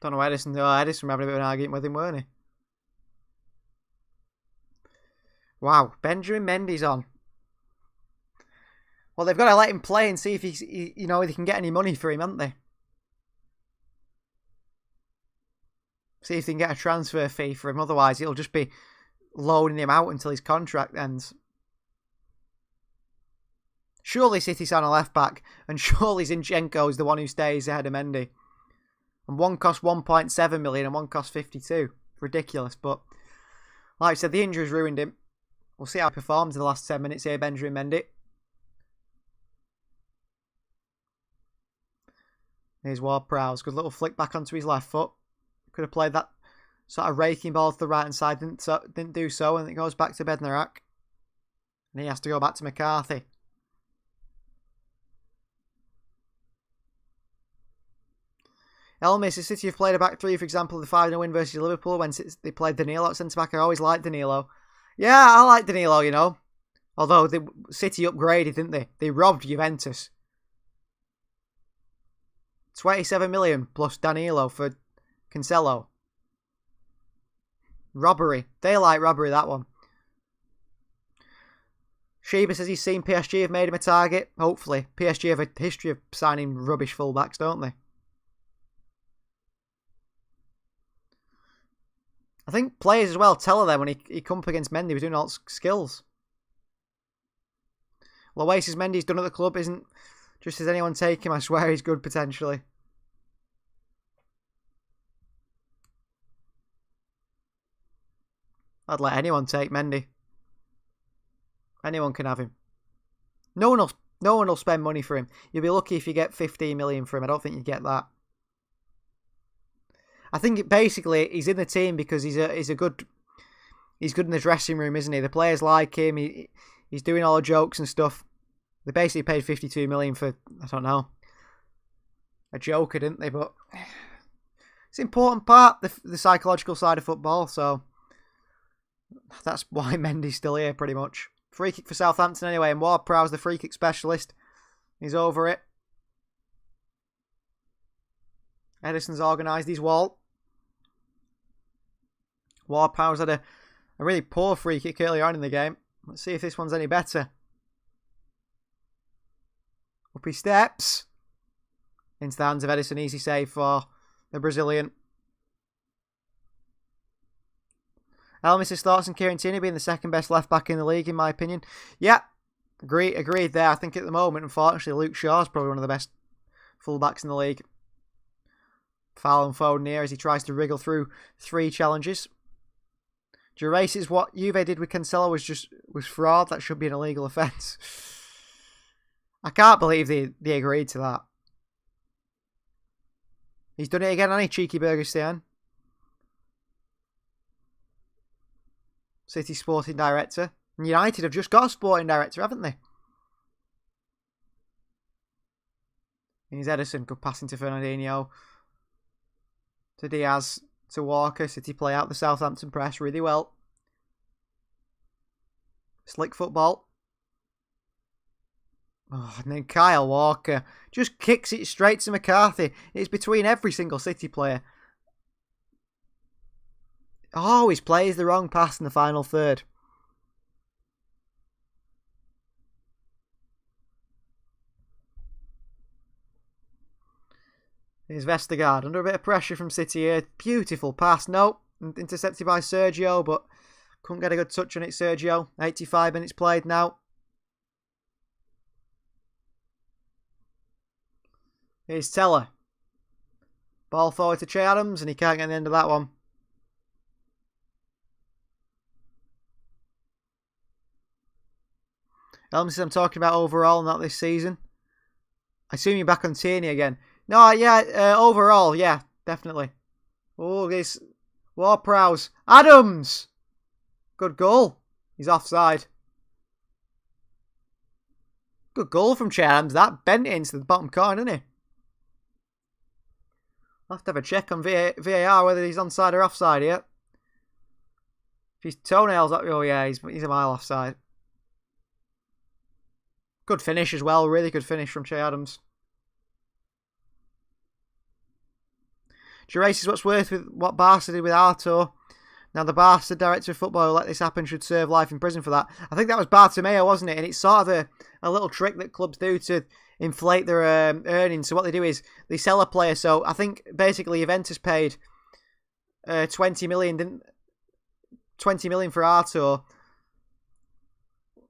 don't know why Ederson. Oh, Ederson were having a bit of an argument with him, weren't he? Wow, Benjamin Mendy's on. Well, they've got to let him play and see if he they can get any money for him, haven't they? See if they can get a transfer fee for him. Otherwise, it'll just be loaning him out until his contract ends. Surely City's on a left back, and surely Zinchenko is the one who stays ahead of Mendy. And one cost 1.7 million and one cost 52. Ridiculous, but like I said, the injuries ruined him. We'll see how he performs in the last 10 minutes here, Benjamin Mendy. Here's Ward-Prowse. Good little flick back onto his left foot. Could have played that sort of raking ball to the right hand side. Didn't do so, and it goes back to Bednarak. And he has to go back to McCarthy. Elmis, City have played a back three, for example, the 5-0 win versus Liverpool when they played Danilo at centre back. I always liked Danilo. Yeah, I like Danilo, you know. Although the City upgraded, didn't they? They robbed Juventus. 27 million plus Danilo for Cancelo. Robbery. Daylight robbery, that one. Sheba says he's seen PSG have made him a target. Hopefully. PSG have a history of signing rubbish fullbacks, don't they? I think players as well tell them when he come up against Mendy, he was doing all skills. Oasis Mendy's done at the club, isn't just as anyone take him. I swear he's good, potentially. I'd let anyone take Mendy. Anyone can have him. No one will spend money for him. You'll be lucky if you get 15 million for him. I don't think you get that. I think basically he's in the team because he's good in the dressing room, isn't he? The players like him. He's doing all the jokes and stuff. They basically paid 52 million for, I don't know, a joker, didn't they? But it's an important part, the psychological side of football. So that's why Mendy's still here, pretty much. Free kick for Southampton anyway, and Ward-Prowse, the free kick specialist. He's over it. Edison's organised his wall. Ward-Prowse had a really poor free kick earlier on in the game. Let's see if this one's any better. Up he steps. Into the hands of Edison. Easy save for the Brazilian. Elmis's thoughts on Kieran Tierney being the second best left back in the league, in my opinion. Yeah, agreed there. I think at the moment, unfortunately, Luke Shaw's probably one of the best full-backs in the league. Foul and Foden here as he tries to wriggle through 3 challenges. Gerace's what Juve did with Cancelo was fraud. That should be an illegal offence. I can't believe they agreed to that. He's done it again, hasn't he, cheeky Bergerstein? City sporting director. And United have just got a sporting director, haven't they? Here's Edison. Good passing to Fernandinho. To Diaz. To Walker. City play out the Southampton press really well. Slick football. Oh, and then Kyle Walker just kicks it straight to McCarthy. It's between every single City player. Always plays the wrong pass in the final third. Here's Vestergaard under a bit of pressure from City here. Beautiful pass. Nope. Intercepted by Sergio, but couldn't get a good touch on it, Sergio. 85 minutes played now. Here's Teller. Ball forward to Che Adams, and he can't get the end of that one. Elmis, I'm talking about overall, not this season. I assume you're back on Tierney again. No, yeah, overall, yeah, definitely. Oh, this Ward-Prowse. Adams! Good goal. He's offside. Good goal from Che Adams. That bent it into the bottom corner, didn't he? I'll have to have a check on VAR whether he's onside or offside here. If his toenails up, oh yeah, he's a mile offside. Good finish as well. Really good finish from Che Adams. Gerace is what's worth with what Barca did with Arto. Now the Barca director of football who let this happen should serve life in prison for that. I think that was Bartomeu, wasn't it? And it's sort of a little trick that clubs do to inflate their earnings. So what they do is they sell a player. So I think basically Juventus paid 20 million for Arto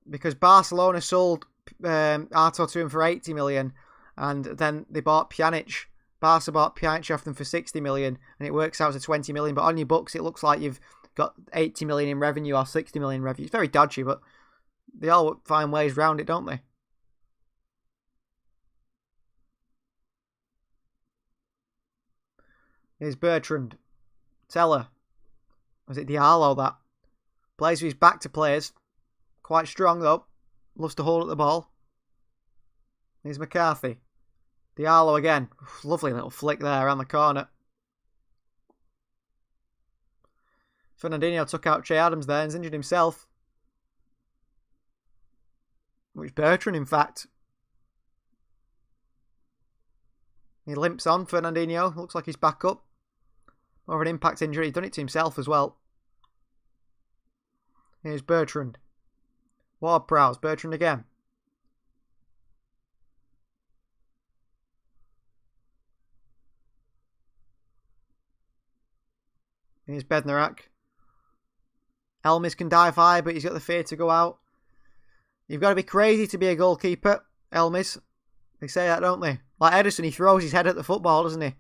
because Barcelona sold Arto to him for 80 million, and then they bought Pjanic. Barca bought Pjanic off them for 60 million, and it works out as 20 million. But on your books, it looks like you've got 80 million in revenue or 60 million in revenue. It's very dodgy, but they all find ways around it, don't they? Here's Bertrand. Teller. Was it Diallo that? Plays with his back to players. Quite strong though. Loves to hold at the ball. Here's McCarthy. Diallo again. Lovely little flick there around the corner. Fernandinho took out Che Adams there and injured himself. Which Bertrand, in fact. He limps on, Fernandinho. Looks like he's back up. More of an impact injury. He's done it to himself as well. Here's Bertrand. Ward-Prowse. Bertrand again. Here's Bednarak. Elmis can dive high, but he's got the fear to go out. You've got to be crazy to be a goalkeeper, Elmis. They say that, don't they? Like Edison, he throws his head at the football, doesn't he?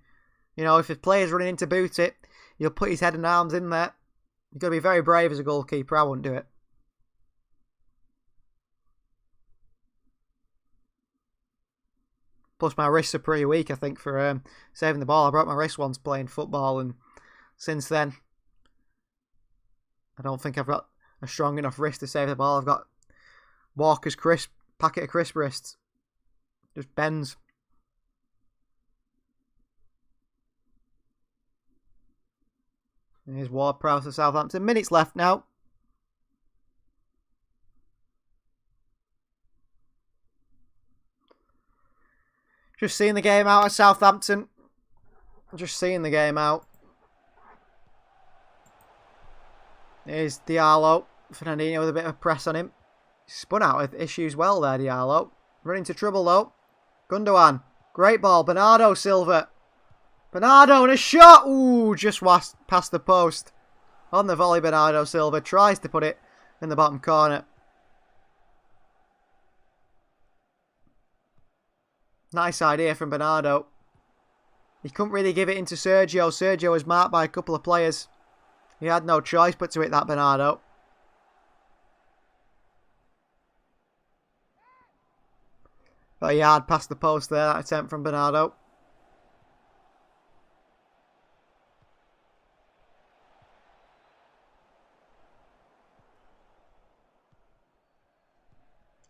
You know, if a player's running in to boot it, he'll put his head and arms in there. You've got to be very brave as a goalkeeper. I wouldn't do it. Plus, my wrists are pretty weak, I think, for saving the ball. I broke my wrist once playing football, and since then, I don't think I've got a strong enough wrist to save the ball. I've got Walker's crisp, packet of crisp wrists. Just bends. Here's Ward-Prowse for Southampton. Minutes left now. Just seeing the game out at Southampton. Just seeing the game out. Here's Diallo. Fernandinho with a bit of press on him. Spun out with issues well there, Diallo. Running into trouble though. Gundogan. Great ball. Bernardo Silva. Bernardo and a shot. Ooh, just past the post. On the volley, Bernardo Silva tries to put it in the bottom corner. Nice idea from Bernardo. He couldn't really give it into Sergio. Sergio was marked by a couple of players. He had no choice but to hit that Bernardo. Got a yard past the post there, that attempt from Bernardo.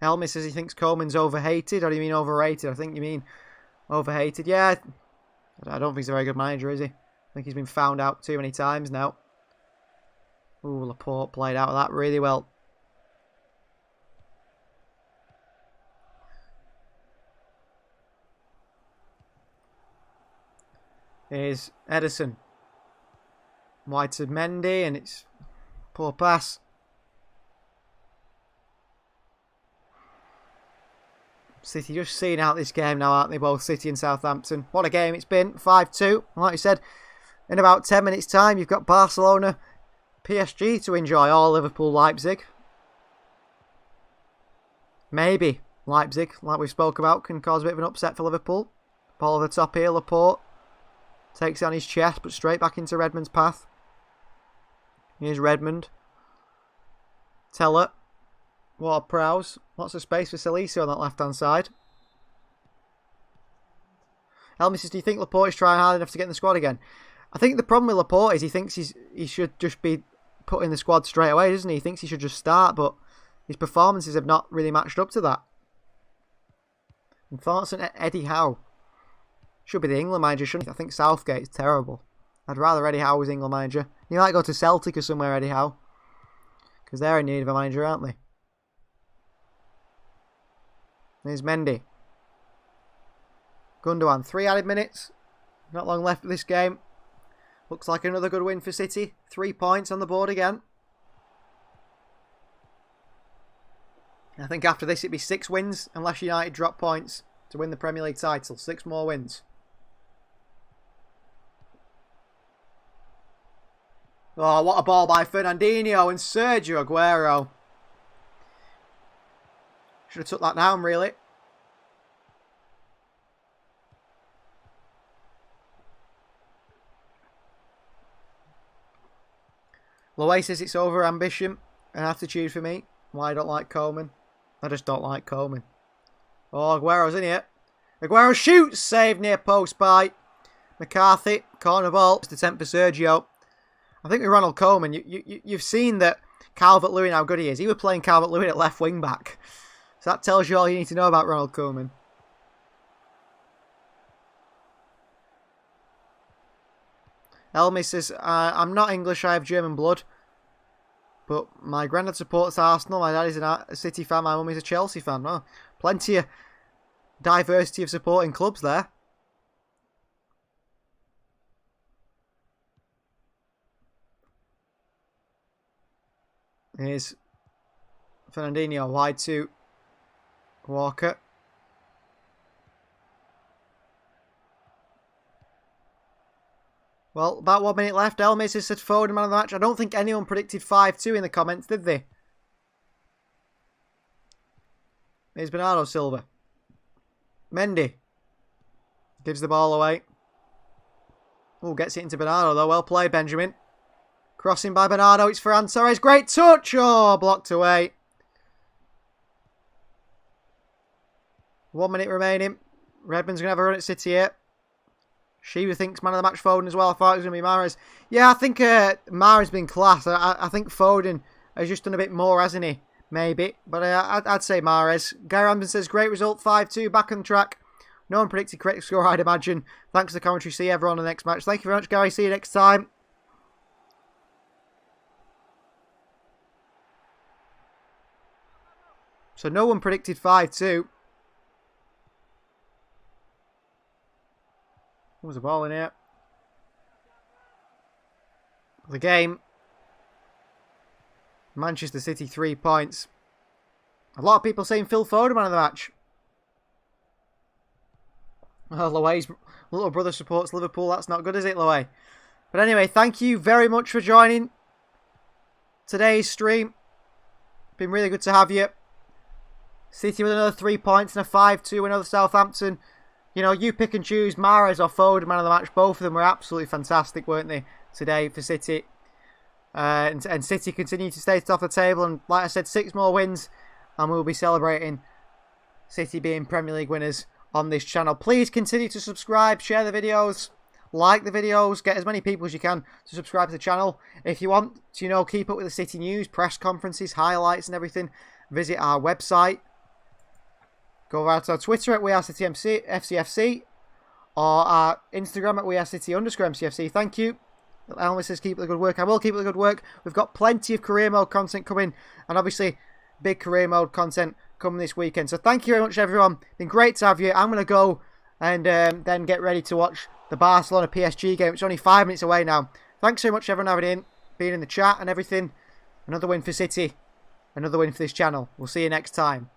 Helmy says he thinks Coleman's overhated. Or do you mean overrated? I think you mean overhated. Yeah, I don't think he's a very good manager, is he? I think he's been found out too many times now. Ooh, Laporte played out of that really well. Here's Edison. Wide to Mendy, and it's poor pass. City just seeing out this game now, aren't they? Both City and Southampton. What a game it's been. 5-2. Like I said, in about 10 minutes' time, you've got Barcelona, PSG to enjoy, or Liverpool, Leipzig. Maybe Leipzig, like we spoke about, can cause a bit of an upset for Liverpool. Ball at the top here, Laporte. Takes it on his chest, but straight back into Redmond's path. Here's Redmond. Teller. Ward-Prowse. Lots of space for Salisu on that left-hand side. Helmy says, do you think Laporte is trying hard enough to get in the squad again? I think the problem with Laporte is he thinks he should just be put in the squad straight away, doesn't he? He thinks he should just start, but his performances have not really matched up to that. And thoughts on Eddie Howe? Should be the England manager, shouldn't he? I think Southgate's terrible. I'd rather Eddie Howe was England manager. He might go to Celtic or somewhere, Eddie Howe. Because they're in need of a manager, aren't they? There's Mendy. Gundogan, 3 added minutes. Not long left of this game. Looks like another good win for City. 3 points on the board again. I think after this it'd be 6 wins unless United drop points to win the Premier League title. 6 more wins. Oh, what a ball by Fernandinho and Sergio Aguero. Should have took that down, really. Lowe says it's over ambition and attitude for me. Why I don't like Coleman? I just don't like Coleman. Oh, Aguero's in here. Aguero shoots! Saved near post by McCarthy. Corner ball. Just attempt for Sergio. I think with Ronald Koeman, you've seen that Calvert-Lewin, how good he is. He was playing Calvert-Lewin at left wing back. So that tells you all you need to know about Ronald Koeman. Elmy says, I'm not English, I have German blood. But my granddad supports Arsenal, my dad is a City fan, my mum is a Chelsea fan. Well, plenty of diversity of supporting clubs there. Here's Fernandinho wide to Walker. Well, about 1 minute left. Elmis has said forward man of the match. I don't think anyone predicted 5-2 in the comments, did they? Here's Bernardo Silva. Mendy. Gives the ball away. Oh, gets it into Bernardo though. Well played, Benjamin. Crossing by Bernardo. It's Ferran Torres. Great touch. Oh, blocked away. 1 minute remaining. Redmond's going to have a run at City here. She thinks man of the match Foden as well. I thought it was going to be Mahrez. Yeah, I think Mahrez's been class. I think Foden has just done a bit more, hasn't he? Maybe. But I'd say Mahrez. Guy Ramsden says, great result, 5-2, back on track. No one predicted correct score, I'd imagine. Thanks for the commentary. See everyone on the next match. Thank you very much, Gary. See you next time. So no one predicted 5-2. There's a ball in here. The game. Manchester City 3 points. A lot of people saying Phil Foden man of the match. Oh, Loe's little brother supports Liverpool. That's not good, is it, Loe? But anyway, thank you very much for joining today's stream. Been really good to have you. City with another 3 points and a 5-2 win over Southampton. You know, you pick and choose Mahrez or Foden man of the match. Both of them were absolutely fantastic, weren't they, today for City? And City continue to stay top of the table. And like I said, 6 more wins. And we'll be celebrating City being Premier League winners on this channel. Please continue to subscribe, share the videos, like the videos, get as many people as you can to subscribe to the channel. If you want to, you know, keep up with the City news, press conferences, highlights and everything, visit our website. Go over to our Twitter at WeAreCityFCFC or our Instagram at WeAreCity_MCFC. Thank you. Elmer says keep up the good work. I will keep up the good work. We've got plenty of career mode content coming, and obviously big career mode content coming this weekend. So thank you very much, everyone. Been great to have you. I'm going to go and then get ready to watch the Barcelona PSG game. It's only 5 minutes away now. Thanks so much, everyone, having being in the chat and everything. Another win for City. Another win for this channel. We'll see you next time.